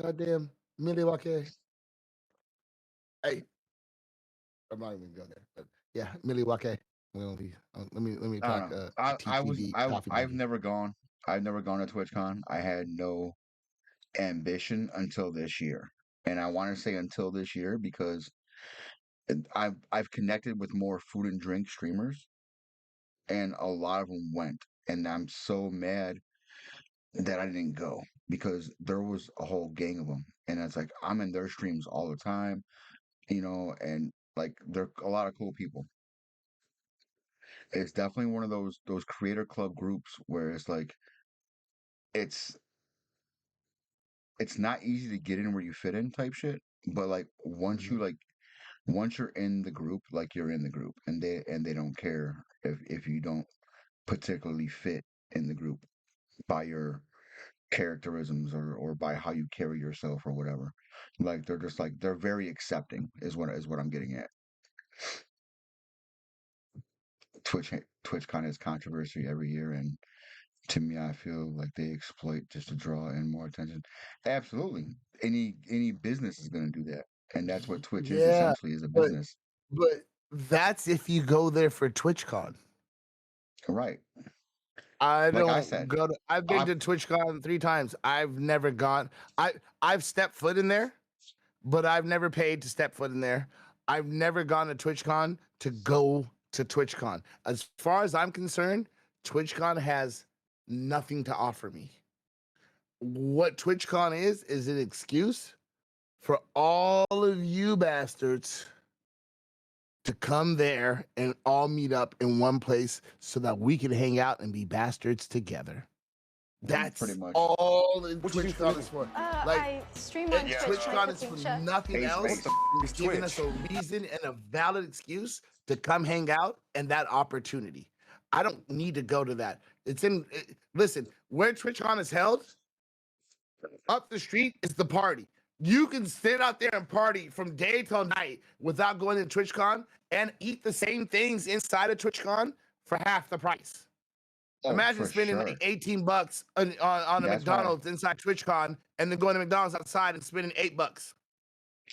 Goddamn, Milwaukee. Hey, I'm not even going there, but yeah, Milwaukee. We gonna be. Let me I talk. don't know. TTV coffee I've Muggy. never gone. I've never gone to TwitchCon. I had no ambition until this year, and I want to say until this year because I've connected with more food and drink streamers, and a lot of them went, and I'm so mad that I didn't go because there was a whole gang of them, and it's like I'm in their streams all the time, and like they're a lot of cool people. It's definitely one of those creator club groups where it's like it's it's not easy to get in where you fit in type shit, but like Mhm. once you're in the group, like you're in the group, and they don't care if you don't particularly fit in the group by your characterisms or by how you carry yourself or whatever. Like they're just like they're very accepting is what I'm getting at. Twitch kind of has controversy every year, and to me, I feel like they exploit just to draw in more attention. Absolutely, any business is going to do that, and that's what Twitch is Yeah, essentially is a but business, but that's if you go there for TwitchCon. right? I Like I don't said, go to. I've been I to TwitchCon 3 times. I've never gone. I've stepped foot in there, but I've never paid to step foot in there. I've never gone to TwitchCon to go to TwitchCon. As far as I'm concerned, TwitchCon has nothing to offer me. What TwitchCon is an excuse for all of you bastards to come there and all meet up in one place so that we can hang out and be bastards together. pretty That's much all that What do you do for a TwitchCon is living? for. Like, I stream and on Twitch my TwitchCon is for cooking show. nothing Ace else. What Base. the It's is giving us Twitch? a reason and a valid excuse to come hang out and that opportunity. I don't need to go to that. Listen, where TwitchCon is held, up the street is the party. You can sit out there and party from day till night without going to TwitchCon and eat the same things inside of TwitchCon for half the price. Oh, Imagine for spending like sure. 18 bucks on a That's why, McDonald's inside TwitchCon and then going to McDonald's outside and spending $8.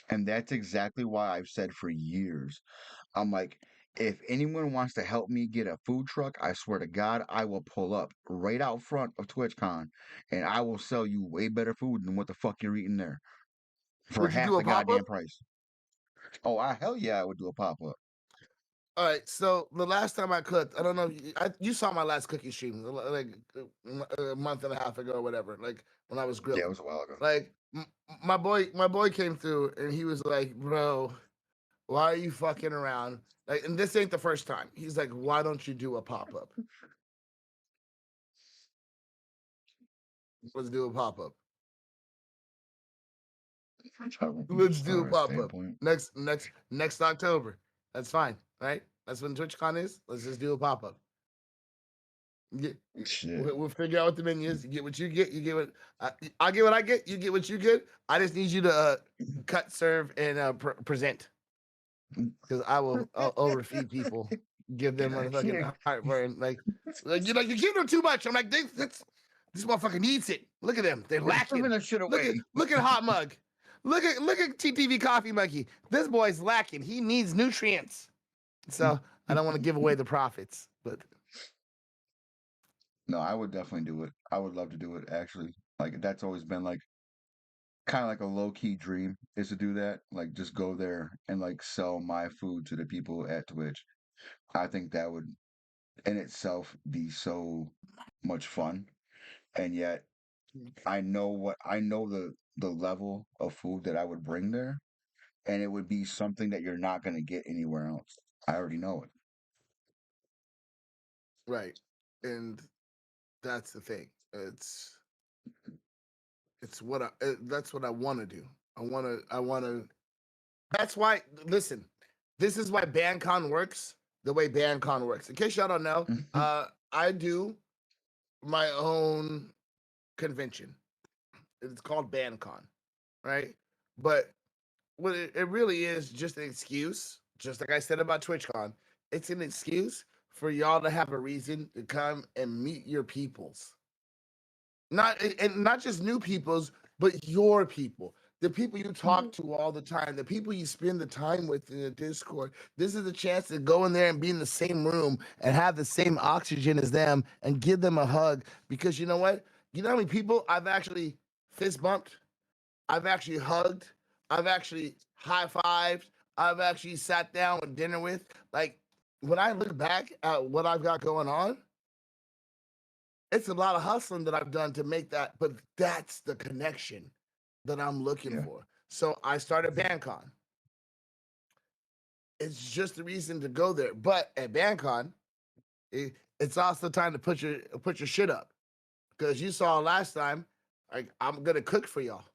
and that's exactly why I've said for years, I'm like, if anyone wants to help me get a food truck, I swear to God, I will pull up right out front of TwitchCon, and I will sell you way better food than what the fuck you're eating there for Would you half do a the pop up? goddamn price. Oh, hell yeah, I would do a pop up. All right. So the last time I cooked, I don't know. You saw my last cooking stream like a month and a half ago or whatever. Like when I was Yeah, it grilling. was a while ago. Like my boy came through and he was like, "Bro, why are you fucking around?" Like, and this ain't the first time. He's like, "Why don't you do a pop up? Let's do a pop up. From a Let's do a star pop up standpoint, next October. That's fine, right? That's when TwitchCon is. Let's just do a pop up. Get, shit. we'll figure out what the menu is. You get what you get. You get what I get. What I get. You get what you get. I just need you to cut, serve, and present because I'll overfeed people, give them Yeah, motherfucking heartburn. Like you give them too much. I'm like, this motherfucker needs it. Look at them. They're giving lacking. that shit away. Look at Hot Mug. Look at TTV Coffee Monkey. This boy's lacking. He needs nutrients. So I don't want to give away the profits, but No, I would definitely do it. I would love to do it actually. Like that's always been like kind of like a low key dream is to do that. Like just go there and like sell my food to the people at Twitch. I think that would in itself be so much fun. And yet I know the level of food that I would bring there and it would be something that you're not going to get anywhere else. I already know it. Right. And that's the thing. It's what that's what I want to do. I want to That's why, listen, this is why BandCon works the way BandCon works. In case y'all don't know, I do my own convention. It's called BandCon, right? But what it really is just an excuse, just like I said about TwitchCon, it's an excuse for y'all to have a reason to come and meet your peoples. Not just new peoples, but your people. The people you talk to all the time, the people you spend the time with in the Discord. This is a chance to go in there and be in the same room and have the same oxygen as them and give them a hug. Because you know what? You know how many people I've actually fist bumped? I've actually hugged. I've actually high fived. I've actually sat down with dinner with. Like, when I look back at what I've got going on, it's a lot of hustling that I've done to make that, but that's the connection that I'm looking Yeah. for. So I started BandCon. It's just the reason to go there. But at BandCon, it's also time to put your shit up. Because you saw last time, I'm gonna cook for y'all.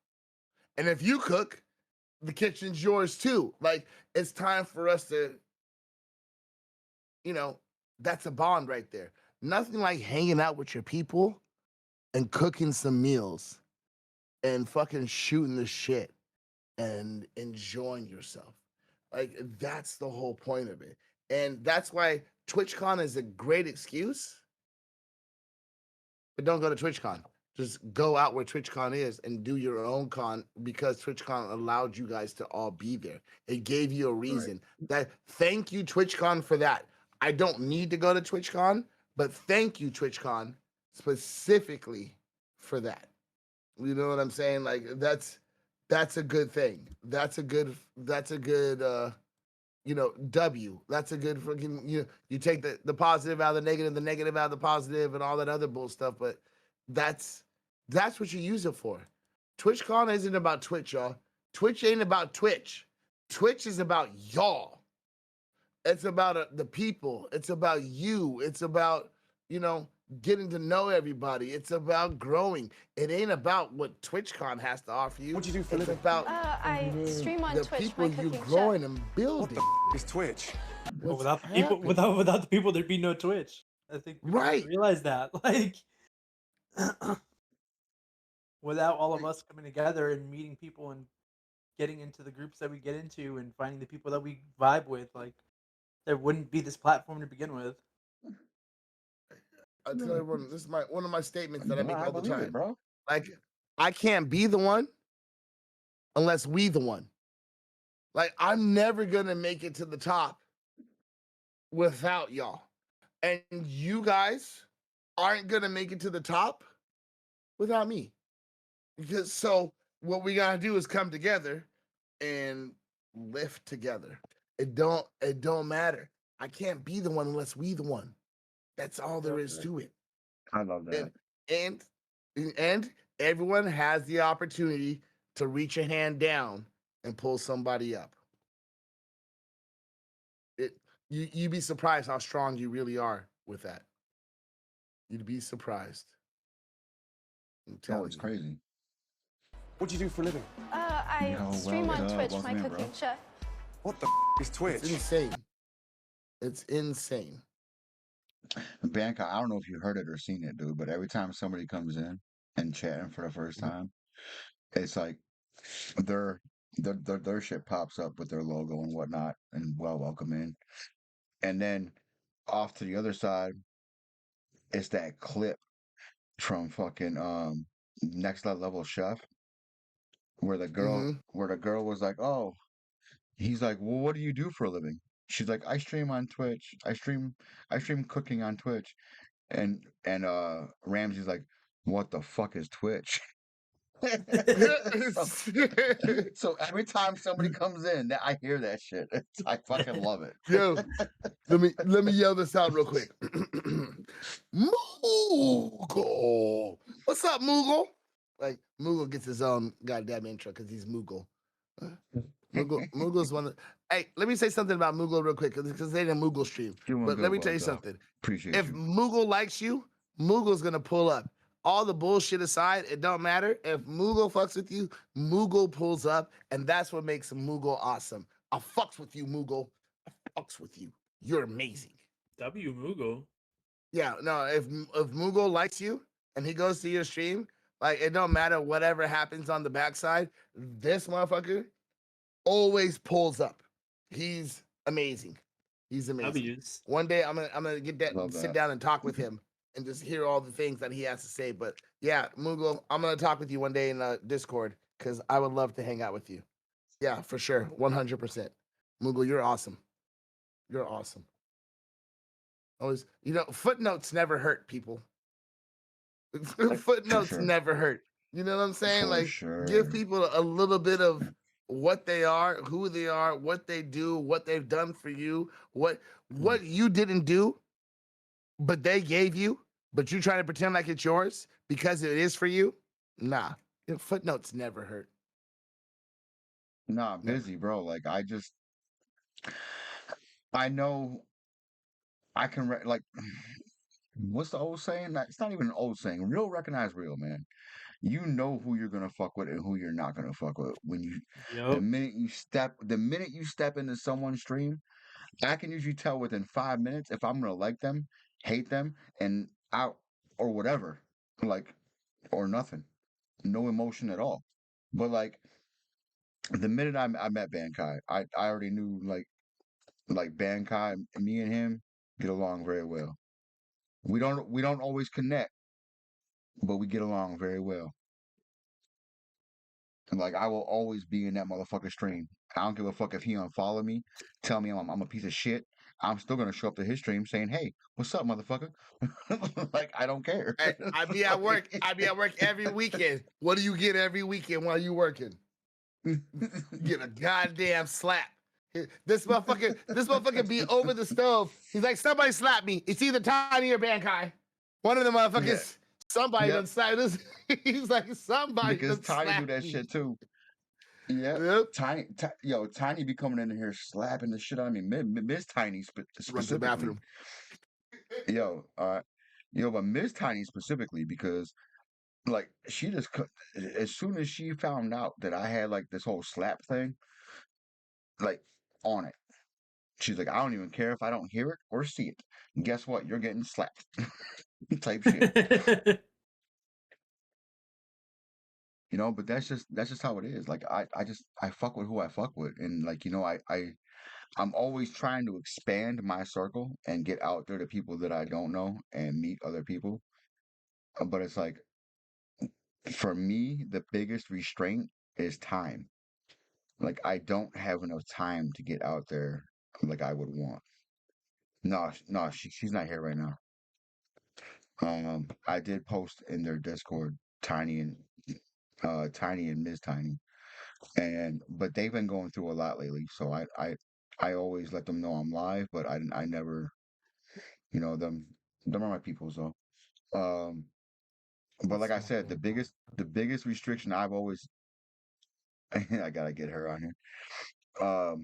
And if you cook, the kitchen's yours too. Like, it's time for us to, that's a bond right there. Nothing like hanging out with your people and cooking some meals and fucking shooting the shit and enjoying yourself. Like, that's the whole point of it. And that's why TwitchCon is a great excuse, but don't go to TwitchCon. Just go out where TwitchCon is and do your own con, because TwitchCon allowed you guys to all be there. It gave you a reason. Thank you, TwitchCon, for that. I don't need to go to TwitchCon, but thank you, TwitchCon, specifically for that. You know what I'm saying? Like, that's a good thing. That's a good W. That's a good freaking, you take the positive out of the negative out of the positive, and all that other bull stuff, but that's what you use it for. TwitchCon isn't about Twitch, y'all. Twitch ain't about Twitch. Twitch is about y'all. It's about the people. It's about you. It's about, getting to know everybody. It's about growing. It ain't about what TwitchCon has to offer you. What'd you do for a It's living? about I stream on the Twitch people my you cooking growing show. and What building. the is Twitch? Well, What's without the people, happening? without the people, there'd be no Twitch. I think people need to Right. realize that. Like, without all of us coming together and meeting people and getting into the groups that we get into and finding the people that we vibe with, like, there wouldn't be this platform to begin with. I tell everyone, this is one of my statements that I make I all the believe it, time. bro. Like, I can't be the one unless we the one. Like, I'm never gonna make it to the top without y'all. And you guys aren't gonna make it to the top without me. Because so what we gotta do is come together and lift together. It don't matter. I can't be the one unless we the one. That's all there is to it. I love that. And and everyone has the opportunity to reach a hand down and pull somebody up. You'd be surprised how strong you really are with that. You'd be surprised. I'm No, telling it's you. crazy. What'd you do for a living? I Yo, stream well, on Twitch welcome my in, bro. cooking show. What the is Twitch? It's insane. It's insane. Bankai, I don't know if you heard it or seen it, dude, but every time somebody comes in and chatting for the first time, it's like their their shit pops up with their logo and whatnot, and welcome in. And then off to the other side, it's that clip from fucking Next Level Chef, where Mm-hmm. the girl was like, "Oh," he's like, "Well, what do you do for a living?" She's like, "I stream on Twitch. I stream cooking on Twitch." And Ramsey's like, "What the fuck is Twitch?" so so every time somebody comes in, I hear that shit. I fucking love it. Yo, let me yell this out real quick. Moogle. What's up, Moogle? Like, Moogle gets his own goddamn intro because he's Moogle. Moogle's one of. Hey, let me say something about Moogle real quick because they didn't Moogle stream. Doing But let good, me tell well, you dog. something. Appreciate If you. Moogle likes you, Moogle's gonna pull up. All the bullshit aside, it don't matter. If Moogle fucks with you, Moogle pulls up, and that's what makes Moogle awesome. I fucks with you, Moogle. I fucks with you. You're amazing. W Mugo. Yeah, no, if Moogle likes you and he goes to your stream, like it don't matter whatever happens on the backside, this motherfucker always pulls up. He's amazing. He's amazing. W's. One day I'm gonna Love sit that. down and talk with him and just hear all the things that he has to say. But yeah, Moogle, I'm gonna talk with you one day in Discord because I would love to hang out with you. Yeah, for sure, 100%. Moogle, you're awesome. You're awesome. Always, footnotes never hurt people. Footnotes sure. never hurt. You know what I'm saying? For Like, sure. give people a little bit of what they are, who they are, what they do, what they've done for you, what you didn't do, but they gave you, but you try to pretend like it's yours because it is for you. Nah, footnotes never hurt. Nah, Never. busy, bro. Like I know I can like. What's the old saying? It's not even an old saying. Real recognize real, man. You know who you're gonna fuck with and who you're not gonna fuck with when you Yep. the minute you step into someone's stream. I can usually tell within 5 minutes if I'm gonna like them, hate them, and out or whatever, like or nothing, no emotion at all. But like the minute I met Bankai, I already knew like Bankai, me and him get along very well. We don't always connect, but we get along very well. And like I will always be in that motherfucker stream. I don't give a fuck if he unfollow me, tell me I'm a piece of shit. I'm still gonna show up to his stream saying, "Hey, what's up, motherfucker?" Like I don't care. I be at work. I be at work every weekend. What do you get every weekend while you working? You get a goddamn slap. This motherfucker be over the stove. He's like, somebody slap me. It's either Tiny or Bankai. One of the motherfuckers, Yeah. somebody Yep. done slap this. He's like, somebody Because done Tiny do slap that me. shit too. Yep. Yep. Tiny be coming in here slapping the shit out of me. Miss Tiny Run to the specifically. bathroom. But Miss Tiny specifically because like she just as soon as she found out that I had like this whole slap thing, like on it. She's like, I don't even care if I don't hear it or see it. And guess what? You're getting slapped. Type shit. But that's just how it is. Like I fuck with who I fuck with. And like, I'm always trying to expand my circle and get out there to people that I don't know and meet other people. But it's like for me, the biggest restraint is time. Like I don't have enough time to get out there like I would want. No, no, she's not here right now. I did post in their Discord, Tiny and Ms. Tiny, but they've been going through a lot lately. So I always let them know I'm live, but I never, them are my people. So, um, but like I said, the biggest restriction I've always, I gotta get her on here.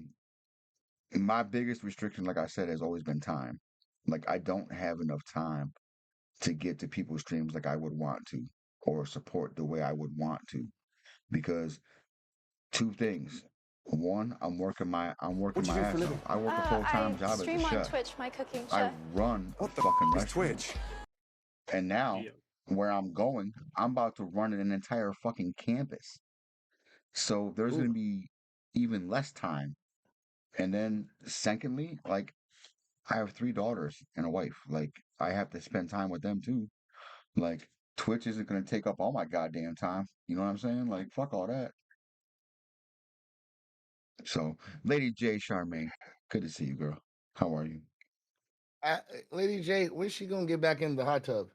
My biggest restriction, like I said, has always been time. Like I don't have enough time to get to people's streams like I would want to, or support the way I would want to, because two things. One, I'm working What you my do for a ass living? off. I work a full-time I job as a stream on chef. Twitch, my cooking I chef. run a What the fucking is restaurant. Twitch? And now, Yeah. where I'm going, I'm about to run an entire fucking campus. So there's going Ooh. to be even less time. And then, secondly, like, I have 3 daughters and a wife. Like, I have to spend time with them too. Like, Twitch isn't going to take up all my goddamn time. You know what I'm saying? Like, fuck all that. So, Lady J. Charmaine, good to see you, girl. How are you? Lady J, when's she gonna get back in the hot tub?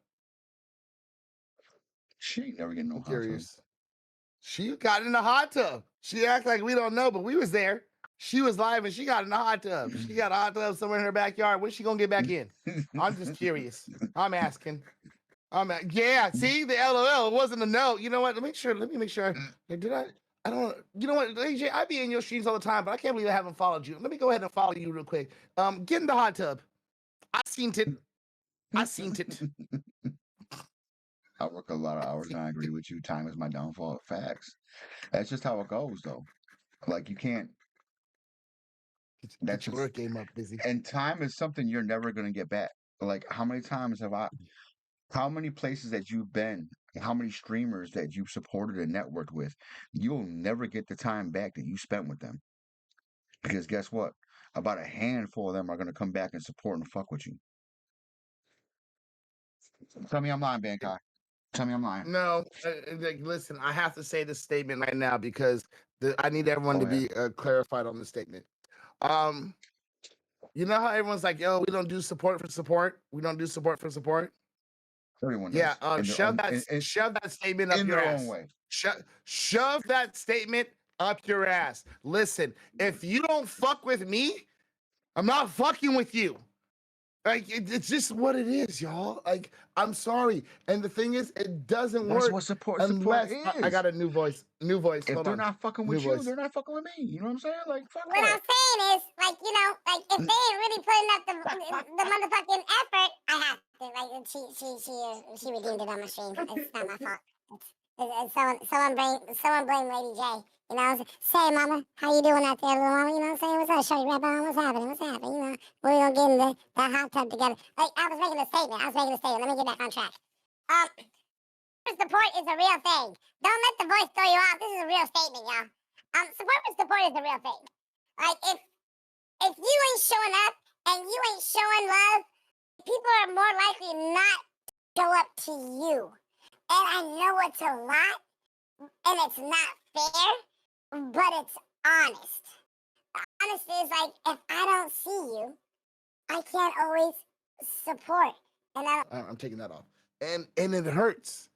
She ain't never getting no I'm hot tub. curious. She got in the hot tub. She act like we don't know, but we was there. She was live and she got in the hot tub. She got a hot tub somewhere in her backyard. When's she gonna get back in? I'm just curious. I'm asking. Yeah, see the LOL. It wasn't a no. You know what? Let me make sure. Did I? I don't. You know what, AJ? I be in your streams all the time, but I can't believe I haven't followed you. Let me go ahead and follow you real quick. Get in the hot tub. I seen it. I seen it. I work a lot of hours, and I agree with you. Time is my downfall. Facts. That's just how it goes, though. Like you can't. That's Get your just work game up, busy. and time is something you're never gonna get back. Like how many times have I? How many places that you've been? How many streamers that you've supported and networked with? You'll never get the time back that you spent with them. Because guess what? About a handful of them are gonna come back and support and fuck with you. Tell me I'm lying, Bankai. Tell me I'm lying. No, like, listen. I have to say this statement right now because I need everyone Go to ahead. be clarified on the statement. Um, you know how everyone's like, "Yo, we don't do support for support. We don't do support for support." Everyone Yeah, does in their shove own that shove that statement up in your their own ass. way. Shove that statement up your ass. Listen, if you don't fuck with me, I'm not fucking with you. Like it's just what it is, y'all. Like I'm sorry, and the thing is, it doesn't That's work what support unless I is. got a new voice. New voice. If Hold they're on. not fucking New with you, voice. they're not fucking with me. You know what I'm saying? Like fuck What that. I'm saying is, like, you know, like if they ain't really putting up the motherfucking effort, I have to. Like, she redeemed it on my stream. It's not my fault. Someone blame Lady J. You know, say, mama, how you doing out there, little mama? You know what I'm saying? What's up, shorty? Red bone? What's happening? What's happening? You know, we're gonna get in that hot tub together. Like, I was making a statement. Let me get back on track. Support is a real thing. Don't let the voice throw you off. This is a real statement, y'all. Support is a real thing. Like if you ain't showing up and you ain't showing love, people are more likely not to show up to you. And I know it's a lot and it's not fair, but it's honest. Honesty is like if I don't see you, I can't always support. And I'm taking that off, and it hurts,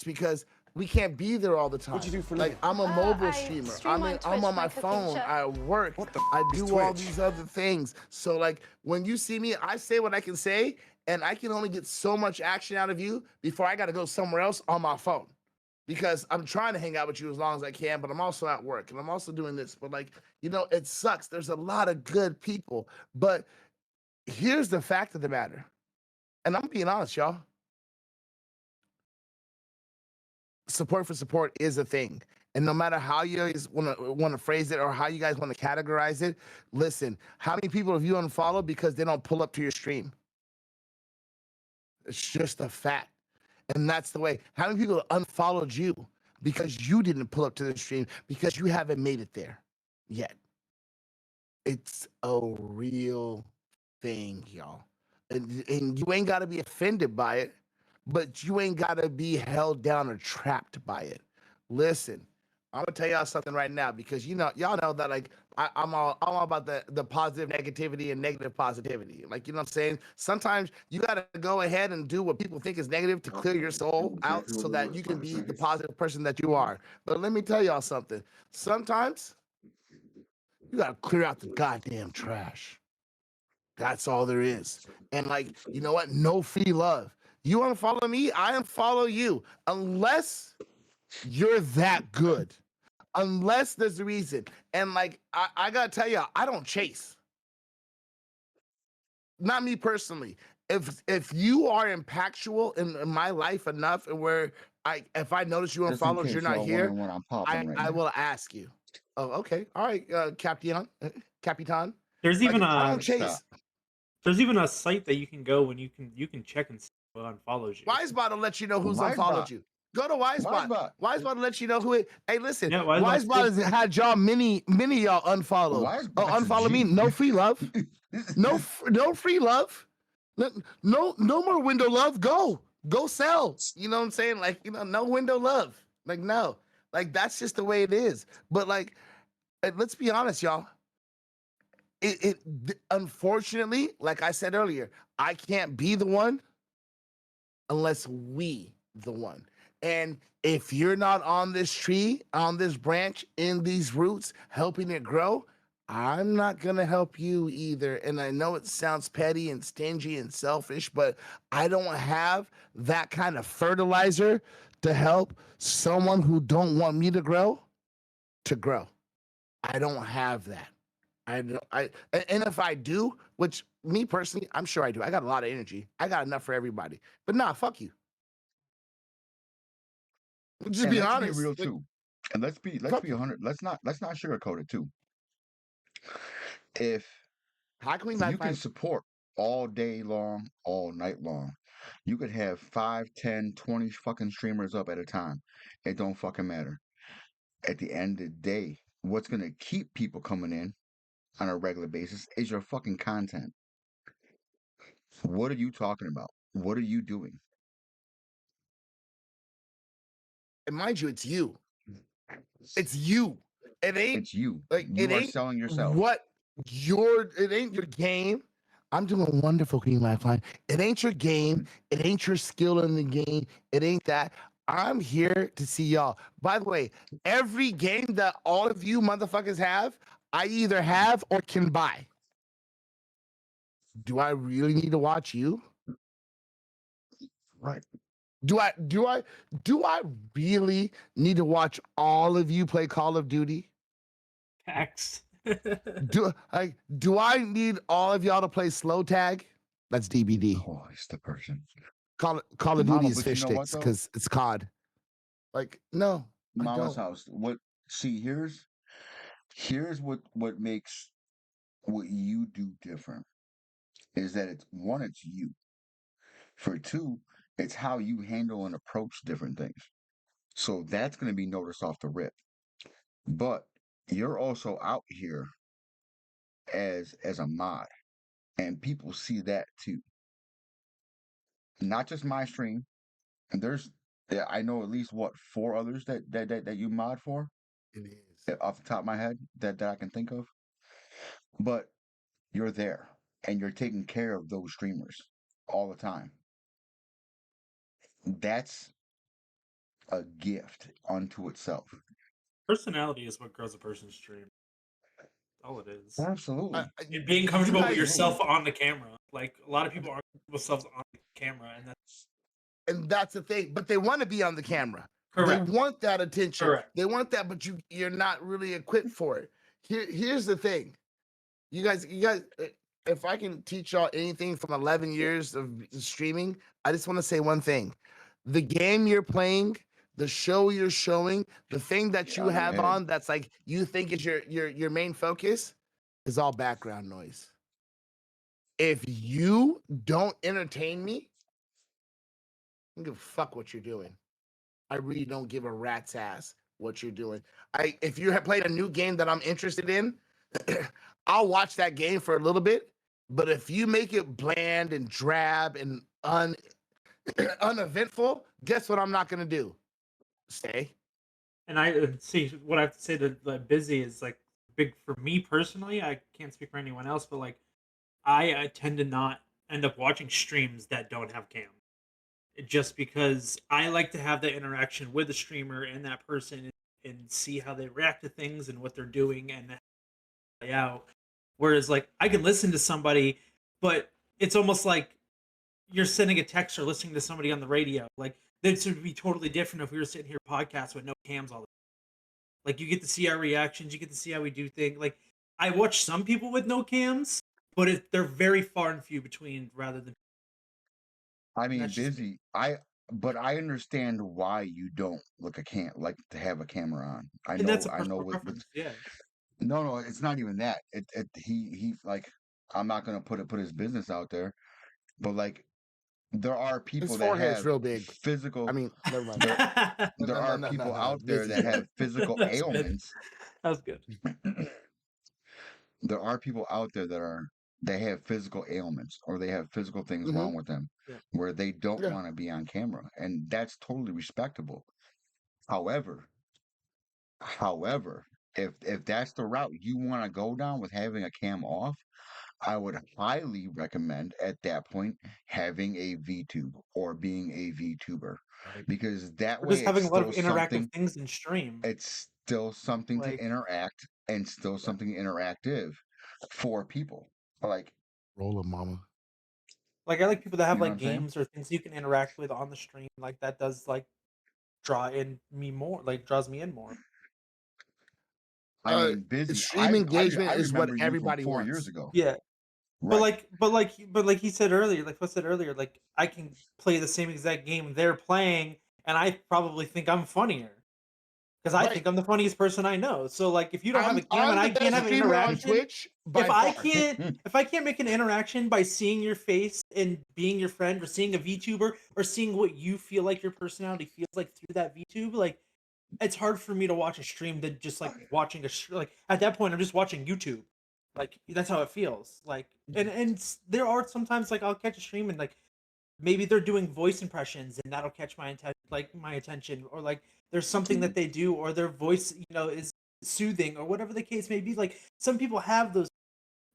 because we can't be there all the time. What'd you do for a like living? I'm a mobile I streamer. stream on I'm Twitch, on my cooking phone. show. I work. What the I is do all Twitch? these other things. So like when you see me, I say what I can say, and I can only get so much action out of you before I got to go somewhere else on my phone. Because I'm trying to hang out with you as long as I can, but I'm also at work and I'm also doing this. But like, you know, it sucks. There's a lot of good people. But here's the fact of the matter. And I'm being honest, y'all. Support for support is a thing. And no matter how you guys want to phrase it or how you guys want to categorize it, listen, how many people have you unfollowed because they don't pull up to your stream? It's just a fact. And that's the way. How many people unfollowed you because you didn't pull up to the stream because you haven't made it there yet? It's a real thing, y'all. And you ain't got to be offended by it, but you ain't got to be held down or trapped by it. Listen, I'm gonna tell y'all something right now because you know y'all know that like I'm all about the positive negativity and negative positivity. Like you know what I'm saying. Sometimes you gotta go ahead and do what people think is negative to clear your soul out so that you can be the positive person that you are. But let me tell y'all something. Sometimes you gotta clear out the goddamn trash. That's all there is. And like, you know what? No free love. You unfollow me, I unfollow you. Unless you're that good. Unless there's a reason. And like, I gotta tell you, I don't chase. Not me personally. If you are impactful in my life enough and where if I notice you Just in unfollowed, you're case not y'all here, wondering what I'm popping right I now. will ask you. Oh, okay. All right, Capitan. There's Like, even I a don't chase. there's even a site that you can go when you can check and see who unfollows you. Wisebot will let you know who's Wisebot. unfollowed you. Go to Wisebot. Wisebot. Wisebot will let you know who it. Hey, listen. Yeah, Wisebot's Wisebot good. has had y'all many y'all unfollowed. Oh, Wisebot's a unfollow me. G. No free love. No free love. No more window love. Go sell. You know what I'm saying? Like no window love. Like no. Like that's just the way it is. But like, let's be honest, y'all. Unfortunately, like I said earlier, I can't be the one unless we the one. And if you're not on this tree, on this branch, in these roots, helping it grow, I'm not gonna help you either. And I know it sounds petty and stingy and selfish, but I don't have that kind of fertilizer to help someone who don't want me to grow. to grow. I don't have that. I don't. And if I do, which me personally, I'm sure I do. I got a lot of energy. I got enough for everybody. But nah, fuck you. Just And being let's be honest. real Like, too. And let's be fuck you. 100. Let's not sugarcoat it too. If How can we you high can five? support all day long, all night long, you could have 5, 10, 20 fucking streamers up at a time. It don't fucking matter. At the end of the day, what's gonna keep people coming in on a regular basis is your fucking content. What are you talking about? What are you doing? And mind you, it's you. It's you. It ain't It's you. like it You are ain't selling yourself. what it ain't your game. I'm doing wonderful, Green Lifeline. It ain't your game. It ain't your skill in the game. It ain't that. I'm here to see y'all. By the way, every game that all of you motherfuckers have, I either have or can buy. Do I really need to watch you? Right. Do I really need to watch all of you play Call of Duty? Facts. Do I need all of y'all to play slow tag? That's DBD. Oh, it's the person. Call of Duty Mama, is but you fish know what sticks though? because it's COD. Like, no, I Mama's don't. house. What see here's what makes what you do different is that it's one, it's you. For two, it's how you handle and approach different things. So that's gonna be noticed off the rip. But you're also out here as a mod, and people see that too. Not just my stream. And there's yeah, I know at least what 4 others that you mod for It is. off the top of my head that I can think of. But you're there and you're taking care of those streamers all the time. That's a gift unto itself. Personality is what grows a person's stream. All it is. I, Absolutely. I- And being you comfortable with guys, Absolutely. yourself on the camera. Like a lot of people aren't comfortable with themselves on the camera, and that's and that's the thing. But they want to be on the camera. They correct. want that attention. Correct. They want that, but you're not really equipped for it. Here's the thing. You guys, if I can teach y'all anything from 11 years of streaming, I just want to say one thing. The game you're playing, the show you're showing, the thing that Get you out of your have head. on that's like you think is your main focus is all background noise. If you don't entertain me, I don't give a fuck what you're doing. I really don't give a rat's ass what you're doing. If you have played a new game that I'm interested in, I'll watch that game for a little bit. But if you make it bland and drab and uneventful, guess what I'm not gonna do? Stay. And I see what I have to say to like, busy is like big for me personally. I can't speak for anyone else, but like I tend to not end up watching streams that don't have cam, just because I like to have that interaction with the streamer and that person and see how they react to things and what they're doing and play out. Whereas like I can listen to somebody, but it's almost like you're sending a text or listening to somebody on the radio. Like this would be totally different if we were sitting here podcast with no cams all the time. Like you get to see our reactions, you get to see how we do things. Like I watch some people with no cams, but they're very far and few between rather than I and mean, that's just me. busy. But I understand why you don't look a can like to have a camera on. And that's a I know personal with preference, yeah. no, it's not even that. He like I'm not gonna put his business out there, but like there are His people that forehead's have real big. I physical mean, never mind. there No, there no, no, are no, no, people no. out there Busy. that have physical That's good. ailments. That was good. There are people out there they have physical ailments or they have physical things Hmm. wrong with them Yeah. where they don't Yeah. want to be on camera, and that's totally respectable. However, however, if that's the route you want to go down with having a cam off, I would highly recommend at that point having a VTube or being a VTuber because that We're way just having a lot of interactive things in stream. it's still something to Like interact and still Yeah. something interactive for people. Like, Roll 'em, mama. I like people that have you know what like I'm saying? games or things you can interact with on the stream. Like that does like draw in me more, like draws me in more. I mean, busy. Extreme engagement I is what remember you from everybody 4 years wants. ago. Yeah. Right. But like he said earlier, like what said earlier, like I can play the same exact game they're playing, and I probably think I'm funnier because I Right. think I'm the funniest person I know. So like, if you don't have a cam and I'm I the can't best have an streamer on interaction, Twitch by far. if I can't make an interaction by seeing your face and being your friend, or seeing a VTuber, or seeing what you feel like your personality feels like through that VTube, like it's hard for me to watch a stream than just like watching like at that point I'm just watching YouTube. Like that's how it feels. Like there are sometimes like I'll catch a stream and like maybe they're doing voice impressions and that'll catch my attention, or like there's something that they do, or their voice is soothing, or whatever the case may be. Like some people have those,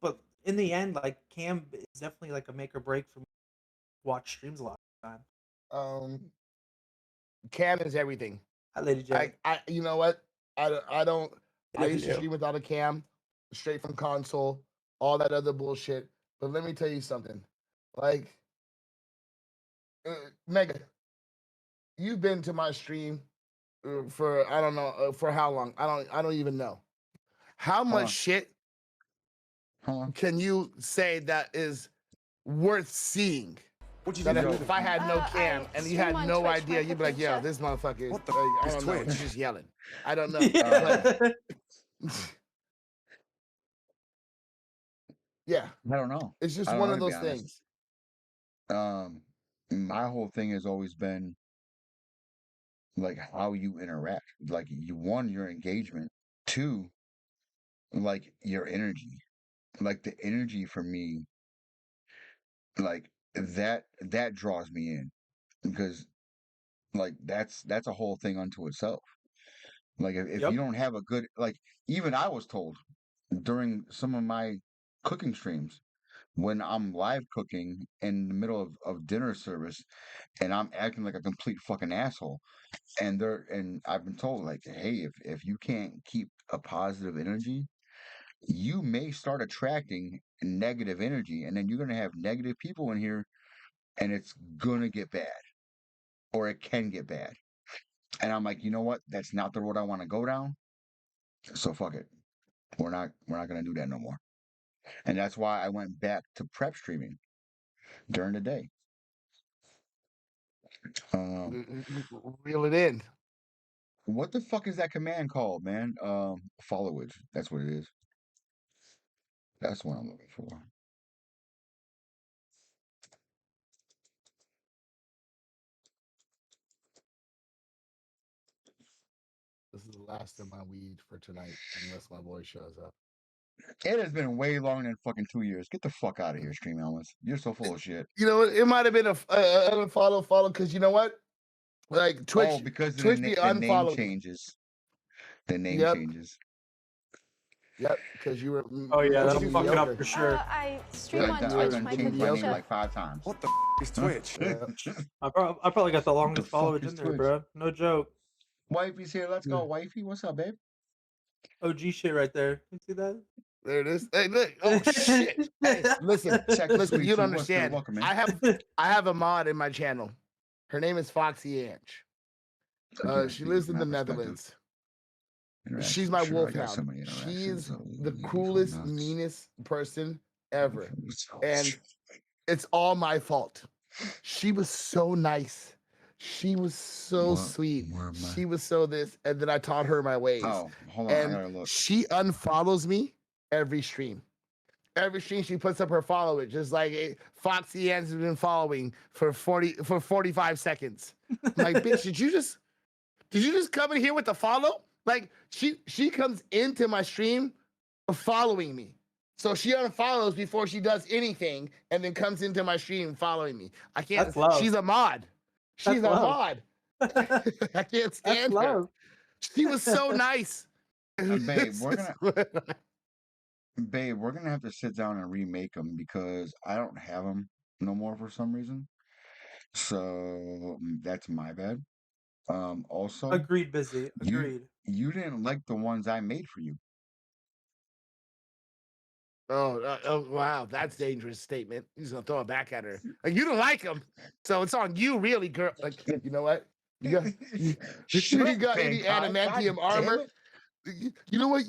but in the end, like cam is definitely like a make or break for me to watch streams a lot of the time. Um, Cam is everything. Hi, Lady J. You know what? I don't. I Lady used to J. stream without a cam, straight from console, all that other bullshit. But let me tell you something. Like, Mega, you've been to my stream for I don't know for how long. I don't even know. How Hold much on. shit Hold on. can you say that is worth seeing? What'd you That do for if living? I had no I cam and you stream had on no Twitch, idea, my you'd be like, cooking "Yo, show. this motherfucker, What the I is don't know, Twitch? he's just yelling." I don't know, but yeah, I don't know. it's just I don't one know, of to be those honest. things. My whole thing has always been like how you interact. Like your engagement. Two, like your energy. Like the energy for me, like that draws me in because like that's a whole thing unto itself. Like if you Yep. don't have a good like even I was told during some of my cooking streams when I'm live cooking in the middle of dinner service and I'm acting like a complete fucking asshole. And I've been told like, hey, if you can't keep a positive energy, you may start attracting negative energy, and then you're gonna have negative people in here, and it's gonna get bad, or it can get bad. And I'm like, you know what? That's not the road I want to go down. So fuck it. We're not gonna do that no more. And that's why I went back to prep streaming during the day. Um, Reel it in. what the fuck is that command called, man? Followage. That's what it is. That's what I'm looking for. This is the last of my weed for tonight, unless my boy shows up. It has been way longer than fucking 2 years. Get the fuck out of here, Stream Elements. You're so full of shit. You know, it might have been a follow because you know what? Like Oh, Twitch, because Twitch be the name unfollowing. changes. The name Yep, changes. yep, because you were Oh yeah, Mr. that'll fuck it up Mediocre. for sure. I stream Yeah, on I've Twitch, done my changed cooking my name show. like 5 times. What the is Twitch? Yeah. I probably got the What longest the fuck followage is in there, Twitch? bro. No joke. Wifey's here. Let's Yeah. go, wifey. What's up, babe? OG shit right there. You see that? There it is. Hey, look. Oh shit. Hey, listen, Check this listen. sweet You don't tea. What's good? understand. Welcome in. I have a mod in my channel. Her name is Foxy Ange. Again, She speaking lives from in the that perspective, Netherlands. interactions, She's I'm my sure I got so wolfhound. many interactions. She's so the you'll be coolest, fucking nuts. meanest person ever. So And shit. it's all my fault. She was so nice. She was so What? sweet. Where am I? She was so this, and then I taught her my ways. Oh, hold on. I And gotta look. she unfollows me every stream. Every stream she puts up her followage. It's like Foxy Ann has been following for 45 seconds. I'm like, bitch, did you just come in here with the follow? Like she comes into my stream following me. So she unfollows before she does anything and then comes into my stream following me. I can't. That's love. She's a mod. She's That's a love. mod. I can't That's stand her. love. She was so nice. Babe, we're gonna have to sit down and remake them because I don't have them no more for some reason. So that's my bad. Also, Agreed, busy. you Agreed. you didn't like the ones I made for you. Oh, wow, that's a dangerous statement. He's gonna throw it back at her. Like, you don't like him, so it's on you, really, girl. Like, you know what? You got Shit, any Bankai, God adamantium damn armor? it. You know what?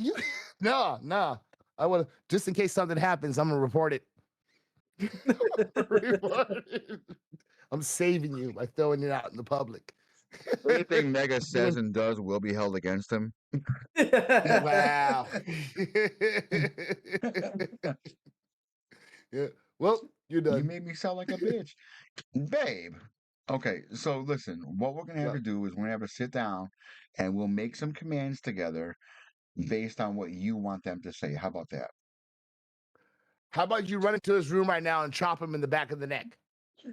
Nah. I want to, just in case something happens, I'm gonna report it. Report it. I'm saving you by throwing it out in the public. Anything Mega says Doing and does will be held against him. wow. Yeah. Well, you're You done. made me sound like a bitch. Babe. Okay, so listen, what we're gonna have Yeah. to do is we're gonna have to sit down and we'll make some commands together based on what you want them to say. How about that? How about you run into his room right now and chop him in the back of the neck?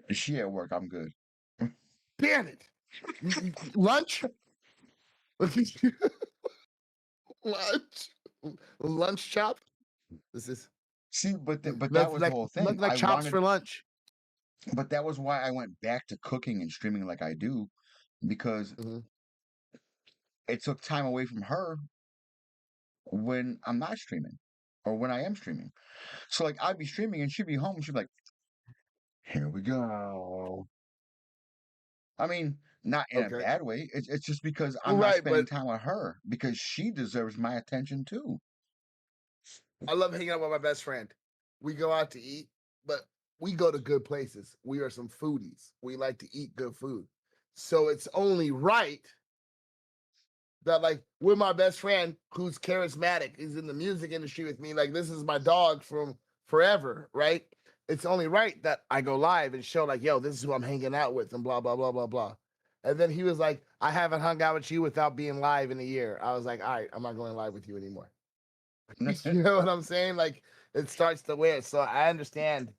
Is she at work? I'm good. Damn it. Lunch? Lunch? Lunch chop? This is See, but that nothing was the like whole thing. nothing like I chops wanted, for lunch. but that was why I went back to cooking and streaming like I do, because Mhm. it took time away from her when I'm not streaming or when I am streaming. So like I'd be streaming and she'd be home and she'd be like, "Here we go." I mean, not in a Okay. bad way. It's just because I'm not Right, spending but time with her because she deserves my attention too. I love hanging out with my best friend. We go out to eat, but we go to good places. We are some foodies. We like to eat good food. So it's only right that like with my best friend who's charismatic, is in the music industry with me, like this is my dog from forever, right? It's only right that I go live and show like, yo, this is who I'm hanging out with and blah blah blah blah blah. And then he was like, I haven't hung out with you without being live in a year. I was like, all right, I'm not going live with you anymore. You know what I'm saying? Like it starts to wear. So I understand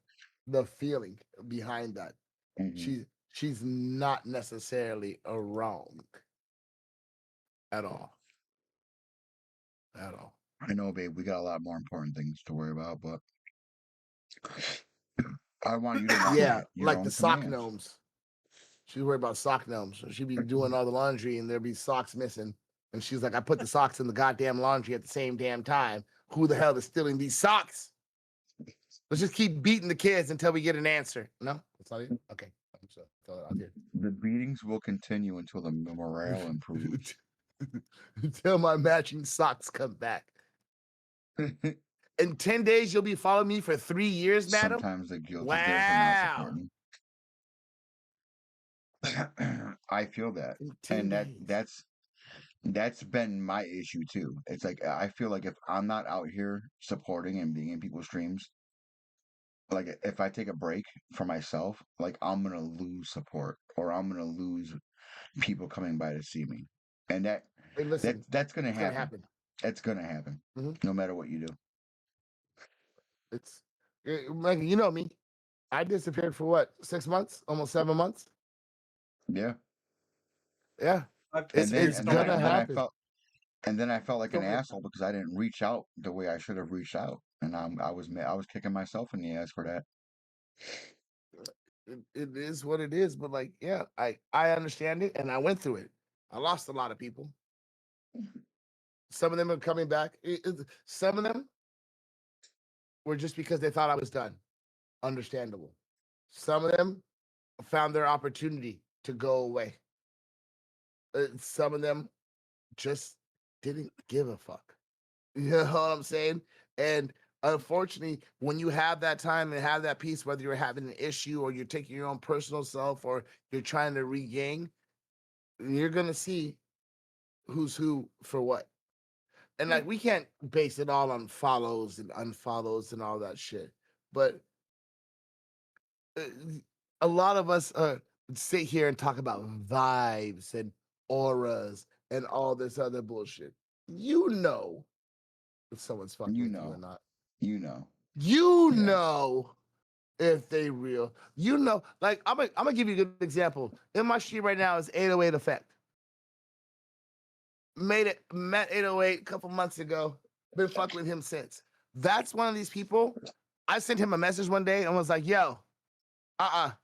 the feeling behind that. Mhm. She's not necessarily a wrong at all. At all. I know, babe, we got a lot more important things to worry about, but I want you to Yeah, want your like the own sock commands. gnomes. She's worried about sock gnomes. So she'd be doing all the laundry and there'd be socks missing. And she's like, I put the socks in the goddamn laundry at the same damn time. Who the hell is stealing these socks? Let's just keep beating the kids until we get an answer. No, that's not it. Okay, I'm sorry. Throw it out there. The beatings will continue until the morale improves. Until my matching socks come back. In 10 days, you'll be following me for 3 years, madam? Sometimes the guilt is there for not Wow. supporting. I feel that. In 10 And days. that's been my issue too. It's like I feel like if I'm not out here supporting and being in people's streams, like if I take a break for myself, like I'm gonna lose support or I'm gonna lose people coming by to see me. And Hey, listen, that's gonna it's gonna happen. happen. It's gonna happen. Mhm. No matter what you do. It's like you know me. I disappeared for what, 6 months, almost 7 months. Yeah. Yeah, I've it's And then experienced it's and then I gonna and then I happen. felt and then I felt like Go an ahead. asshole because I didn't reach out the way I should have reached out. And I was kicking myself in the ass for that. It is what it is, but like, yeah, I understand it, and I went through it. I lost a lot of people. Some of them are coming back. Some of them were just because they thought I was done. Understandable. Some of them found their opportunity to go away. Some of them just didn't give a fuck. You know what I'm saying? And unfortunately, when you have that time and have that peace, whether you're having an issue or you're taking your own personal self or you're trying to regain, you're gonna see who's who for what. And like we can't base it all on follows and unfollows and all that shit. But uh, a lot of us sit here and talk about vibes and auras and all this other bullshit. You know if someone's fucking You with you or know. not. You know. You Yeah. know if they real. You know, like I'm gonna give you a good example. In my stream right now is 808 Effect. Met 808 a couple months ago. Been fucking with him since. That's one of these people. I sent him a message one day and was like, yo, let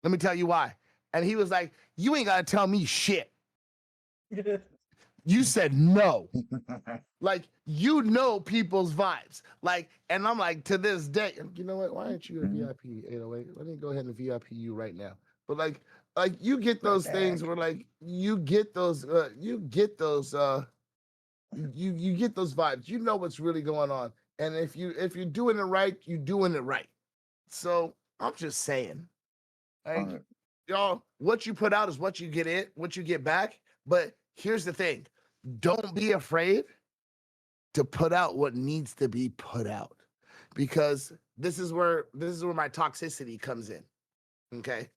me tell you why. And he was like, you ain't gotta tell me shit. You said no. Like, you know people's vibes. Like, and I'm like, to this day, you know what? Why aren't you a Mhm. VIP 808? Let me go ahead and VIP you right now. But like you get Right those things back. where like you get those you get those vibes. You know what's really going on. And if you're doing it right, you're doing it right. So I'm just saying, like, Uh, y'all, what you put out is what you get back. But here's the thing: don't be afraid to put out what needs to be put out, because this is where my toxicity comes in. Okay,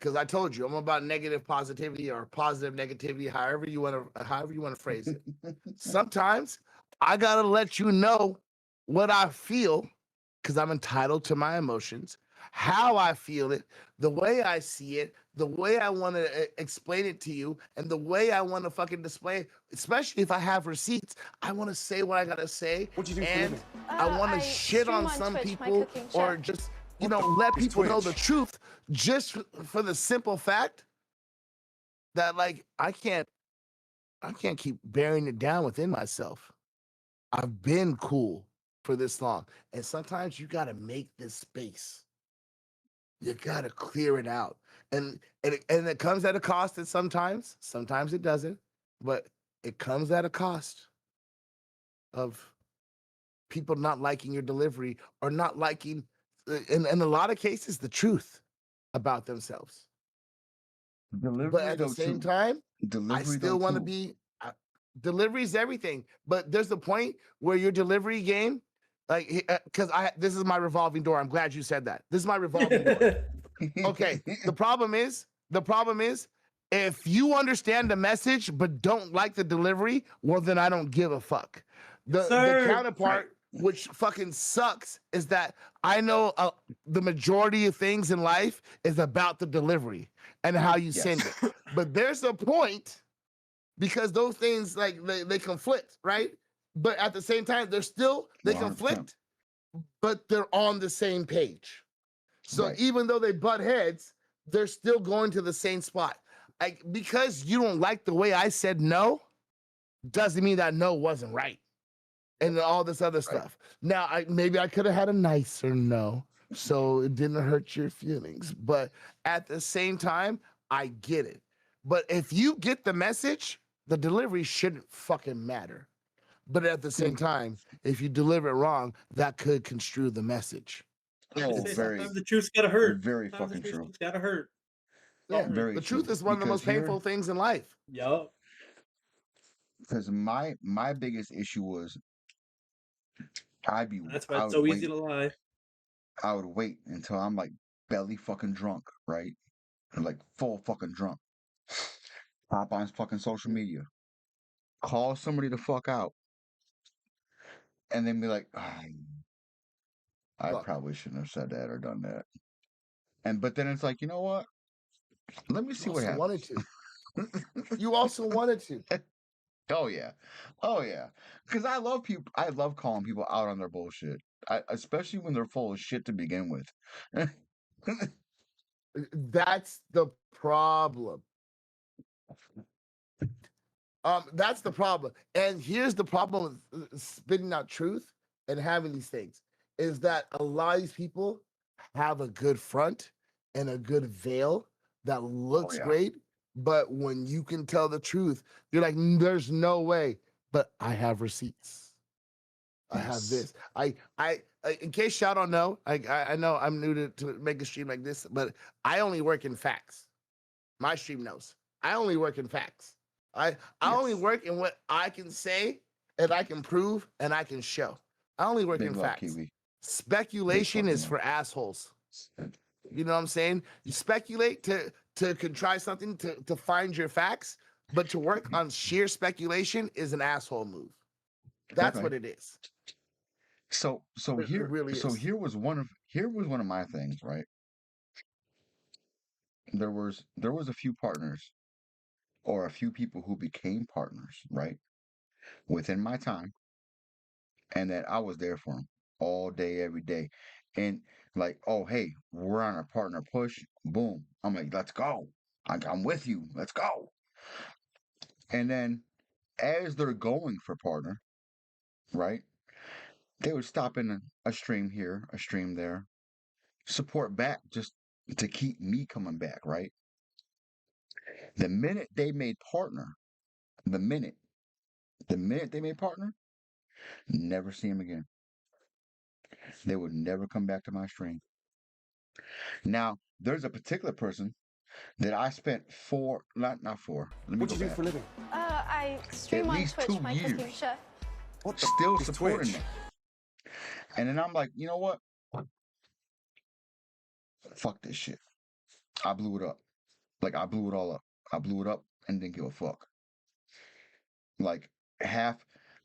because I told you I'm about negative positivity or positive negativity, however you want to phrase it. Sometimes I gotta let you know what I feel because I'm entitled to my emotions, how I feel it, the way I see it, the way I want to explain it to you, and the way I want to fucking display it. Especially if I have receipts, I want to say what I gotta say, What do you do for a and living? I want to I shit stream on on some Twitch, my people cooking or show. just What the let is people know the Twitch? truth, just for the simple fact that like I can't keep bearing it down within myself. I've been cool for this long. And sometimes you got to make this space. You got to clear it out. And it comes at a cost and sometimes it doesn't, but it comes at a cost of people not liking your delivery or not liking in a lot of cases the truth about themselves. But delivery at the though same too. time, I Delivery though still want to too. be delivery is everything. But there's a point where your delivery game, like, because this is my revolving door. I'm glad you said that. This is my revolving door. Okay. The problem is, if you understand the message but don't like the delivery, well, then I don't give a fuck. The Sir. Right. counterpart, which fucking sucks, is that I know the majority of things in life is about the delivery and how you Yes. send it. But there's a point because those things like they conflict, right? But at the same time, they 100%. conflict, but they're on the same page. So Right. even though they butt heads, they're still going to the same spot. Like, because you don't like the way I said no, doesn't mean that no wasn't right. And all this other Right. stuff. Now, maybe I could have had a nicer no, so it didn't hurt your feelings. But at the same time, I get it. But if you get the message, the delivery shouldn't fucking matter. But at the same time, if you deliver it wrong, that could construe the message. I Oh, say very, sometimes the truth's gotta hurt. very Sometimes the fucking truth true. just gotta hurt. Yeah, Sorry. Very the truth true. is one of the Because most painful things in life. Yup. because my biggest issue was I'd be, That's why I it's would so easy wait, to lie. I would wait until I'm like belly fucking drunk, right? Or like full fucking drunk. Hop on fucking social media, call somebody the fuck out, and then be like, I Look, probably shouldn't have said that or done that. And but then it's like, you know what? Let me you see what also wanted happens. to. You also wanted to. Oh yeah, oh yeah. Because I love people. I love calling people out on their bullshit. Especially when they're full of shit to begin with. That's the problem. That's the problem. And here's the problem with spitting out truth and having these things is that a lot of these people have a good front and a good veil that Oh looks yeah. great. But when you can tell the truth, you're like, there's no way. But I have receipts. I have Yes. this. In case y'all don't know, I know I'm new to make a stream like this, but I only work in facts. My stream knows. I only work in facts. I only Yes. work in what I can say and I can prove and I can show. I only work Big in love, facts. Kiwi. Big Speculation fucking is love. for assholes. You know what I'm saying? You speculate to contrive something to find your facts, but to work on sheer speculation is an asshole move. That's Okay. what it is. So It really so is. here was one of my things, right? There was a few partners or a few people who became partners, right? Within my time, and that I was there for them all day, every day. And like, oh, hey, we're on a partner push. Boom. I'm like, let's go. I'm with you. Let's go. And then as they're going for partner, right? They would stop in a stream here, a stream there, support back just to keep me coming back, right? The minute they made partner, the minute The minute they made partner, never see him again. They would never come back to my stream. Now, there's a particular person that I spent not four. Let me What go do you do back. for a living? I stream At on least Twitch, 2 my cooking years. chef. What the Still is supporting Twitch? that. And then I'm like, you know what? Fuck this shit. I blew it up. Like I blew it all up. I blew it up and didn't give a fuck. Like half,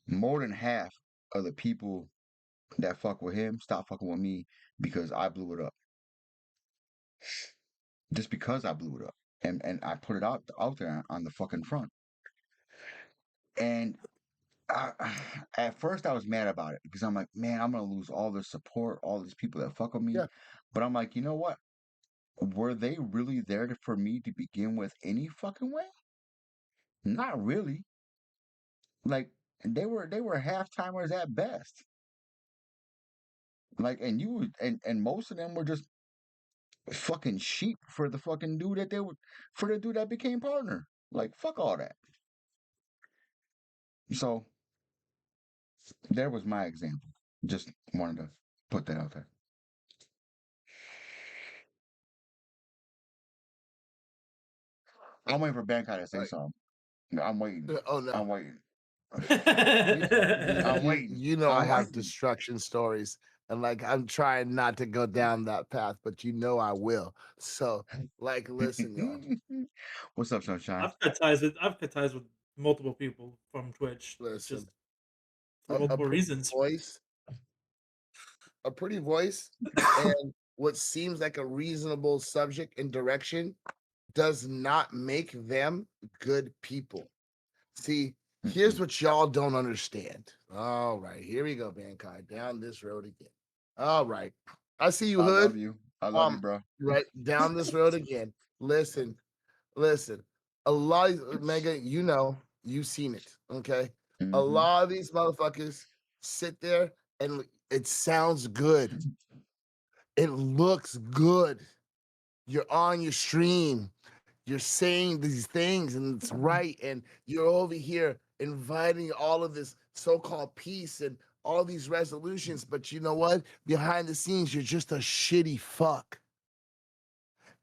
more than half of the people that fuck with him stop fucking with me because I blew it up. Just because I blew it up. And I put it out there on the fucking front. And I, at first I was mad about it because I'm like, man, I'm gonna lose all this support, all these people that fuck with me. Yeah. But I'm like, you know what? Were they really there for me to begin with any fucking way? Not really. Like they were half timers at best. Like and and most of them were just fucking sheep for the fucking dude that they would for the dude that became partner. Like fuck all that. So there was my example. Just wanted to put that out there. I'm waiting for Bankai to say Like, something. I'm waiting. oh no. I'm waiting. You, I'm waiting. you know I I'm have waiting. destruction stories, and like I'm trying not to go down that path, but you know I will. So, like, listen, y'all. What's up, Sunshine? I've cut ties with multiple people from Twitch just Listen, for a multiple pretty reasons. voice, a pretty voice, and what seems like a reasonable subject and direction does not make them good people. See, here's what y'all don't understand. All right, here we go, Bankai, down this road again. All right, I see you, I love Hood. you. I love you, bro. Right down this road again. Listen, listen. A lot, Mega, you know, you've seen it. Okay, a Mhm. lot of these motherfuckers sit there and it sounds good. It looks good. You're on your stream. You're saying these things and it's right. And you're over here inviting all of this so-called peace and all these resolutions. But you know what? Behind the scenes, you're just a shitty fuck.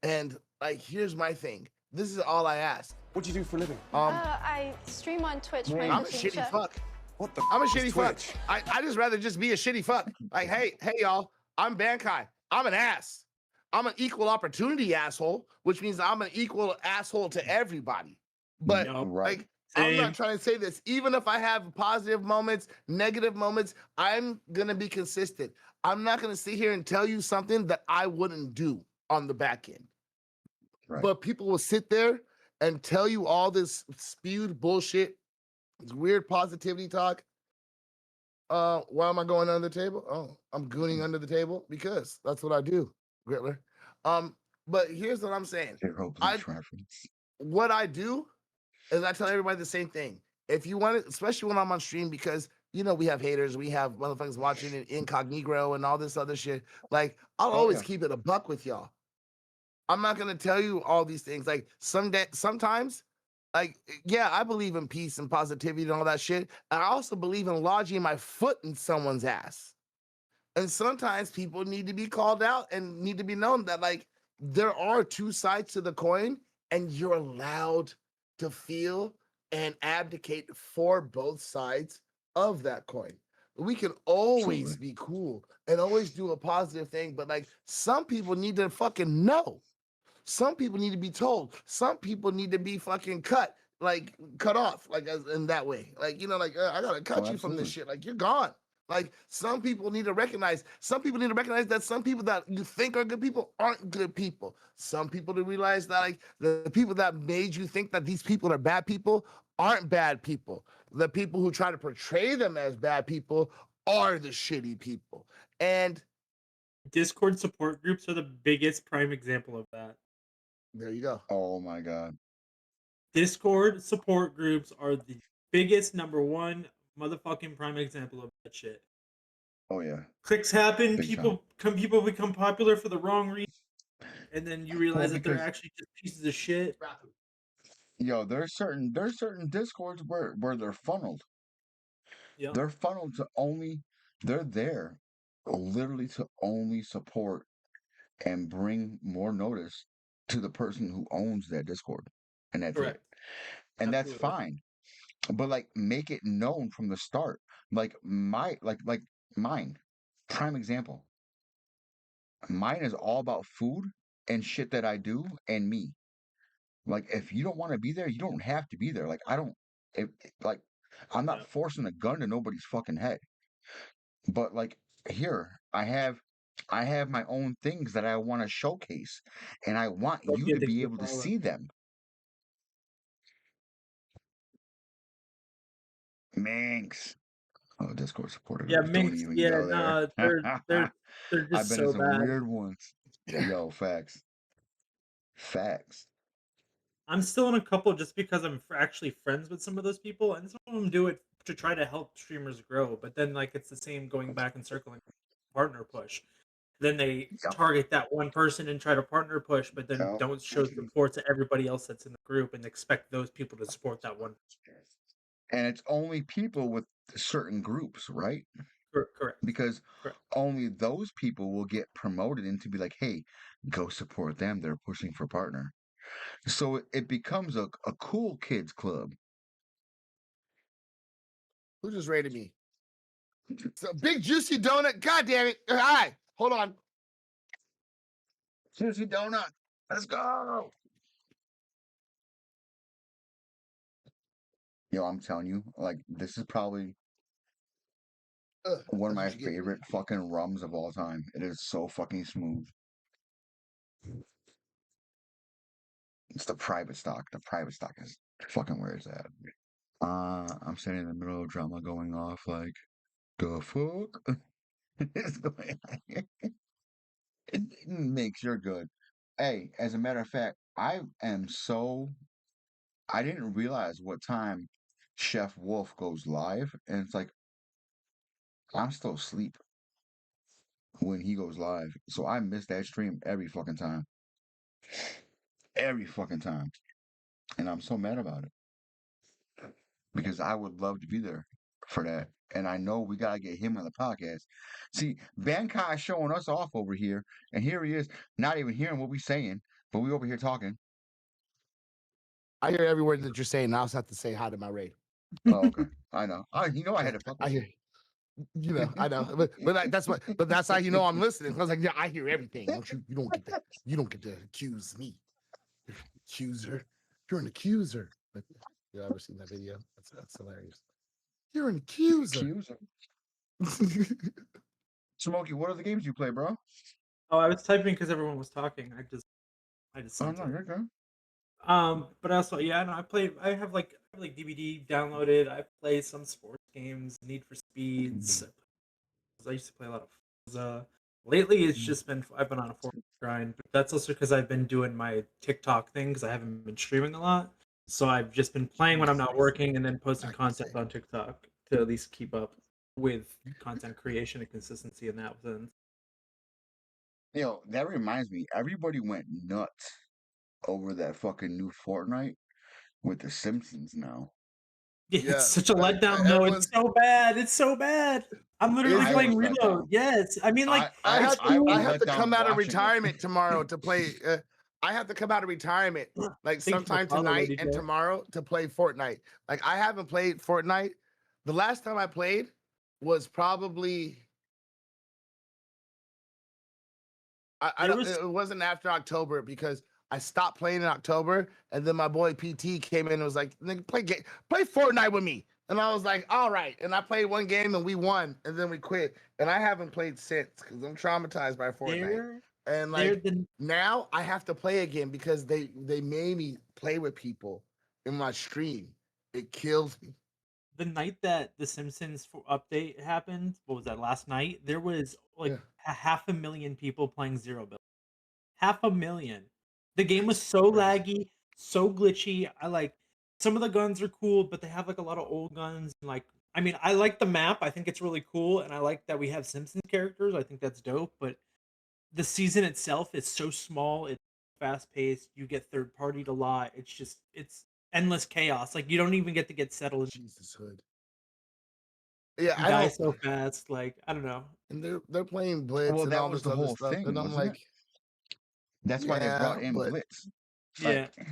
And like, here's my thing. This is all I ask. What do you do for a living? I stream on Twitch, my I'm a cooking shitty chef. fuck. What the I'm a is shitty fuck. Twitch? I just rather just be a shitty fuck. Like, hey, y'all, I'm Bankai. I'm an ass. I'm an equal opportunity asshole, which means I'm an equal asshole to everybody. But Yup. Right. like, I'm Same. not trying to say this. Even if I have positive moments, negative moments, I'm gonna be consistent. I'm not gonna sit here and tell you something that I wouldn't do on the back end. Right. But people will sit there and tell you all this spewed bullshit, this weird positivity talk. Why am I going under the table? Oh, I'm gooning under the table because that's what I do, Gritler. But here's what I'm saying. Hero I Bleach reference. what I do is I tell everybody the same thing. If you want it, especially when I'm on stream, because you know we have haters, we have motherfuckers watching it incognito and all this other shit. Like I'll Oh always yeah. keep it a buck with y'all. I'm not gonna tell you all these things. Like sometimes, like yeah, I believe in peace and positivity and all that shit. And I also believe in lodging my foot in someone's ass. And sometimes people need to be called out and need to be known that like there are two sides to the coin, and you're allowed to feel and abdicate for both sides of that coin. We can always Absolutely. be cool and always do a positive thing, but like some people need to fucking know. Some people need to be told. Some people need to be fucking cut off, like as in that way. Like, you know, like I gotta cut Oh, you from this absolutely. shit. Like you're gone. Like some people need to recognize. Some people need to recognize that some people that you think are good people aren't good people. Some people to realize that like the people that made you think that these people are bad people aren't bad people. The people who try to portray them as bad people are the shitty people. And Discord support groups are the biggest prime example of that. there you go. Oh my God. Discord support groups are the biggest number one motherfucking prime example of that shit. Oh yeah. Clicks happen, Big time. people become popular for the wrong reason, and then you realize Well, that they're because actually just pieces of shit. yo, there's certain discords where they're funneled. Yeah. They're funneled to only. They're there, literally to only support and bring more notice to the person who owns that Discord, and that's it. Correct. And that's Absolutely. fine. But like, make it known from the start. Like mine. Prime example. Mine is all about food and shit that I do and me. Like, if you don't want to be there, you don't have to be there. Like, I don't, like, I'm not Yeah. forcing a gun to nobody's fucking head. But like, here, I have my own things that I want to showcase, and I want you Sophia, to thank be you able for to following. see them. Minx. Oh, Discord supported Yeah, us. Don't Minx. even Yeah, go there. nah, they're I've just been in so some bad. weird ones. Yo, facts. Facts. I'm still in a couple just because I'm actually friends with some of those people, and some of them do it to try to help streamers grow. But then, like, it's the same going back and circling partner push. Then they Yep. target that one person and try to partner push, but then Yep. don't show support to everybody else that's in the group and expect those people to support that one. And it's only people with certain groups, right? Correct. Because Correct. only those people will get promoted into be like, hey, go support them. They're pushing for partner. So it becomes a cool kids club. Who just rated me? So big juicy donut. God damn it! All right, hold on. Juicy donut. Let's go. Yo, I'm telling you, like, this is probably one of That's my what you get. favorite fucking rums of all time. It is so fucking smooth. It's the private stock. The private stock is fucking where it's at. I'm sitting in the middle of drama going off like, the fuck? It's going on here. It makes you're good. Hey, as a matter of fact, I didn't realize what time Chef Wolf goes live, and it's like I'm still asleep when he goes live. So I miss that stream every fucking time. Every fucking time. And I'm so mad about it. Because I would love to be there for that. And I know we gotta get him on the podcast. See, Bankai is showing us off over here, and here he is, not even hearing what we're saying, but we over here talking. I hear every word that you're saying. I also have to say hi to my raid. Oh, okay. I know. I had to fuck I with you. hear. You know, I know, but that's how you know I'm listening. I was like, yeah, I hear everything. Don't you? You don't get to accuse me. You're an accuser. You're an accuser. But you ever seen that video? That's hilarious. You're an accuser. Accuser. Smokey, what are the games you play, bro? Oh, I was typing because everyone was talking. I just Oh sent no, it. you're good. But also, yeah, no, I have like DVD downloaded. I play some sports games, Need for Speeds. I used to play a lot of Forza. Lately, it's just been I've been on a Forza grind, but that's also because I've been doing my TikTok thing because I haven't been streaming a lot. So I've just been playing when I'm not working and then posting content on TikTok to at least keep up with content creation and consistency in that sense. Yo, that reminds me, everybody went nuts over that fucking new Fortnite with the Simpsons now. Yeah, Yeah, it's such a like letdown. No, it's everyone's. so bad. It's so bad. I'm literally Is I it? playing was let Reload. down. Yes, I mean like I it's have I I was cool. have let to down come out of watching it. retirement tomorrow to play. I have to come out of retirement like Thank you for sometime following, tonight Lady and J. tomorrow to play Fortnite. Like I haven't played Fortnite. The last time I played was probably I There don't. was It wasn't after October because I stopped playing in October, and then my boy PT came in and was like, "Nigga, play Fortnite with me." And I was like, "All right." And I played one game and we won, and then we quit. And I haven't played since because I'm traumatized by Fortnite. there And there like the now, I have to play again because they made me play with people in my stream. It kills me. the night that the Simpsons update happened. What was that last night? There was like Yeah. half a million people playing Zero Bill. Half a million. The game was so Crazy. laggy, so glitchy. I like some of the guns are cool, but they have like a lot of old guns. And like, I mean, I like the map. I think it's really cool, and I like that we have Simpsons characters. I think that's dope. But the season itself is so small. It's fast paced. You get third partied a lot. It's endless chaos. Like you don't even get to get settled. Jesus hood. Yeah, I die don't. so fast. Like I don't know. And they're playing Blitz Well, and that all was this the other whole stuff, thing, and I'm wasn't it? like, That's why they yeah, brought in but Blitz. Yeah, Like,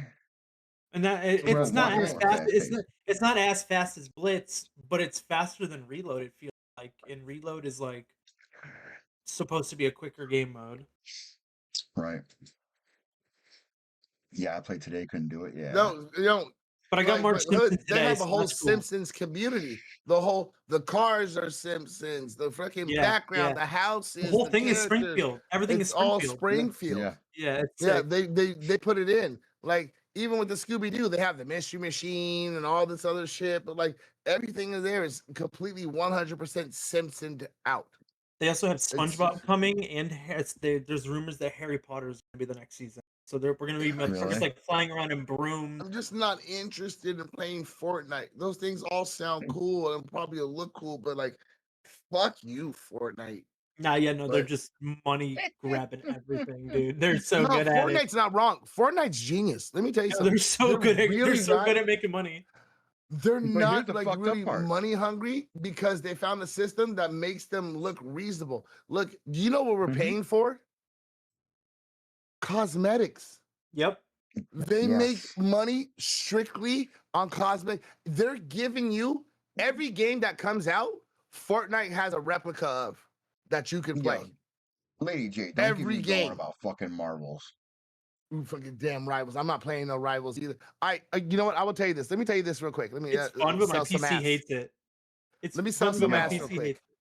and that to it's not wipe as off fast. that face. It's not as fast as Blitz, but it's faster than Reload. It feels like, and Reload is like supposed to be a quicker game mode. Right. Yeah, I played today, couldn't do it. Yeah. no, you know, But I got like, more but Hood, Simpsons they today, have a so whole that's cool. Simpsons community. The cars are Simpsons. The freaking Yeah, background, yeah. the The houses, whole the thing is characters. Springfield. Everything is It's all Springfield. Yeah. Springfield. Yeah. Yeah, it's Yeah, sick. they put it in. Like even with the Scooby Doo, they have the Mystery Machine and all this other shit. But like everything in there is completely 100% Simpsoned out. They also have It's SpongeBob coming, and there's rumors that Harry Potter is going to be the next season. So we're going to be motherfuckers Really? like flying around in brooms. I'm just not interested in playing Fortnite. Those things all sound cool and probably look cool, but like, fuck you, Fortnite. Nah, yeah, no, they're Like, just money grabbing everything, dude. They're so no, good at it. Fortnite's not wrong. Fortnite's genius. Let me tell you No, something. they're so They're good at really not. making money. They're But here's not the like fucked up really part. money hungry because they found a system that makes them look reasonable. Look, do you know what we're Mhm. paying for? Cosmetics. Yep. They make Yes. money strictly on cosmetic. They're giving you every game that comes out, Fortnite has a replica of that you can play. Yo, Lady J, don't get Every me going game. about fucking Marvels. Ooh, fucking damn rivals. I'm not playing no rivals either. You know what? I will tell you this. Let me tell you this real quick. Let me It's fun, but my sell some PC ass. hates it. It's Let me sell fun, but some my Yo. ass real PC quick. hates it.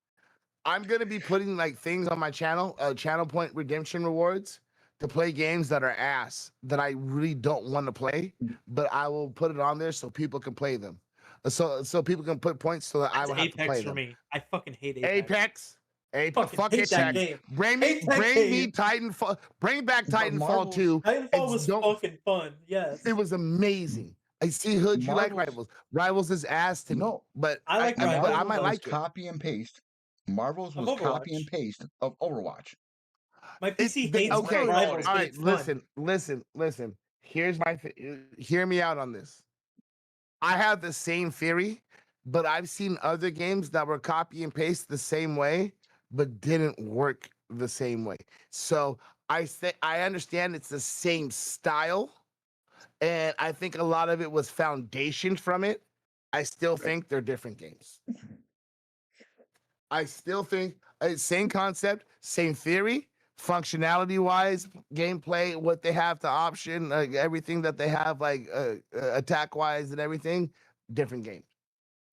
I'm gonna be putting like things on my channel, channel point redemption rewards to play games that are ass that I really don't want to play, but I will put it on there so people can play them. So people can put points so that I That's will have to Apex play for them. me. I fucking hate Apex. Apex. Fucking Fuck hate that Apex. game. Bring me, Hate that bring me game. Titanfall. Bring back But Titanfall Marvels, 2. Titanfall It's was don't. fucking fun. Yes. It was amazing. I see Hood. You like Marvels, Rivals. Rivals is ass to me, no, but I like I Rivals. might Marvels was like it. copy and paste. Marvels Of was copy and Overwatch. paste of Overwatch. My PC hates That's Okay, literally all it Rivals, is. all but right. it's fun. Listen. Here's my. Hear me out on this. I have the same theory, but I've seen other games that were copy and paste the same way, but didn't work the same way. So I understand it's the same style, and I think a lot of it was foundation from it. I still think they're different games. I still think same concept, same theory, functionality wise, gameplay, what they have to option, like everything that they have, like attack wise and everything, different game,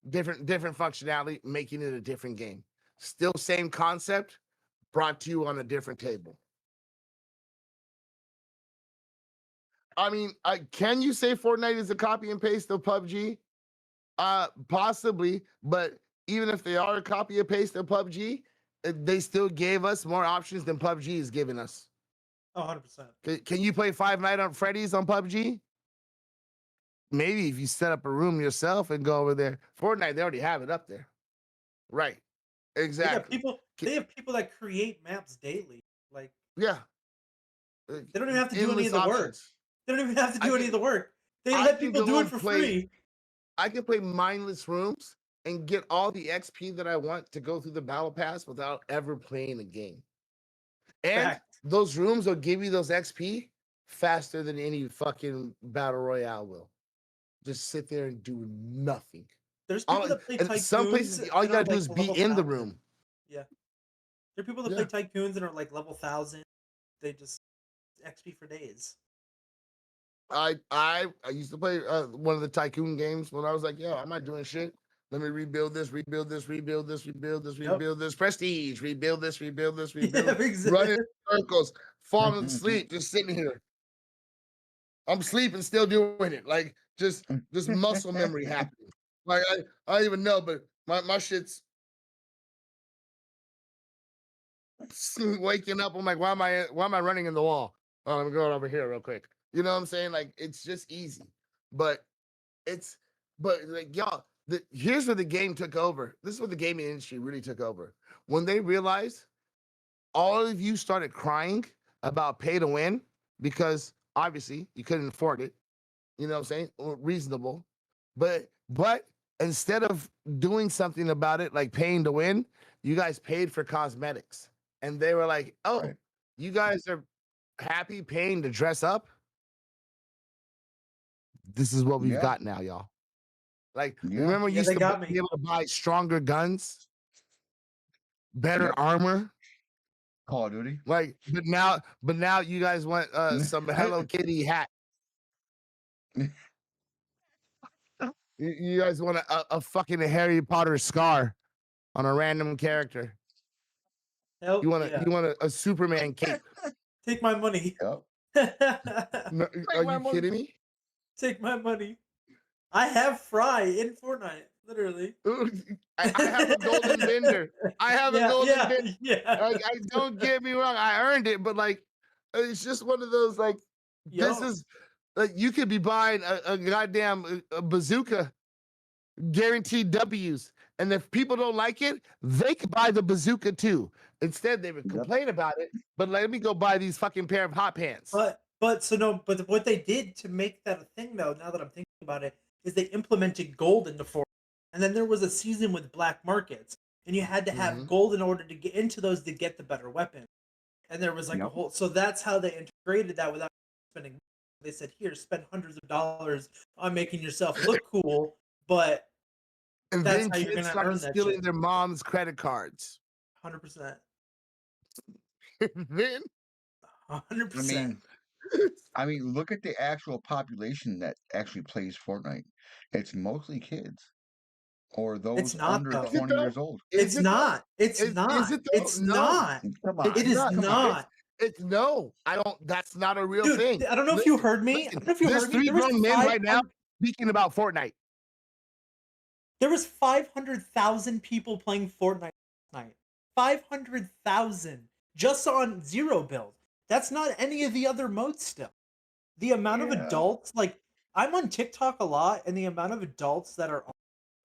different functionality, making it a different game. Still same concept, brought to you on a different table. I mean, can you say Fortnite is a copy and paste of PUBG? Possibly, but even if they are a copy and paste of PUBG, they still gave us more options than PUBG is giving us. Oh, 100%. Can you play Five Nights at Freddy's on PUBG? Maybe if you set up a room yourself and go over there. Fortnite, they already have it up there. Right. Exactly. They have people that create maps daily. Like Yeah. they don't even have to do any Endless of the work. options. They don't even have to I do any can of the work. They I let can people go do it and for play. free. I can play mindless rooms and get all the XP that I want to go through the battle pass without ever playing a game. And Fact. those rooms will give you those XP faster than any fucking battle royale will. Just sit there and do nothing. There's people that play And some places, tycoons all you and are gotta do like is be level in the 1000. room. Yeah. There are people that Yeah. play tycoons and are like level 1000. They just XP for days. I used to play one of the tycoon games when I was like, yo, I'm not doing shit. Let me rebuild this, rebuild this, rebuild this, rebuild this, Yep. rebuild this, prestige, rebuild this, rebuild this, Yeah, rebuild, exactly. running in circles, falling asleep, just sitting here. I'm sleeping, still doing it. Like just muscle memory happening. Like I don't even know, but my shit's waking up. I'm like, why am I running in the wall? Oh, let me go over here real quick. You know what I'm saying? Like it's just easy. But it's like y'all, here's where the game took over. This is where the gaming industry really took over. When they realized all of you started crying about pay to win because obviously you couldn't afford it. You know what I'm saying? Reasonable. But instead of doing something about it, like paying to win, you guys paid for cosmetics. And they were like, oh, Right. you guys are happy paying to dress up? This is what we've Yeah. got now, y'all. Like, Yeah. remember you Yeah, used they to got be me. able to buy stronger guns, better Yep. armor? Call of Duty. Like, but now you guys want some Hello Kitty hat. You guys want a fucking Harry Potter scar on a random character. Hell You want yeah. a Superman cape. Take my money. Yep. No, are you kidding me? Take my money. I have Fry in Fortnite, literally. I have a golden vendor. I have a Yeah, golden yeah, vendor. yeah. Like, I don't get me wrong, I earned it, but like, it's just one of those like, this Yo, is like you could be buying a goddamn a bazooka, guaranteed W's, and if people don't like it, they could buy the bazooka too. Instead, they would Yep. complain about it, but let me go buy these fucking pair of hot pants. but what they did to make that a thing though, now that I'm thinking about it, is they implemented gold into Fortnite. And then there was a season with black markets, and you had to have Mhm. gold in order to get into those to get the better weapon. And there was like a Yep. whole, so that's how they integrated that without spending. They said, here, spend hundreds of dollars on making yourself look cool, but And that's then how you're kids gonna earn started that stealing shit. their mom's credit cards. 100%. Then 100%. I mean, look at the actual population that actually plays Fortnite. It's mostly kids or It's those not under though. is it 20 though? years old. It's not. It's Is not. it though? It's No, not. Come it's It on. is not. Come on. not. It's no. I don't. That's not a real Dude, thing. I don't know if you Listen, heard me. I listen. don't know if you There's heard me. three grown men right now speaking about Fortnite. There was 500,000 people playing Fortnite last night. 500,000 just on zero build. That's not any of the other modes still. The amount of Yeah. adults, like I'm on TikTok a lot, and the amount of adults that are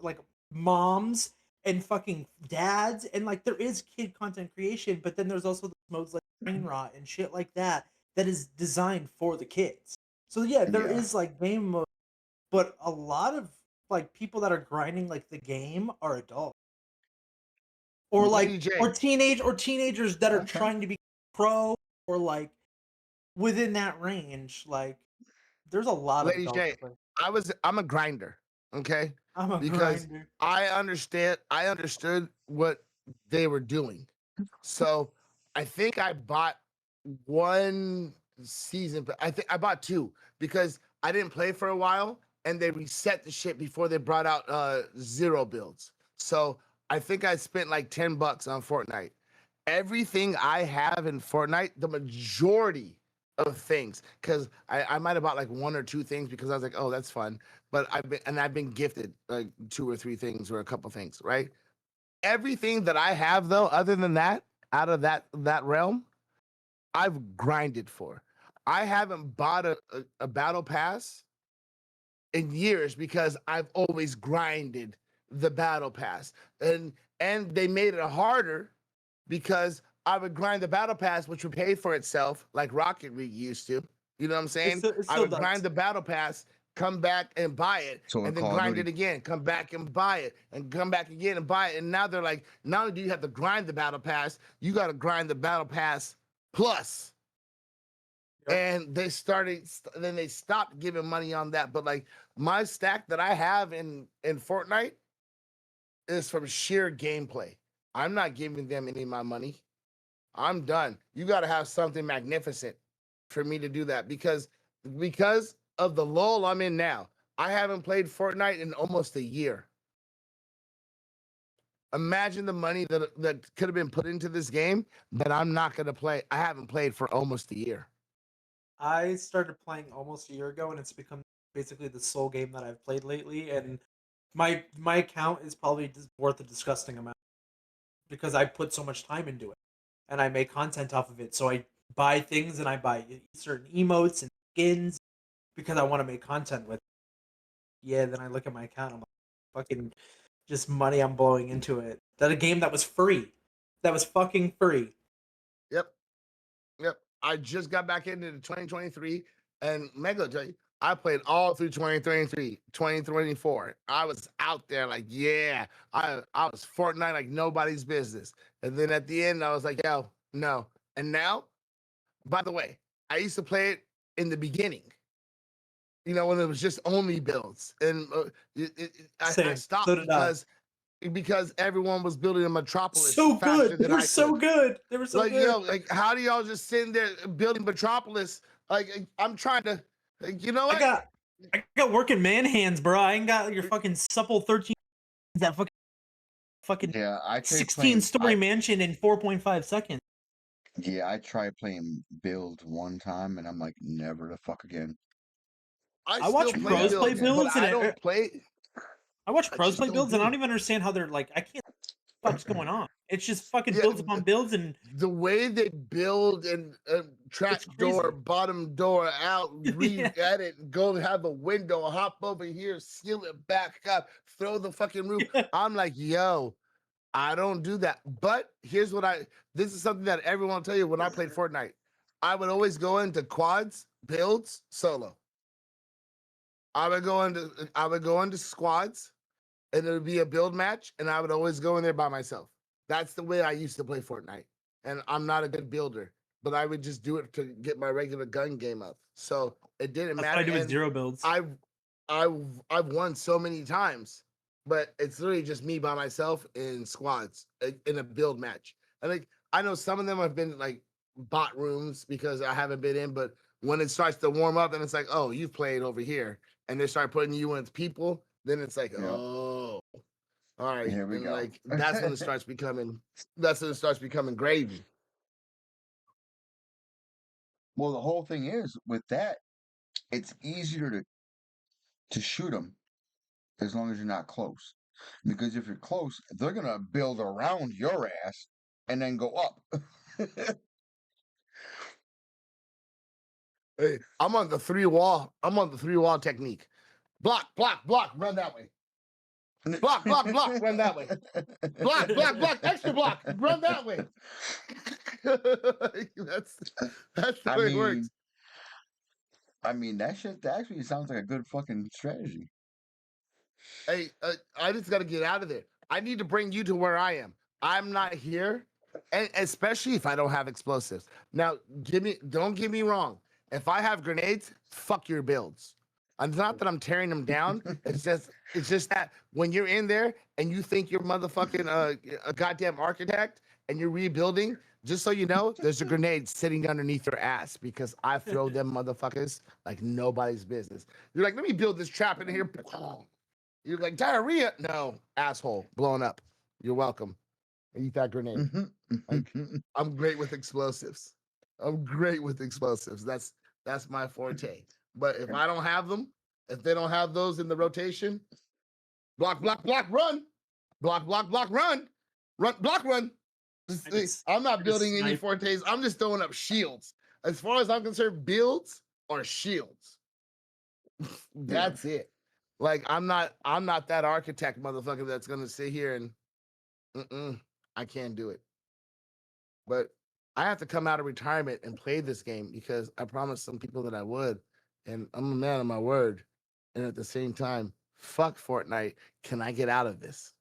like moms and fucking dads, and like there is kid content creation, but then there's also the modes like brain rot and shit like that that is designed for the kids. So yeah, there Yeah. is like game mode, but a lot of like people that are grinding like the game are adults. Or Lady like J, or teenagers that are Okay. trying to be pro or like within that range. Like there's a lot of Lady adults J, that play. I'm a grinder, okay? I'm a Because grinder. I understood what they were doing. So I think I bought one season, but I think I bought two because I didn't play for a while and they reset the shit before they brought out zero builds. So I think I spent like $10 on Fortnite. Everything I have in Fortnite, the majority of things, because I might have bought like one or two things because I was like, oh, that's fun. But I've been gifted like two or three things or a couple things, right? Everything that I have though, other than that, out of that realm, I've grinded for. I haven't bought a battle pass in years because I've always grinded the battle pass. And they made it harder because I would grind the battle pass, which would pay for itself, like Rocket League used to. You know what I'm saying? It I still would does. grind the battle pass, come back and buy it, So and then Call of grind Duty. it again, come back and buy it, and come back again and buy it. And now they're like, not only do you have to grind the battle pass, you got to grind the battle pass plus. Yep. And then they stopped giving money on that. But like my stack that I have in Fortnite is from sheer gameplay. I'm not giving them any of my money. I'm done. You got to have something magnificent for me to do that because of the lull I'm in now. I haven't played Fortnite in almost a year. Imagine the money that could have been put into this game that I'm not going to play. I haven't played for almost a year. I started playing almost a year ago, and it's become basically the sole game that I've played lately. And my account is probably worth a disgusting amount because I put so much time into it, and I make content off of it. So I buy things, and I buy certain emotes and skins because I want to make content with it. Yeah, then I look at my account, I'm like, fucking just money I'm blowing into it. That a game that was free. That was fucking free. Yep. I just got back into 2023, and Mega tell you, I played all through 2023, 2024. I was out there like, yeah, I was Fortnite like nobody's business. And then at the end, I was like, yo, no. And now, by the way, I used to play it in the beginning, when it was just only builds. And I Same. So stopped did I. because everyone was building a metropolis So faster good. They than were I so could. good. They were so Like, good. yo, like, how do y'all just sitting there building metropolis? Like, I'm trying to, you know what? I got working man hands, bro. I ain't got your fucking supple 13 that fucking Yeah, I tried 16 playing. story mansion in 4.5 seconds. I tried playing build one time, and I'm like, never the fuck again. I still watch play pros play builds, but builds and I don't play. I watch I pros just play don't builds and do I don't it. even understand how they're like, I can't fuck's going on. It's just fucking Yeah, builds upon builds and the way they build and trap it's door, crazy. bottom door out, Yeah. re-edit, go have a window, hop over here, seal it back up, throw the fucking roof. Yeah. I'm like, yo, I don't do that. But here's what this is something that everyone will tell you when I played Fortnite. I would always go into quads, builds, solo. I would go into squads, and it would be a build match, and I would always go in there by myself. That's the way I used to play Fortnite. And I'm not a good builder, but I would just do it to get my regular gun game up. So it didn't That's what I matter. do with And zero builds. I've won so many times, but it's literally just me by myself in squads in a build match. I know some of them have been like bot rooms because I haven't been in, but when it starts to warm up and it's like, oh, you've played over here, and they start putting you with people, then it's like, Yep. oh, all right. Here we And go. like that's when it starts becoming gravy. Well, the whole thing is with that, it's easier to shoot them as long as you're not close. Because if you're close, they're gonna build around your ass and then go up. Hey, I'm on the three wall. I'm on the three wall technique. Block, block, block, run that way. Block, block, block, run that way. Block, block, block, extra block, run that way. that's the I way it works. mean, that shit actually sounds like a good fucking strategy. Hey, I just got to get out of there. I need to bring you to where I am. I'm not here, and especially if I don't have explosives. Now, don't get me wrong. If I have grenades, fuck your builds. It's not that I'm tearing them down. It's just that when you're in there and you think you're motherfucking a goddamn architect and you're rebuilding, just so you know, there's a grenade sitting underneath your ass because I throw them motherfuckers like nobody's business. You're like, let me build this trap in here. You're like, diarrhea? No, asshole, blown up. You're welcome. Eat that grenade. Like, I'm great with explosives. I'm great with explosives. That's my forte. But if I don't have them, if they don't have those in the rotation, block, block, block, run. Block, block, block, run. Run, block, run. I'm not building any fortes. I'm just throwing up shields. As far as I'm concerned, builds are shields. That's it. Like I'm not that architect motherfucker that's gonna sit here and I can't do it. But I have to come out of retirement and play this game because I promised some people that I would, and I'm a man of my word. And at the same time, fuck Fortnite. Can I get out of this?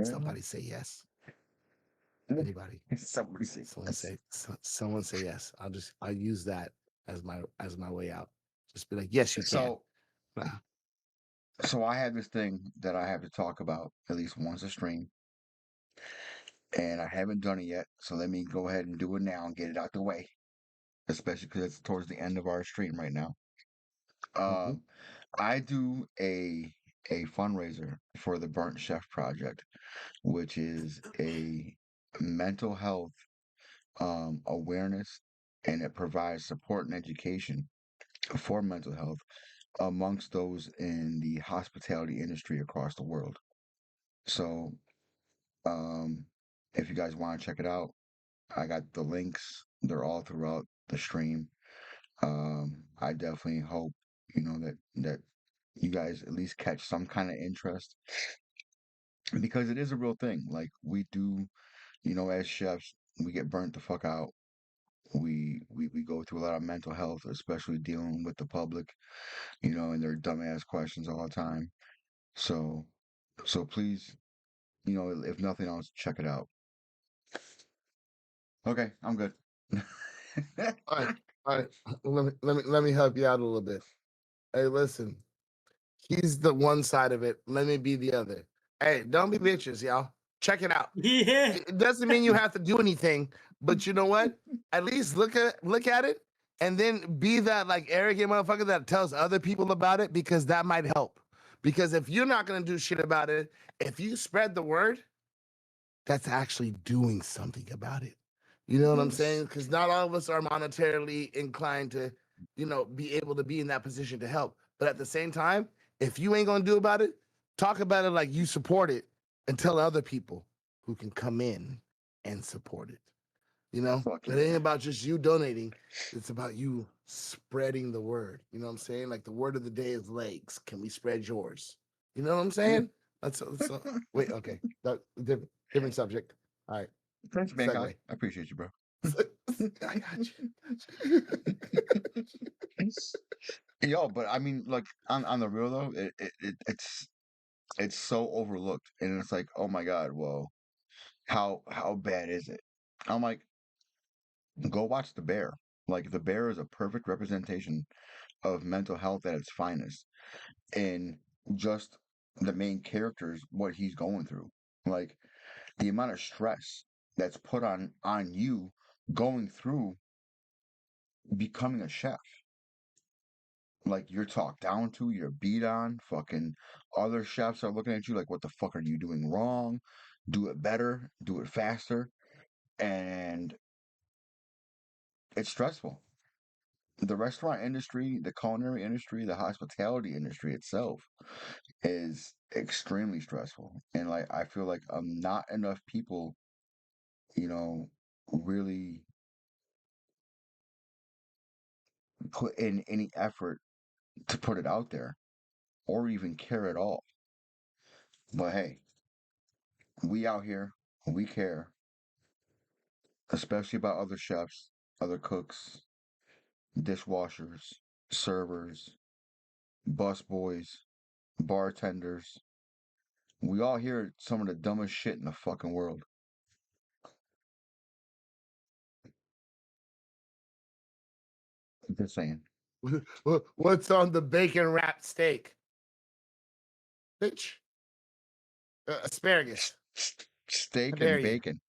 Somebody say yes. Anybody? Somebody say Someone say yes. I'll use that as my way out. Just be like, yes, you can. So I have this thing that I have to talk about at least once a stream, and I haven't done it yet. So let me go ahead and do it now and get it out the way, especially because it's towards the end of our stream right now. Mhm. I do a fundraiser for the Burnt Chef Project, which is a mental health awareness, and it provides support and education for mental health amongst those in the hospitality industry across the world. So, um, if you guys want to check it out, I got the links. They're all throughout the stream. I definitely hope that you guys at least catch some kind of interest because it is a real thing. Like we do, as chefs, we get burnt the fuck out we go through a lot of mental health, especially dealing with the public, and their dumbass questions all the time. So please, if nothing else, check it out. Okay, I'm good. All right, all right. Let me help you out a little bit. Hey, listen. He's the one side of it. Let me be the other. Hey, don't be bitches, y'all. Check it out. Yeah. It doesn't mean you have to do anything, but you know what? At least look at it, and then be that like arrogant motherfucker that tells other people about it, because that might help. Because if you're not gonna do shit about it, if you spread the word, that's actually doing something about it. You know what I'm saying? Because not all of us are monetarily inclined to, be able to be in that position to help. But at the same time, if you ain't gonna do about it, talk about it like you support it, and tell other people who can come in and support it. Fuck It yeah. ain't about just you donating. It's about you spreading the word. You know what I'm saying? Like the word of the day is legs. Can we spread yours? You know what I'm saying? That's wait. Okay, different subject. All right. Thanks, Bankai. Segue. I appreciate you, bro. I got you. Yo, but I mean, like on the real though, it's so overlooked, and it's like, oh my god, well, how bad is it? I'm like, go watch The Bear. Like, The Bear is a perfect representation of mental health at its finest, and just the main characters, what he's going through, like the amount of stress that's put on you going through becoming a chef. Like, you're talked down to, you're beat on, fucking other chefs are looking at you like, what the fuck are you doing wrong? Do it better, do it faster. And it's stressful. The restaurant industry, the culinary industry, the hospitality industry itself is extremely stressful. And like, I feel like not enough people, you know, really put in any effort to put it out there or even care at all. But hey, we out here, we care, especially about other chefs, other cooks, dishwashers, servers, busboys, bartenders. We all hear some of the dumbest shit in the fucking world. Just saying. What's on the bacon wrapped steak? Bitch. Asparagus. Steak How dare and you? bacon.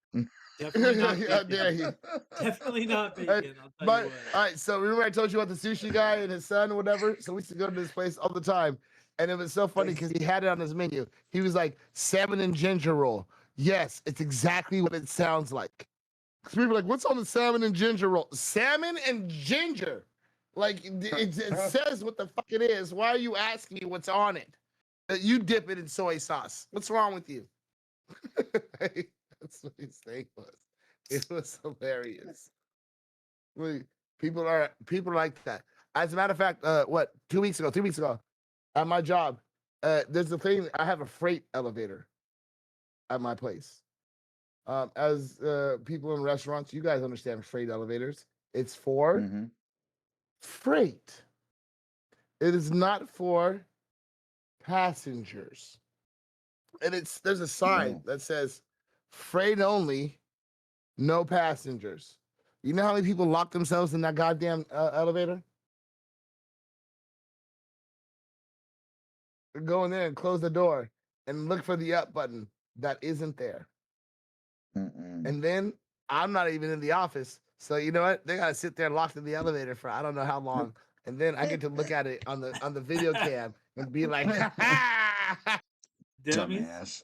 Definitely not How dare bacon. you? Definitely not Hey, bacon. I'll tell but you all what. right, so remember I told you about the sushi guy and his son or whatever? So we used to go to this place all the time. And it was so funny because he had it on his menu. He was like, salmon and ginger roll. Yes, it's exactly what it sounds like. Because people are like, what's on the salmon and ginger roll? Salmon and ginger. Like, it says what the fuck it is. Why are you asking me what's on it? You dip it in soy sauce. What's wrong with you? That's what his thing was. It was hilarious. Like, people like that. As a matter of fact, 2 weeks ago, 3 weeks ago, at my job, there's a thing. I have a freight elevator at my place. As people in restaurants, you guys understand freight elevators. It's for Mm-hmm. freight. It is not for passengers. And there's a sign No. that says freight only, no passengers. You know how many people lock themselves in that goddamn elevator? Go in there and close the door and look for the up button that isn't there. Mm-mm. And then I'm not even in the office. So you know what? They gotta sit there locked in the elevator for I don't know how long. And then I get to look at it on the video cam and be like, Dummies. Dumbass.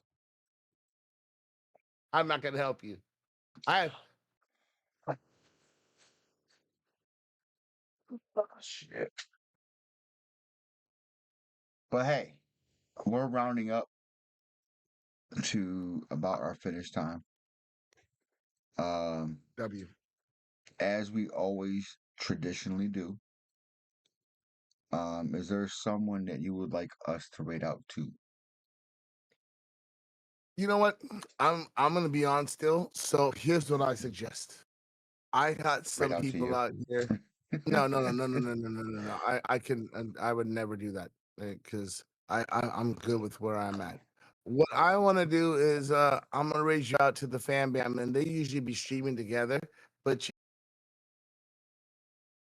I'm not gonna help you. I Oh, shit. But hey, we're rounding up to about our finish time. Um, W. as we always traditionally do. Is there someone that you would like us to rate out to? You know what? I'm gonna be on still. So here's what I suggest. I got some out to people you. out here. No. I would never do that because I'm good with where I'm at. What I want to do is I'm gonna raise you out to the fan bam, and they usually be streaming together, but